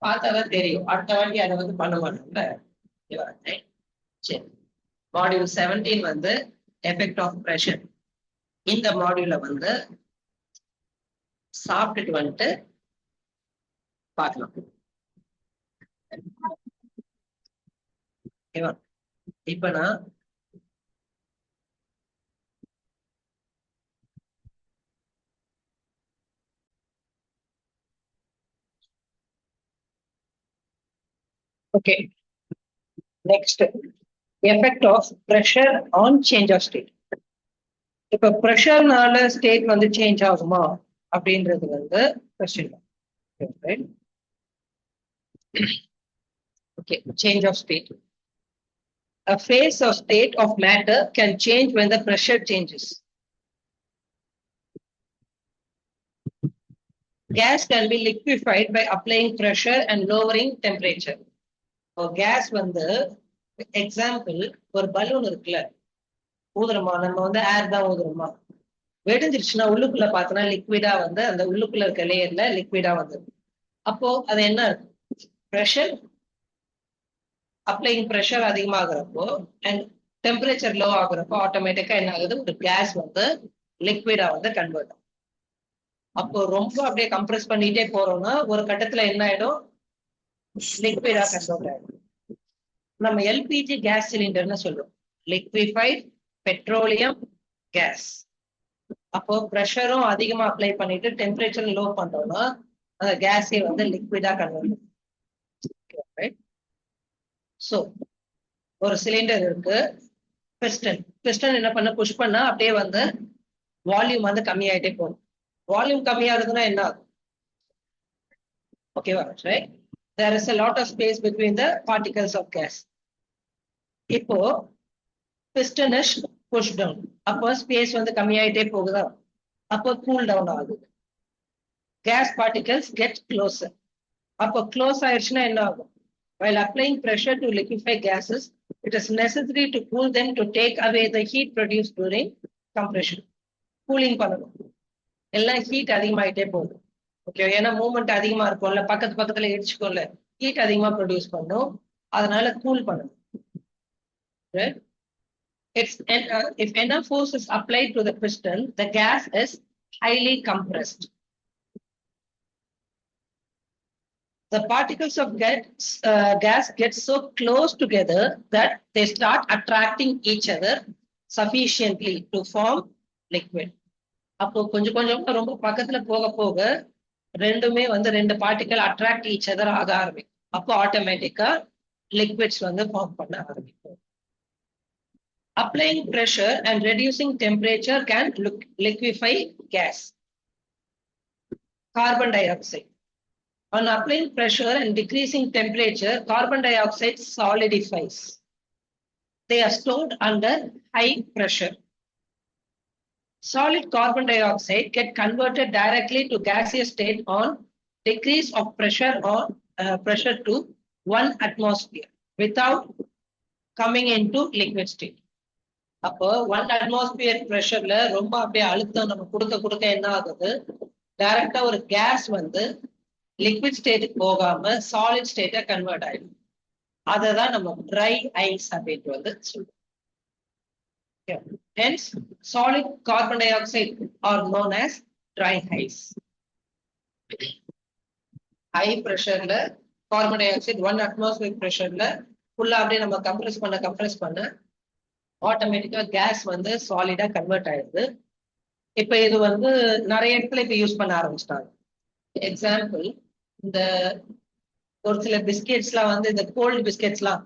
பார்த்தாதான் தெரியும். அடுத்த வாட்டி அதை வந்து பண்ண மாட்டோம்ல. சரி, மாடியூல் 17 வந்து எஃபெக்ட் ஆஃப் பிரஷர். இந்த மாடியூல வந்து சாப்பிட்டுட்டு வந்துட்டு பார்க்கலாம். இப்ப நான் okay, next effect of pressure on change of state. இப்ப பிரஷர்னால ஸ்டேட் வந்து சேஞ்ச் ஆகுமா அப்படின்றது வந்து question. Okay, change of state. A phase or state of matter can change when the pressure changes. Gas can be liquefied by applying pressure and lowering temperature. Gas வந்து எக்ஸாம்பிள் ஒரு பலூன் இருக்குல்ல, ஊதுறோமா, நம்ம வந்து ஏர் தான் ஊதுறோமா, வெடிஞ்சிருச்சுன்னா உள்ளுக்குள்ள பார்த்தோன்னா லிக்விடா வந்து அந்த உள்ளுக்குள்ள இருக்க லேயர்ல லிக்விடா வந்து, அப்போ அது என்ன இருக்கும், ப்ரெஷர் அப்ளைங் ப்ரெஷர் அதிகமாகிறப்போ அண்ட் டெம்பரேச்சர் லோ ஆகுறப்போ ஆட்டோமேட்டிக்கா என்ன ஆகுது, ஒரு கேஸ் வந்து லிக்விடா வந்து கன்வெர்ட் ஆகும். அப்போ ரொம்ப அப்படியே கம்ப்ரெஸ் பண்ணிட்டே போறோம்னா ஒரு கட்டத்துல என்ன ஆயிடும், லிக்விடா கன்வெர்ட் ஆயிடும். நம்ம எல்பிஜி கேஸ் சிலிண்டர்னு சொல்றோம், லிக்விஃபைட் பெட்ரோலியம் கேஸ். அப்போ ப்ரெஷரும் அதிகமா அப்ளை பண்ணிட்டு டெம்பரேச்சர் லோ பண்றோம்னா அந்த கேஸே வந்து லிக்விடா கன்வெர்ட். சோ ஒரு சிலிண்டர் இருக்கு, பிஸ்டன். பிஸ்டன் என்ன பண்ண, புஷ் பண்ணா அப்படியே வந்து வால்யூம் வந்து கம்மியாயிட்டே போகும். வால்யூம் கம்மியாகுதுன்னா என்ன ஆகும், ஓகேவா, right? there is a lot of space between the particles of gas. இப்போ piston is pushed down. அப்போ space வந்து கம்மியாயிட்டே போகுதா? அப்போ cool down ஆகுது. Gas particles get closer. அப்போ close ஆயிடுச்சுன்னா என்ன ஆகும்? While applying pressure to liquefy gases, it is necessary to cool them to take away the heat produced during compression. Cooling பண்ணணும். எல்லாம் ஹீட் அதிகமாயிட்டே போகுது. ஓகே, ஏன்னா மூவ்மெண்ட் அதிகமா இருக்கும்ல, பக்கத்துல இடிச்சுக்கோல, ஹீட் அதிகமா ப்ரொடியூஸ் பண்ணும், அதனால கூல் பண்ணணும். If enough force is applied to the piston, the gas is highly compressed. The particles of gas get so close together that they start attracting each other sufficiently to form liquid. அப்போ கொஞ்சம் கொஞ்சமா ரொம்ப பக்கத்துல போக போக ரெண்டுமே வந்து ரெண்டு பார்ட்டிகல் அட்ராக்ட் ஈச் அதர் ஆக ஆரம்பிக்கும். அப்போ ஆட்டோமேட்டிக்கா லிக்விட்ஸ் வந்து ஃபார்ம் பண்ண ஆரம்பிக்கும். Applying pressure and reducing temperature can liquefy gas. Carbon dioxide. On applying pressure and decreasing temperature, carbon dioxide solidifies. They are stored under high pressure. Solid carbon dioxide get converted directly to gaseous state on decrease of pressure or pressure to 1 atmosphere without coming into liquid state. அப்போ 1 atmosphere pressureல ரொம்ப அப்படியே அழுத்தம் நம்ம கொடுக்க என்ன ஆகுது, டைரக்டா ஒரு கேஸ் வந்து லிக்விட் ஸ்டேட்டுக்கு போகாம சாலிட் ஸ்டேட்டா கன்வெர்ட் ஆயிடும். அததான் நம்ம ட்ரை ஐஸ் அப்படின்ட்டு வந்து சொல்லுவோம். Hence, solid carbon dioxide are known as dry ice. High pressure la carbon dioxide 1 atmosphere pressure la full அப்படியே நம்ம கம்ப்ரஸ் பண்ண ஆட்டோமேட்டிக்கா கேஸ் வந்து சாலிடா கன்வெர்ட் ஆயிடுது. இப்ப இது வந்து நிறைய இடத்துல இப்ப யூஸ் பண்ண ஆரம்பிச்சிட்டாங்க. எக்ஸாம்பிள், இந்த ஒரு சில பிஸ்கெட்ஸ்லாம் வந்து இந்த கோல்டு பிஸ்கெட்ஸ்லாம்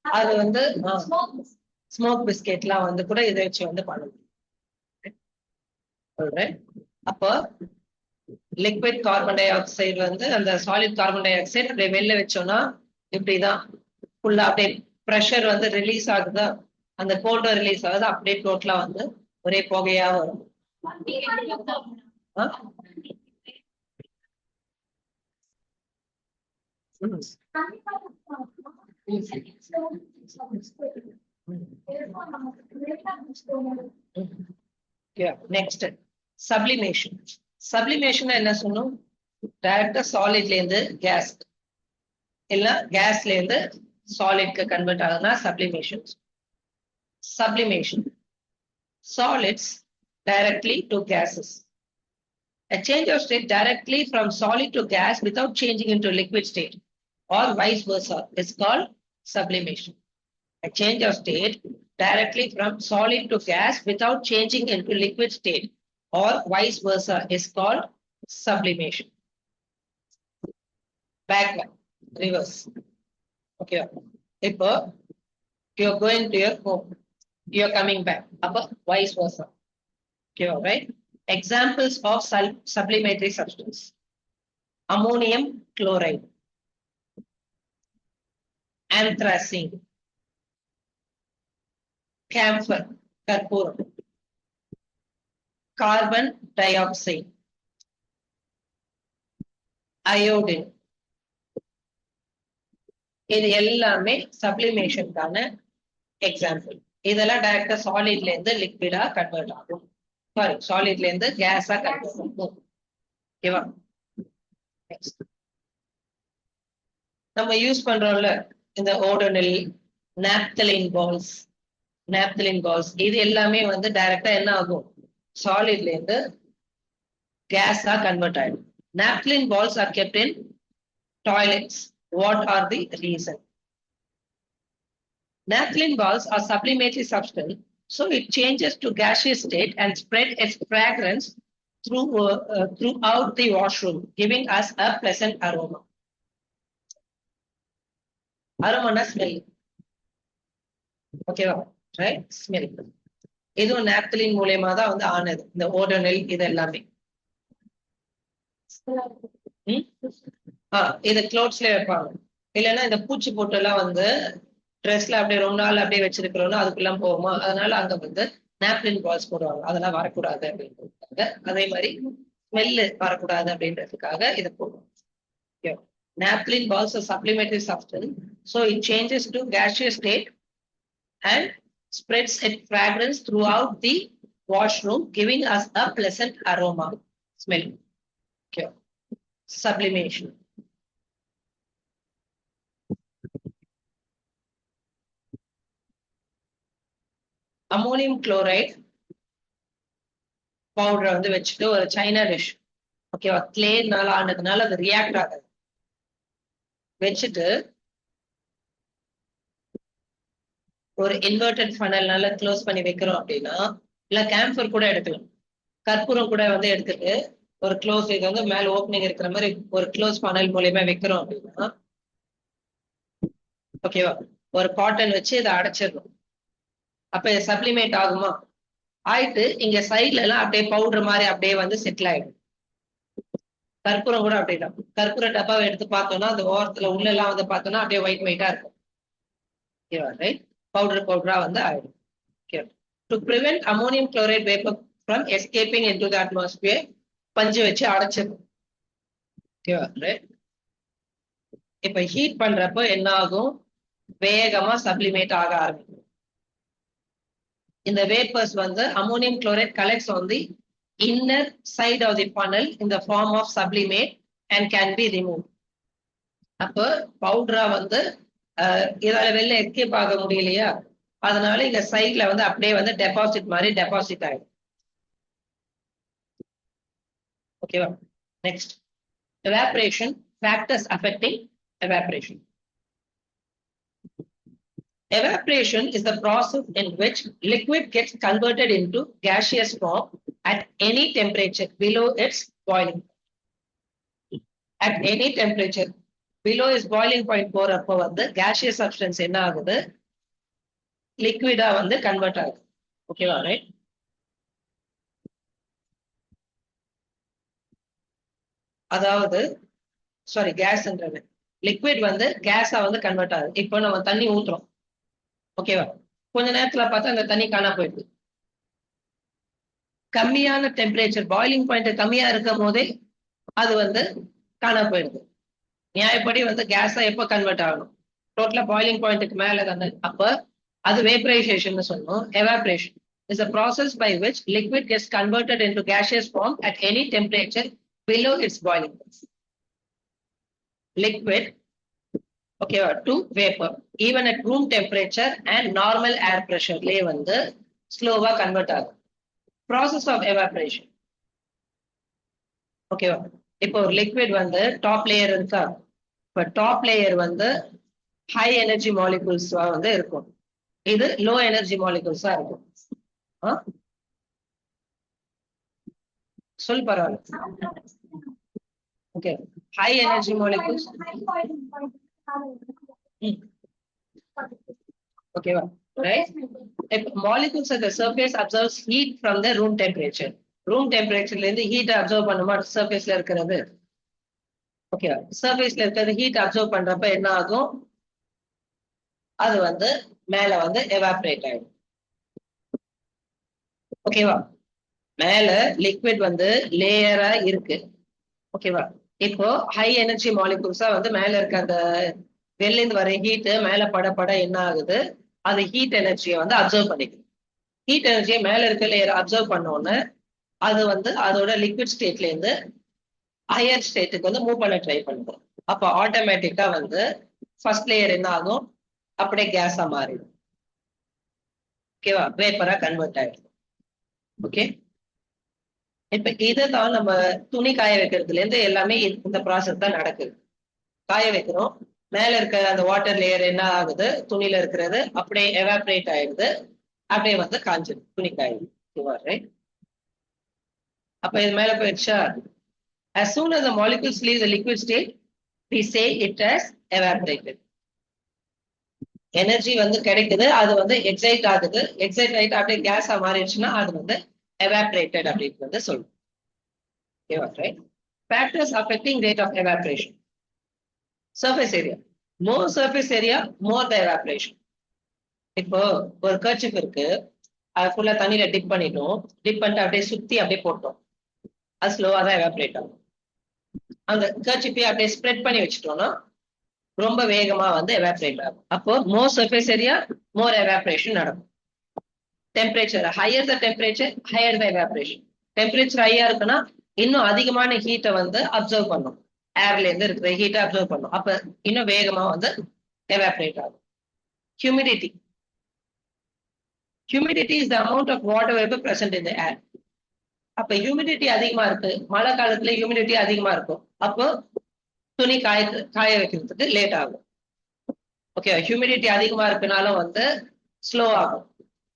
அது வந்து ஸ்மோக் பிஸ்கெட்லாம் வந்து கூட இதை வச்சு வந்து பண்ணணும். அப்போ லிக்விட் கார்பன் டை ஆக்சைடு வந்து அந்த சாலிட் கார்பன் டை ஆக்சைடு அப்படியே வெளில வச்சோம்னா இப்படிதான் ஃபுல்லா அப்படியே ப்ரெஷர் வந்து ரிலீஸ் ஆகுதா, அந்த கோல்டு ரிலீஸ் ஆகுது, அப்படியே டோட்டலா வந்து ஒரே புகையா வரும். Next sublimation. சப்ளிமேஷன் என்ன சொன்னோம், டைரக்டா சாலிட்ல இருந்து கேஸ் இல்ல கேஸ்ல இருந்து சாலிட்க்கு கன்வெர்ட் ஆகுதுன்னா sublimation. Sublimation. Solids directly to gases. A change of state directly from solid to gas without changing into liquid state or vice versa is called sublimation. A change of state directly from solid to gas without changing into liquid state or vice versa is called sublimation. Backward, reverse. Okay. If you're going to your home, you're coming back, vice versa. Okay, right? Examples of sublimentary substance: ammonium chloride, anthracene, camphor, karpuram, carbon dioxide, iodine. இது எல்லாமே சப்ளிமேஷனுக்கான எக்ஸாம்பிள். இதெல்லாம் டைரக்டா சாலிட்ல இருந்து லிக்விடா கன்வெர்ட் ஆகும், சாரி சாலிட்ல இருந்து கேஸா கன்வெர்ட் ஆகும். ஓகேவா? நெக்ஸ்ட் நம்ம யூஸ் பண்றோம்ல இந்த ஓடோனில், நாப்தலின் பால்ஸ், இது எல்லாமே வந்து டைரக்டா என்ன ஆகும், சாலிட்ல இருந்து கேஸா கன்வெர்ட் ஆயிடும். Naphthalene balls are kept in toilets. What are the reason? Naphthalene balls are sublimentary substance, so it changes to gaseous state and spread its fragrance throughout the washroom, giving us a pleasant aroma. Aroma na smell. Okay, right? Smell. இது naphthalene மூலமா தான் வந்து ஆனது, இந்த ஓடோனில் இது எல்லாமே. இது க்ளோத்ஸ்ல வைப்பாங்க. இல்லைன்னா இந்த பூச்சி போட்டு எல்லாம் வந்து ட்ரெஸ்ல அப்படியே ரொம்ப நாள் அப்படியே வச்சிருக்கிறோம்னா அதுக்குள்ள போகுமா, அதனால அங்க வந்து நாப்லின் பால்ஸ் போடுவாங்க. அதெல்லாம் வரக்கூடாது அப்படின்றதுக்காக. அதே மாதிரி ஸ்மெல்லு வரக்கூடாது அப்படின்றதுக்காக இதை போடுவாங்க. Naphthalene balls are supplementary substance, so it changes to gaseous state and spreads its fragrance throughout the washroom, giving us a pleasant aroma smell. Okay. Sublimation. Ammonium chloride powder வந்து வச்சுட்டு ஒரு சைனா டிஷ், ஓகேவா, கிளேனால ஆனதுனால அது ரியாக்ட் ஆகாது, வச்சுட்டு ஒரு இன்வெர்டட் ஃபனல்னால க்ளோஸ் பண்ணி வைக்கிறோம் அப்படின்னா, இல்ல கேம்ஃபர் கூட எடுக்கலாம், கற்பூரம் கூட வந்து எடுத்துட்டு ஒரு க்ளோஸ், இது வந்து மேல ஓப்பனிங் இருக்கிற மாதிரி ஒரு க்ளோஸ் ஃபனல் மூலியமா வைக்கிறோம் அப்படின்னா, ஓகேவா, ஒரு காட்டன் வச்சு இதை அடைச்சிடணும். அப்ப இது சப்ளிமேட் ஆகுமா, ஆயிட்டு இங்க சைட்ல எல்லாம் அப்படியே பவுடர் மாதிரி அப்படியே வந்து செட்டில் ஆயிடும். கற்பூரம் கூட அப்படிதான், கற்பூர டப்பாவை எடுத்து பார்த்தோம்னா அந்த ஓரத்துல உள்ள எல்லாம் வந்து பார்த்தோம்னா அப்படியே ஒயிட் ஒயிட்டா இருக்கும். ஓகேவா, ரைட், பவுடரா வந்து ஆயிடும். To prevent ammonium chloride vapour from escaping into the atmosphere, பஞ்சு வச்சு அடைச்சிடும். ஓகேவா, ரைட். இப்ப ஹீட் பண்றப்போ என்ன ஆகும், வேகமா சப்ளிமேட் ஆக ஆரம்பிக்கும். இந்த வேப்பர்ஸ் வந்து ammonium chloride collects on the inner side of the funnel in the form of sublimate and can be removed. அப்போ பவுடரா வந்து இதால வெளில எஸ்கேப் ஆக முடியலையா, அதனால இங்க சைட்ல வந்து அப்படியே வந்து டெபாசிட் மாதிரி டெபாசிட் ஆயிடும். ஓகேவா, next evaporation, factors affecting evaporation. Evaporation is the process in which liquid gets converted into gaseous form at any temperature below its boiling point. At any temperature below its boiling point போறப்போ வந்து gaseous substance என்ன ஆகுது, லிக்விடா வந்து கன்வெர்ட் ஆகுது. ஓகேவா, ரைட். அதாவது சாரி, கேஸ்ன்றது லிக்விட் வந்து கேஸா வந்து கன்வெர்ட் ஆகுது. இப்போ நம்ம தண்ணி ஊத்துறோம், ஓகேவா, கொஞ்ச நேரத்துல பார்த்தா அந்த தண்ணி காணா போயிடுது. கம்மியான டெம்பரேச்சர், பாயிலிங் பாயிண்ட் கம்மியா இருக்கும் போதே அது வந்து காணா போயிடுது. நியாயப்படி வந்து கேஸா எப்போ கன்வெர்ட் ஆகணும், டோட்டலா பாயிலிங் பாயிண்ட்டுக்கு மேல தானே. அப்ப அது வேப்பரைசேஷன் சொன்னோம். Evaporation is a process by which liquid gets converted into gaseous form at any temperature below its boiling point. Liquid, okay, to vapor even at room temperature and normal air pressure lay வந்து ஸ்லோவா கன்வெர்ட் ஆகும். process of evaporation. ஓகேவா, இப்போ ஒரு லிக்விட் வந்து டாப் லேயர் இருக்கா, இப்ப டாப் லேயர் வந்து ஹை எனர்ஜி மாலிகூல்ஸ் வந்து இருக்கும், இது லோ எனர்ஜி மாலிகூல்ஸா இருக்கும். சொல் பரவாயில்ல. ஓகே, ஹை எனர்ஜி மாலிகூல்ஸ், ஓகேவா, right. Molecules at the surface absorbs heat from the room temperature. Room டெம்பரேச்சர்ல இருந்து ஹீட் அப்சர்வ் பண்ணுமா சர்ஃபேஸ்ல இருக்கிறது, ஓகேவா. சர்ஃபேஸ்ல இருக்கிறது ஹீட் அப்சர்வ் பண்றப்ப என்ன ஆகும், அது வந்து மேல வந்து எவாபரேட் ஆயிடும். ஓகேவா, மேல லிக்விட் வந்து லேயரா இருக்கு, ஓகேவா. இப்போ ஹை எனர்ஜி மாலிகூல்ஸா வந்து மேல இருக்க அந்த வெளில இருந்து வர ஹீட் மேல பட என்ன ஆகுது, அது ஹீட் எனர்ஜியை வந்து அப்சர்வ் பண்ணிக்குது. ஹீட் எனர்ஜியை மேல இருக்க லேயர் அப்சர்வ் பண்ணோன்னு அது வந்து அதோட லிக்விட் ஸ்டேட்ல இருந்து ஹையர் ஸ்டேட்டுக்கு வந்து மூவ் பண்ண ட்ரை பண்ணுது. அப்போ ஆட்டோமேட்டிக்கா வந்து ஃபர்ஸ்ட் லேயர் என்ன ஆகும், அப்படியே கேஸா மாறிடும். ஓகேவா, வேப்பரா கன்வெர்ட் ஆயிடும். ஓகே, இப்ப இதுதான் நம்ம துணி காய வைக்கிறதுல இருந்து எல்லாமே இந்த ப்ராசஸ் தான் நடக்குது. காய வைக்கிறோம், மேல இருக்க அந்த வாட்டர் லேயர் என்ன ஆகுது, துணியில இருக்கிறது அப்படியே எவாபரேட் ஆயிடுது, அப்படியே வந்து காஞ்சிடும், துணி காயுது. ரைட். அப்ப இது மேல போயிடுச்சா, as soon as the molecules leave the liquid state we say it has evaporated. Energy வந்து கிடைக்குது, அது வந்து எக்ஸைட் ஆகுது, எக்ஸைட் ஆயிட்டு அப்படியே கேஸா மாறிடுச்சுன்னா அது வந்து evaporated அப்படின்னு வந்து சொல்லுவோம். Okay, right. Factors affecting rate of evaporation. Surface area. More surface area more the evaporation. இப்போ ஒரு கர்ச்சிப் இருக்கு, அது ஃபுல்லா தண்ணியில டிப் பண்ணிட்டோம், டிப் பண்ணிட்டு அப்படியே சுத்தி அப்படியே போட்டோம், அது ஸ்லோவா தான் எவாபரேட் ஆகும். அந்த கர்ச்சிப்பை அப்படியே ஸ்ப்ரெட் பண்ணி வச்சுட்டோம்னா ரொம்ப வேகமா வந்து எவாபரேட் ஆகும். அப்போ மோர் சர்ஃபேஸ் ஏரியா மோர் எவாபரேஷன் நடக்கும். டெம்பரேச்சர் ஹையர் த டெம்பரேச்சர் ஹையர் த எவாபரேஷன். டெம்பரேச்சர் ஹையா இருக்குன்னா இன்னும் அதிகமான ஹீட்டை வந்து அப்சர்வ் பண்ணும், ஏர்ல இருந்து இருக்கிற ஹீட்டை அப்சர்வ் பண்ணும், அப்ப இன்னும் வேகமா வந்து எவாபரேட் ஆகும். Humidity. Humidity is the amount of water vapor present in the air. அப்ப ஹியூமிடிட்டி அதிகமா இருக்கு, மழை காலத்துல ஹியூமிடிட்டி அதிகமா இருக்கும், அப்போ துணி காய வைக்கிறதுக்கு லேட் ஆகும். ஓகே, ஹியூமிடிட்டி அதிகமா இருக்குனாலும் வந்து ஸ்லோ ஆகும்.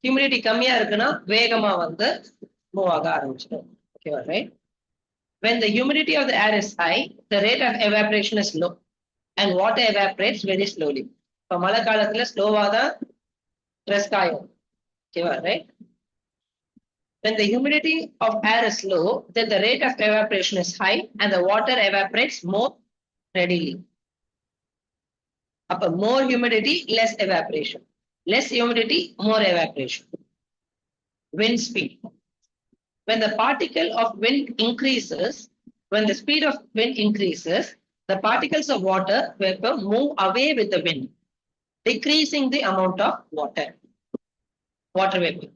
ஹியூமிடிட்டி கம்மியா இருக்குன்னா வேகமா வந்து மூவ் ஆக ஆரம்பிச்சிடும். ஓகேவா, right? When the humidity of the air is high, the rate of evaporation is low and water evaporates very slowly. இப்ப மழை காலத்துல ஸ்லோவா தான் ட்ரெஸ் காயும். ஓகேவா, right? When the humidity of air is low, then the rate of evaporation is high and the water evaporates more readily. Upper more humidity, less evaporation. Less humidity, more evaporation. Wind speed. When the particle of wind increases, when the speed of wind increases, the particles of water vapor move away with the wind, decreasing the amount of water vapor.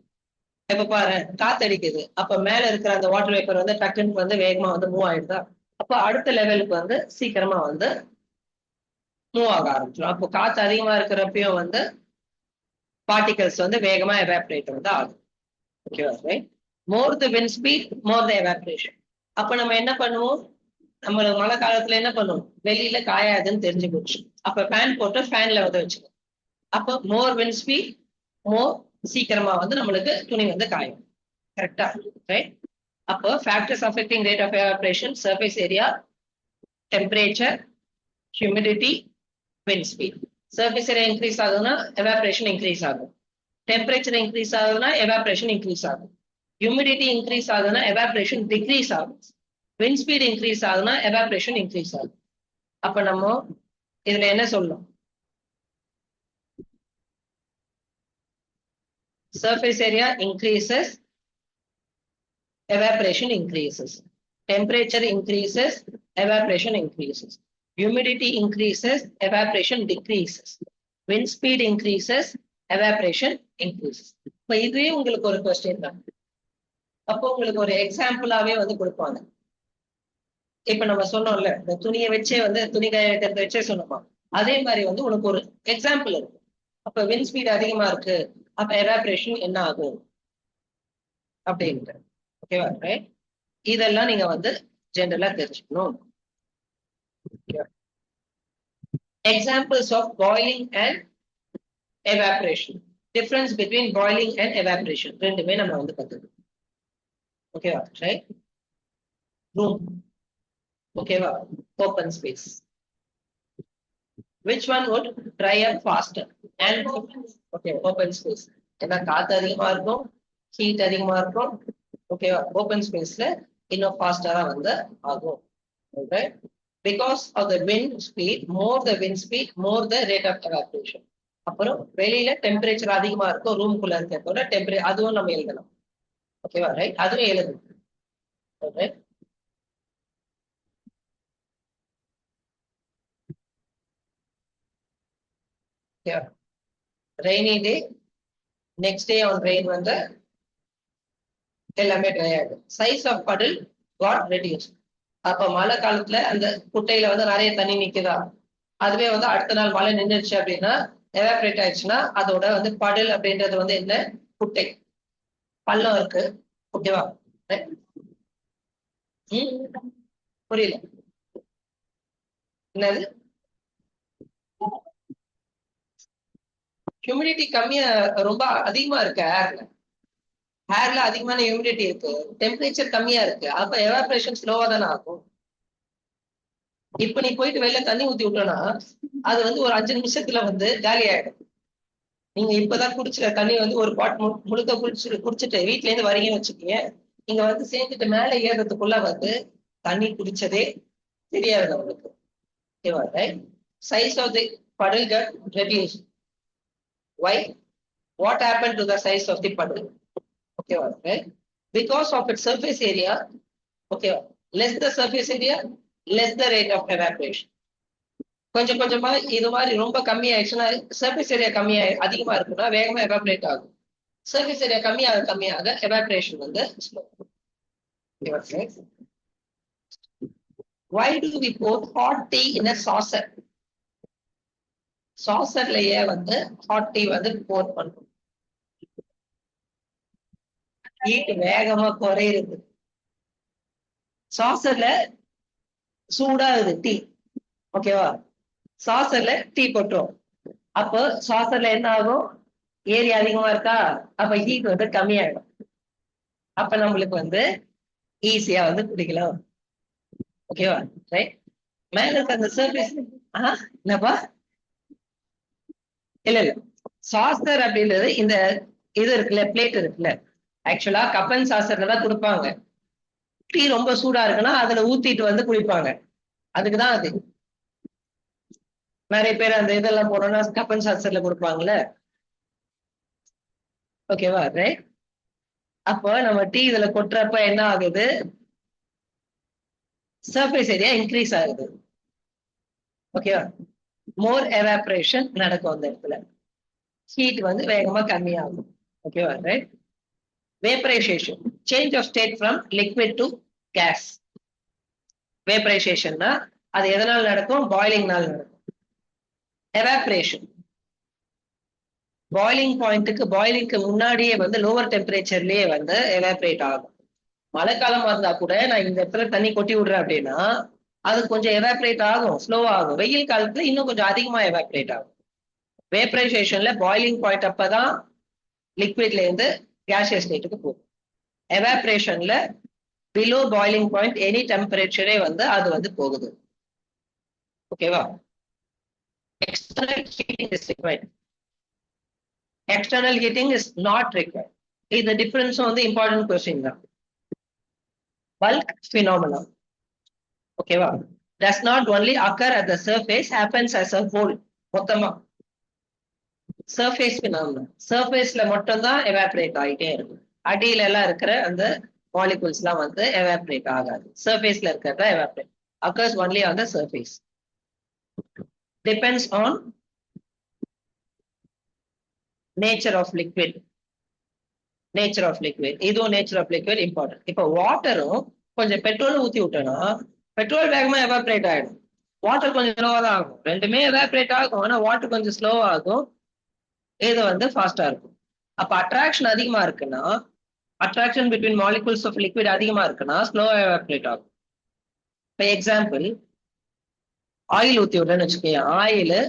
இப்ப பாரு, காத்தடிக்குது, அப்ப மேல இருக்கிற அந்த வாட்டர் வேப்பர் வந்து டக்குன்னு வந்து வேகமா வந்து மூவ் ஆயிடுதா, அப்ப அடுத்த லெவலுக்கு வந்து சீக்கிரமா வந்து மூவ் ஆக ஆரம்பிச்சிடும். அப்போ காத்து அதிகமா இருக்கிறப்பயும் வந்து பார்ட்டிகல்ஸ் வந்து வேகமா எவாபரேட் வந்து ஆகும். ஓகேவா, right? More the wind speed more the evaporation. அப்ப நம்ம என்ன பண்ணுவோம், நம்ம மழை காலத்துல என்ன பண்ணுவோம், வெளியில காயாதுன்னு தெரிஞ்சு போச்சு, அப்ப ஃபேன் போட்டு ஃபேன்ல வந்து வச்சுக்கணும். அப்போ மோர் விண்ட் ஸ்பீட் மோர் சீக்கிரமா வந்து நம்மளுக்கு துணி வந்து காயும். கரெக்டா, ரைட்? அப்போ factors affecting rate of evaporation: surface area, temperature, humidity, wind speed. Surface area increase ஆகுதுன்னா evaporation increase ஆகும். Temperature increase ஆகுதுன்னா evaporation increase ஆகும். Humidity increase ஆகுதுன்னா evaporation decrease ஆகும். Wind speed increase ஆகுதுன்னா evaporation increase ஆகும். அப்ப நம்ம இதுல என்ன சொல்லணும்? Surface area increases, evaporation increases. Temperature increases, evaporation increases. Humidity increases, evaporation decreases. Wind speed increases, evaporation increases. இப்ப இதுவே உங்களுக்கு ஒரு கொஸ்டின் தான். அப்போ உங்களுக்கு ஒரு எக்ஸாம்பிளாவே வந்து கொடுப்பாங்க. இப்ப நம்ம சொன்னோம்ல, இந்த துணியை வச்சே வந்து துணி காய வைக்கிறத வச்சே சொன்னோமா, அதே மாதிரி வந்து உனக்கு ஒரு எக்ஸாம்பிள் இருக்கு. அப்ப விண்ட் ஸ்பீட் அதிகமா இருக்கு, அப்ப எவாபரேஷன் என்ன ஆகும் அப்படின்ட்டு. ஓகேவா, ரைட்? இதெல்லாம் நீங்க வந்து ஜெனரலா தெரிஞ்சுக்கணும். Examples of boiling and evaporation. Difference between boiling and evaporation. ரெண்டுமே நம்ம வந்து கத்துக்கணும். ஓகேவா, ரைட்? ரூம், ஓகேவா, open space. Which one would dry up faster? And okay, open space. ஏன்னா காத்து அதிகமா இருக்கும், ஹீட் அதிகமா இருக்கும். ஓகேவா, ஓப்பன் ஸ்பேஸ்ல இன்னும் ஃபாஸ்டரா வந்து ஆகும். Okay, because of the wind speed, more the wind speed, more the rate of evaporation. அப்புறம் வெளியில டெம்பரேச்சர் அதிகமா இருக்கும், ரூம்குள்ள இருக்கிறதோட டெம்பரேச்சர், அதுவும் நம்ம எழுதலாம். ஓகேவா, ரைட்? அதுவும் எழுதணும். Okay, rainy day, next day on rain வந்து எல்லாமே ட்ரை ஆகும். Size of puddle got reduce. அப்ப மழை காலத்துல அந்த குட்டையில வந்து நிறைய தண்ணி நிக்குதா, அதுவே வந்து அடுத்த நாள் மழை நின்றுச்சு அப்படின்னா எவாபரேட் ஆயிடுச்சுன்னா அதோட வந்து படல் அப்படின்றது வந்து என்ன, குட்டை, பள்ளம் இருக்கு. ஓகேவா, புரியல என்னது? ஹியூமிடிட்டி கம்மியா ரொம்ப அதிகமா இருக்கு ஏர்ல அதிகமான ஹியூமிடிட்டி இருக்கு, டெம்பரேச்சர் கம்மியா இருக்கு, அப்ப எவாபரேஷன் ஸ்லோவா தானே ஆகும். இப்ப நீ போயிட்டு வெளில தண்ணி ஊத்தி விட்டோம்னா அது வந்து ஒரு 5 நிமிஷத்துல வந்து காலி ஆயிடும். நீங்க இப்பதான் குடிச்சிட தண்ணி வந்து ஒரு பாட் முழுக்க குடிச்சிட்டு வீட்டுல இருந்து வரீங்கன்னு வச்சுக்கீங்க, நீங்க வந்து சேர்ந்துட்டு மேல ஏறதுக்குள்ள வந்து தண்ணி குடிச்சதே தெரியாது நம்மளுக்கு. ஓகேவா, right? size of the puddle got reduced. Why? What happened to the size of the puddle? Okay, right? Because of its surface area. Okay, less the surface area, less the rate of evaporation. கொஞ்சம் கொஞ்சமா இது மாதிரி ரொம்ப கம்மியாயிடுச்சுன்னா சர்ஃபேஸ் ஏரியா அதிகமா இருக்குன்னா வேகமா எவாபரேட் ஆகும். சர்ஃபேஸ் ஏரியா கம்மியாக எவாபரேஷன் வந்து slow. Why do we pour hot tea in a saucer? சாசர்லயே வந்து ஹாட் டீ வந்து போர் பண்ணும். ஹீட் வேகமா குறையுது. சாசர்ல சூடாகுது டீ. ஓகேவா? சாசர்ல டீ போட்டோம். அப்போ சாசர்ல என்ன ஆகும்? ஏரியா அதிகமா இருக்கா? அப்ப ஹீட் வந்து கம்மியாயிடும். அப்ப நம்மளுக்கு வந்து ஈஸியா வந்து குடிக்கலாம். ஓகேவா? ரைட். மேல இருக்க அந்த சர்ஃபேஸ் என்னப்பா? இல்ல சாசர் அப்படின்றது இந்த இது இருக்குல்ல, பிளேட் இருக்குல்ல, ஆக்சுவலா கப் அண்ட் சாசர்ல தான் கொடுப்பாங்க. டீ ரொம்ப சூடா இருக்குன்னா அதுல ஊத்திட்டு வந்து குடிப்பாங்க. அதுக்குதான் அது. நிறைய பேர் அந்த இதெல்லாம் போனோம்னா கப் அண்ட் சாசர்ல கொடுப்பாங்கல்ல. ஓகேவா? ரைட். அப்போ நம்ம டீ இதுல கொட்டுறப்ப என்ன ஆகுது? சர்ஃபேஸ் ஏரியா இன்க்ரீஸ் ஆகுது. ஓகேவா? மோர் எவாபரேஷன் நடக்கும் அந்த இடத்துல. ஹீட் வந்து வேகமா கம்மியாகும். ஓகேவா? Right. Vaporisation, change of state from liquid to gas. வேப்பரைசேஷன்னா அது எதனால நடக்கும்? பாயிலிங்னால நடக்கும். எவாபரேஷன் பாயிலிங் பாயிலிங்க்கு முன்னாடியே வந்து லோவர் டெம்பரேச்சர்லயே வந்து எவாபரேட் ஆகும். மழை காலமா இருந்தா கூட நான் இந்த இடத்துல தண்ணி கொட்டி விடுறேன் அப்படின்னா அது கொஞ்சம் எவாபரேட் ஆகும், ஸ்லோ ஆகும். வெயில் காலத்துல இன்னும் கொஞ்சம் அதிகமா எவாபரேட் ஆகும். வேப்பரைசேஷன்ல பாயிலிங் பாயிண்ட் அப்பதான் லிக்விட்ல இருந்து கேஷியஸ் ஸ்டேட்டுக்கு போகும். எவாபரேஷன்ல பிலோ பாயிலிங் பாயிண்ட் எனி டெம்பரேச்சரே வந்து அது வந்து போகுது. ஓகேவா? External heating is required. External heating is not required. The difference on the important question. Bulk phenomenon, okay, does not only occur at the surface, happens as a whole. மொத்தமா surface phenomenon. Surfaceல மட்டும் தான் evaporate ஆயிட்டே இருக்கும். அடியில எல்லாம் இருக்கிற அந்த moleculesலாம் வந்து evaporate ஆகாது. Surfaceல இருக்கிறதா evaporate. Occurs only on the surface. Depends on nature of liquid. Nature of liquid. இதுவும் nature of liquid important. இப்போ வாட்டரும் கொஞ்சம் பெட்ரோல் ஊத்தி விட்டோம்னா பெட்ரோல் வேகமா எவாபரேட் ஆயிடும். வாட்டர் கொஞ்சம் ஸ்லோவா தான் ஆகும். ரெண்டுமே எவாபரேட் ஆகும். ஆனா வாட்டர் கொஞ்சம் ஸ்லோவா ஆகும், இது வந்து ஃபாஸ்டா இருக்கும். அப்ப அட்ராக்ஷன் அதிகமா இருக்குன்னா, attraction between molecules of liquid அதிகமா இருக்குன்னா ஸ்லோவா எவாபரேட் ஆகும். இப்போ எக்ஸாம்பிள், ஆயில் ஊத்தி விடுறேன்னு வச்சுக்கோங்க. ஆயில்,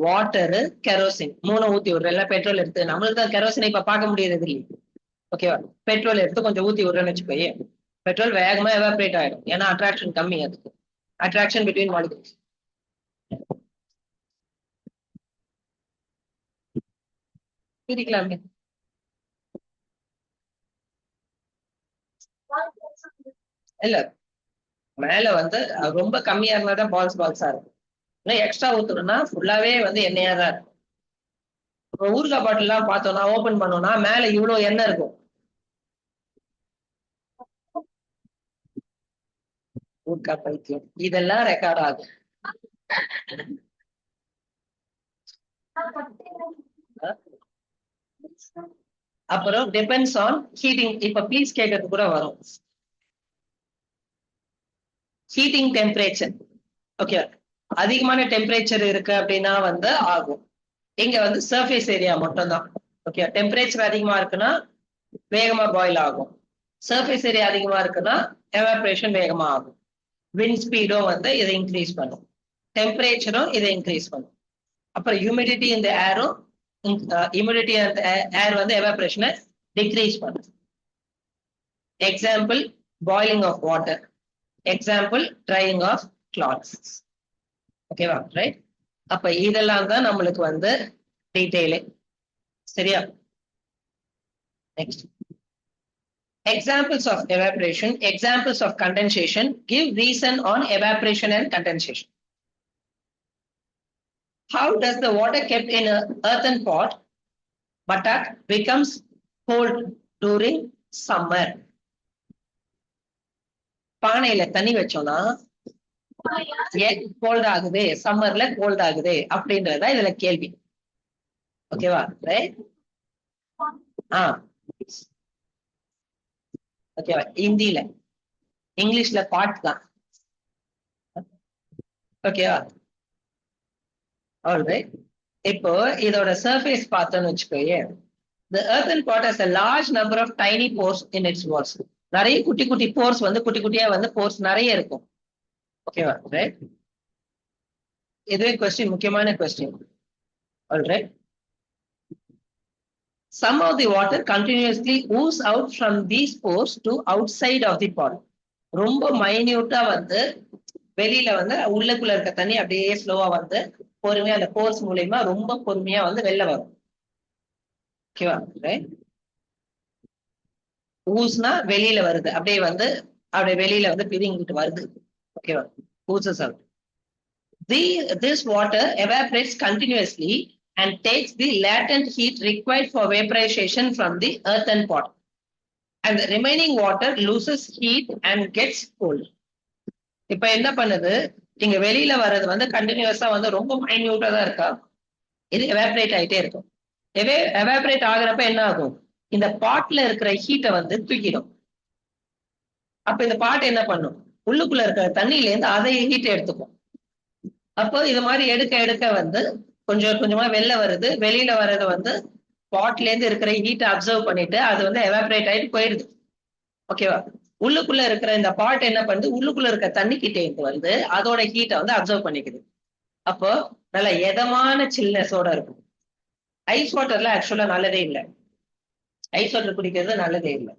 வாட்டரு, கெரோசின் மூணு ஊத்தி விடுறேன். எல்லாம் பெட்ரோல் எடுத்து, நம்மளுக்கு தான் கெரோசினை இப்ப பார்க்க முடியாது இல்லையா? ஓகேவா? பெட்ரோல் எடுத்து கொஞ்சம் ஊத்தி விடுறேன்னு வச்சுக்கோயே, பெட்ரோல் வேகமா எவாபரேட் ஆயிடும். ஏன்னா அட்ராக்ஷன் கம்மி. அதுக்கு அட்ராக்ஷன் பிட்வீன் மாலிகூல்ஸ். பிரிக்கலாமே. இல்ல, மேல வந்து ரொம்ப கம்மியா இருந்தாதான் பால்ஸா இருக்கும். எக்ஸ்ட்ரா ஊத்துறோம்னா ஃபுல்லாவே வந்து எண்ணெயா தான் இருக்கும். இப்போ ஊறுகாய் பாட்டில் எல்லாம் பார்த்தோம்னா ஓபன் பண்ணோம்னா மேல இவ்வளவு எண்ணெய் இருக்கும். ஊறுகாய் பைத்தியம் இதெல்லாம் ரெக்கார்ட் ஆகும். அப்புறம் டிபெண்ட்ஸ் ஆன் ஹீட்டிங். இப்ப ப்ளீஸ் கேட்கறது கூட வரும். Heating temperature. ஓகே, அதிகமான டெம்பரேச்சர் இருக்கு அப்படின்னா வந்து ஆகும். இங்க வந்து சர்ஃபேஸ் ஏரியா மட்டும் தான். ஓகே, டெம்பரேச்சர் அதிகமா இருக்குன்னா வேகமா பாயில் ஆகும். சர்ஃபேஸ் ஏரியா அதிகமா இருக்குன்னா எவாபரேஷன் வேகமா ஆகும். விண்ட் ஸ்பீடும் வந்து இதை இன்க்ரீஸ் பண்ணும், டெம்பரேச்சரும் இதை இன்க்ரீஸ் பண்ணும். அப்புறம் ஹியூமிடிட்டி இந்த ஏரும், ஹியூமிடிட்டி அந்த ஏர் வந்து எவாபரேஷனை டிக்ரீஸ் பண்ணும். Example boiling of water, example drying of clothes. ஓகேவா? ரைட். அப்ப இதெல்லாம் தான் நம்மளுக்கு வந்து டீடைலு. சரியா? Next, examples of evaporation, examples of condensation. Give reason on evaporation and condensation. How does the water kept in an earthen pot but becomes cold during summer? பானையில தண்ணி வச்சோம்னா ஏன் கோல்ட் ஆகுது, சம்மர்ல கோல்ட் ஆகுது அப்படின்றதா இதுல கேள்வி. ஓகேவா? ரைட். ஓகேவா? ஹிந்தில, இங்கிலீஷ்ல பாட் தான். ஓகேவா? ஆல்ரைட். இப்போ இதோட சர்ஃபேஸ் பார்த்தோம்னு வச்சுக்கோயே, the earthen pot has a large number of tiny pores in its walls. நிறைய குட்டி குட்டி போர்ஸ் வந்து குட்டி குட்டியா வந்து போர்ஸ் நிறைய இருக்கும். ஓகேவா? ரைட். இதுவே கொஸ்டின், முக்கியமான question. Alright. Some of the water continuously ooze out from these pores to outside of the pot. ரொம்ப மைன்யூட்டா வந்து வெளியில வந்து உள்ளுக்குள்ள இருக்க தண்ணி அப்படியே ஸ்லோவா வந்து பொறுமையா அந்த போர்ஸ் மூலமா ரொம்ப பொறுமையா வந்து வெளில வரும். ஓகேவா? ரைட். ஊஸ்னா வெளியில வருது, அப்படியே வந்து அப்படியே வெளியில வந்து பிரிங்கிட்டு வருது. ஓகேவா? ஊசஸ் out. This water evaporates continuously and takes the latent heat required for vaporization from the earthen pot. And the remaining water loses heat and gets cold. இப்ப என்ன பண்ணுது, இங்க வெளியில வர்றது வந்து கண்டினியூஸா வந்து ரொம்ப மைன்யூட்டா தான் இருக்கா, இது எவாபரேட் ஆயிட்டே இருக்கும். எவாபரேட் ஆகுறப்ப என்ன ஆகும், இந்த பாட்ல இருக்கிற ஹீட்டை வந்து தூக்கிடும். அப்ப இந்த பாட் என்ன பண்ணும், உள்ளுக்குள்ள இருக்கிற தண்ணியில இருந்து அதை ஹீட்டை எடுத்துக்கும். அப்போ இது மாதிரி எடுக்க எடுக்க வந்து கொஞ்சம் கொஞ்சமா வெளில வருது, வெளியில வர்றது வந்து பாட்ல இருந்து இருக்கிற ஹீட்டை அப்சர்வ் பண்ணிட்டு அது வந்து எவாபரேட் ஆயிட்டு போயிடுது. ஓகேவா? உள்ளுக்குள்ள இருக்கிற இந்த பாட் என்ன பண்ணுது, உள்ளுக்குள்ள இருக்க தண்ணி கிட்டே வந்து அதோட ஹீட்டை வந்து அப்சர்வ் பண்ணிக்குது. அப்போ நல்ல எதமான சில்னஸோட இருக்கும். ஐஸ் வாட்டர்ல ஆக்சுவலா நல்லதே இல்லை, ஐஸ் வாட்டர் குடிக்கிறது நல்லதே இல்லை.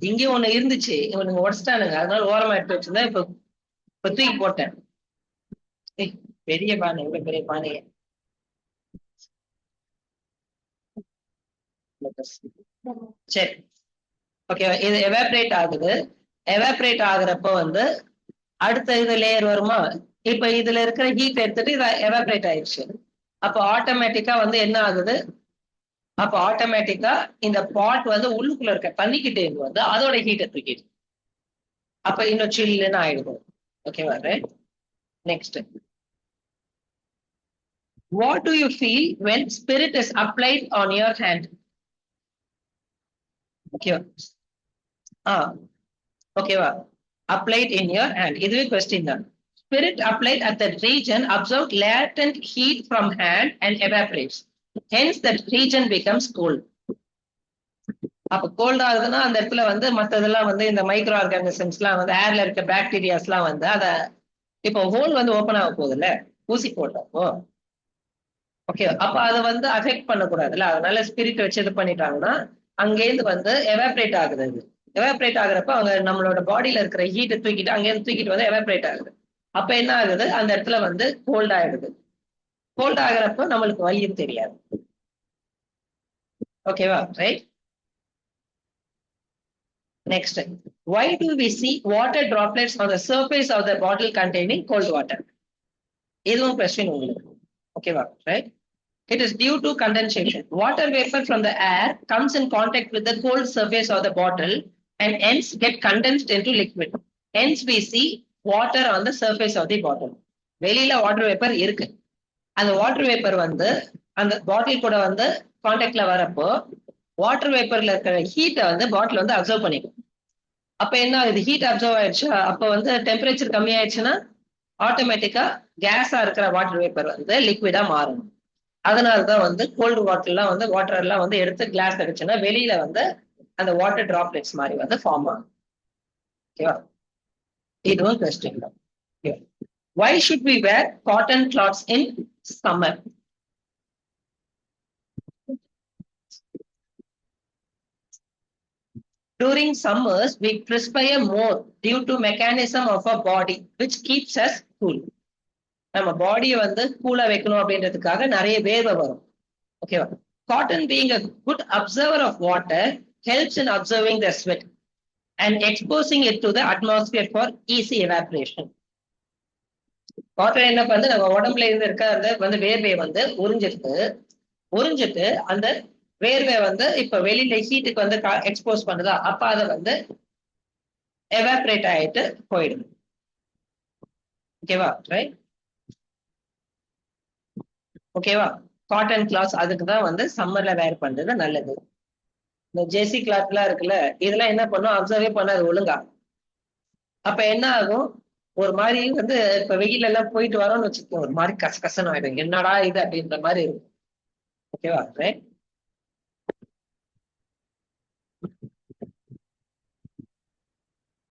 இங்கே ஒண்ணு இருந்துச்சு, இவனுங்க உடச்சிட்டானுங்க, அதனால ஓரமா எடுத்து வச்சிருந்தா இப்ப தூக்கி போட்டேன். பெரிய பானை, இவ்வளவு பெரிய பானைய. சரி, ஓகே. இது எவாபரேட் ஆகுது. எவாபரேட் ஆகுறப்ப வந்து அடுத்த இது லேயர் வருமா, இப்ப இதுல இருக்கிற ஹீட் எடுத்துட்டு இதை எவாபரேட் ஆயிடுச்சு. அப்போ ஆட்டோமேட்டிக்கா வந்து என்ன ஆகுது, அப்போ ஆட்டோமேட்டிக்கா இந்த பாட் வந்து உள்ளுக்குள்ள இருக்க தண்ணிக்கிட்டே வந்து அதோட ஹீட்டை தூக்கிடு. அப்ப இன்னும் சில்லுன்னு ஆயிடுது. ஓகேவா? Right. Next, what do you feel when spirit is applied on your hand? ஓகேவா? ஓகேவா? applied in your hand, இதுவே கொஸ்டின் தான். Spirit applied at that region absorbs latent heat from hand and evaporates. Hence that region becomes cold. அப்ப கோல்ட் ஆகுதுன்னா அந்த இடத்துல வந்து மற்றதெல்லாம் வந்து இந்த மைக்ரோ ஆர்கானிசம்ஸ் எல்லாம் வந்து ஏர்ல இருக்க பாக்டீரியாஸ் எல்லாம் வந்து அத இப்போ ஹோல் வந்து ஓப்பன் ஆக போகுதுல்ல ஊசி போட்டப்போ. ஓகே, அப்ப அதை வந்து அஃபெக்ட் பண்ணக்கூடாதுல்ல, அதனால ஸ்பிரிட் வச்சு இது பண்ணிட்டாங்கன்னா அங்கேருந்து வந்து எவாபரேட் ஆகுது. அது எவாபரேட் ஆகுறப்ப அவங்க நம்மளோட பாடியில இருக்கிற ஹீட்டை தூக்கிட்டு அங்கேருந்து தூக்கிட்டு வந்து எவாபரேட் ஆகுது. அப்ப என்ன ஆகுது, அந்த இடத்துல வந்து கோல்ட் ஆயிடுது. கோல்ட் ஆகுறப்ப நம்மளுக்கு வலியும் தெரியாது. ஓகேவா? Right. Next, why do we see water droplets on the surface of the bottle containing cold water? இதுவும் question உங்களுக்கு. ஓகேவா? Right. It is due to condensation. Water vapor from the air comes in contact with the cold surface of the bottle and hence get condensed into liquid. Hence we see water on the surface of the bottle. வெளியில வாட்டர் வேப்பர் இருக்கு, அந்த வாட்டர் வேப்பர் வந்து அந்த பாட்டில் கூட வந்து கான்டாக்ட்ல வரப்போ வாட்டர் வேப்பர்ல இருக்கிற ஹீட்டை வந்து பாட்டில் வந்து அப்சர்வ் பண்ணிக்கும். அப்ப என்ன ஆகுது, ஹீட் அப்சர்வ் ஆயிடுச்சா, அப்ப வந்து டெம்பரேச்சர் கம்மி ஆயிடுச்சுன்னா ஆட்டோமேட்டிக்கா கேஸா இருக்கிற வாட்டர் வேப்பர் வந்து லிக்விடா மாறும். அதனாலதான் வந்து கோல்டு வாட்டர்லாம் வந்து வாட்டர் எல்லாம் வந்து எடுத்து கிளாஸ் அடிச்சுன்னா வெளியில வந்து அந்த வாட்டர் டிராப்லெட்ஸ் மாதிரி வந்து ஃபார்ம் ஆகும். ஓகேவா? இதுவும் கொஸ்டின் தான். Why should we wear cotton cloths in summer? During summers, we perspire more due to mechanism of our body, which keeps us cool. நம்ம பாடியை வந்து கூலா வைக்கணும் அப்படின்றதுக்காக நிறைய வேர்வை வரும். ஓகேவா? Cotton being a good observer of water helps in observing the sweat and exposing it to the atmosphere for easy evaporation. Cotton என்ன பண்ணுது, நம்ம உடம்புல இருந்து இருக்க அந்த வந்து வேர்வையை வந்து உறிஞ்சிட்டு அந்த வேர்வை வந்து இப்ப வெளியில ஹீட்டுக்கு வந்து எக்ஸ்போஸ் பண்ணுதா, அப்ப அதை வந்து எவாபரேட் ஆயிட்டு போயிடுது. ஓகேவா? ரைட். ஓகேவா? காட்டன் கிளாத்ஸ் அதுக்கு தான் வந்து சம்மர்ல வேர் பண்றது நல்லது. இந்த ஜெர்சி கிளாத் எல்லாம் இருக்குல்ல, இதெல்லாம் என்ன பண்ணும், அப்சர்வே பண்ணாது ஒழுங்கா. அப்ப என்ன ஆகும், ஒரு மாதிரி வந்து இப்ப வெயில எல்லாம் போயிட்டு வரோம்னு வச்சுக்கோ, ஒரு மாதிரி கசகசன்னு ஆயிடும், என்னடா இது அப்படின்ற மாதிரி இருக்கும். ஓகேவா? ரைட்.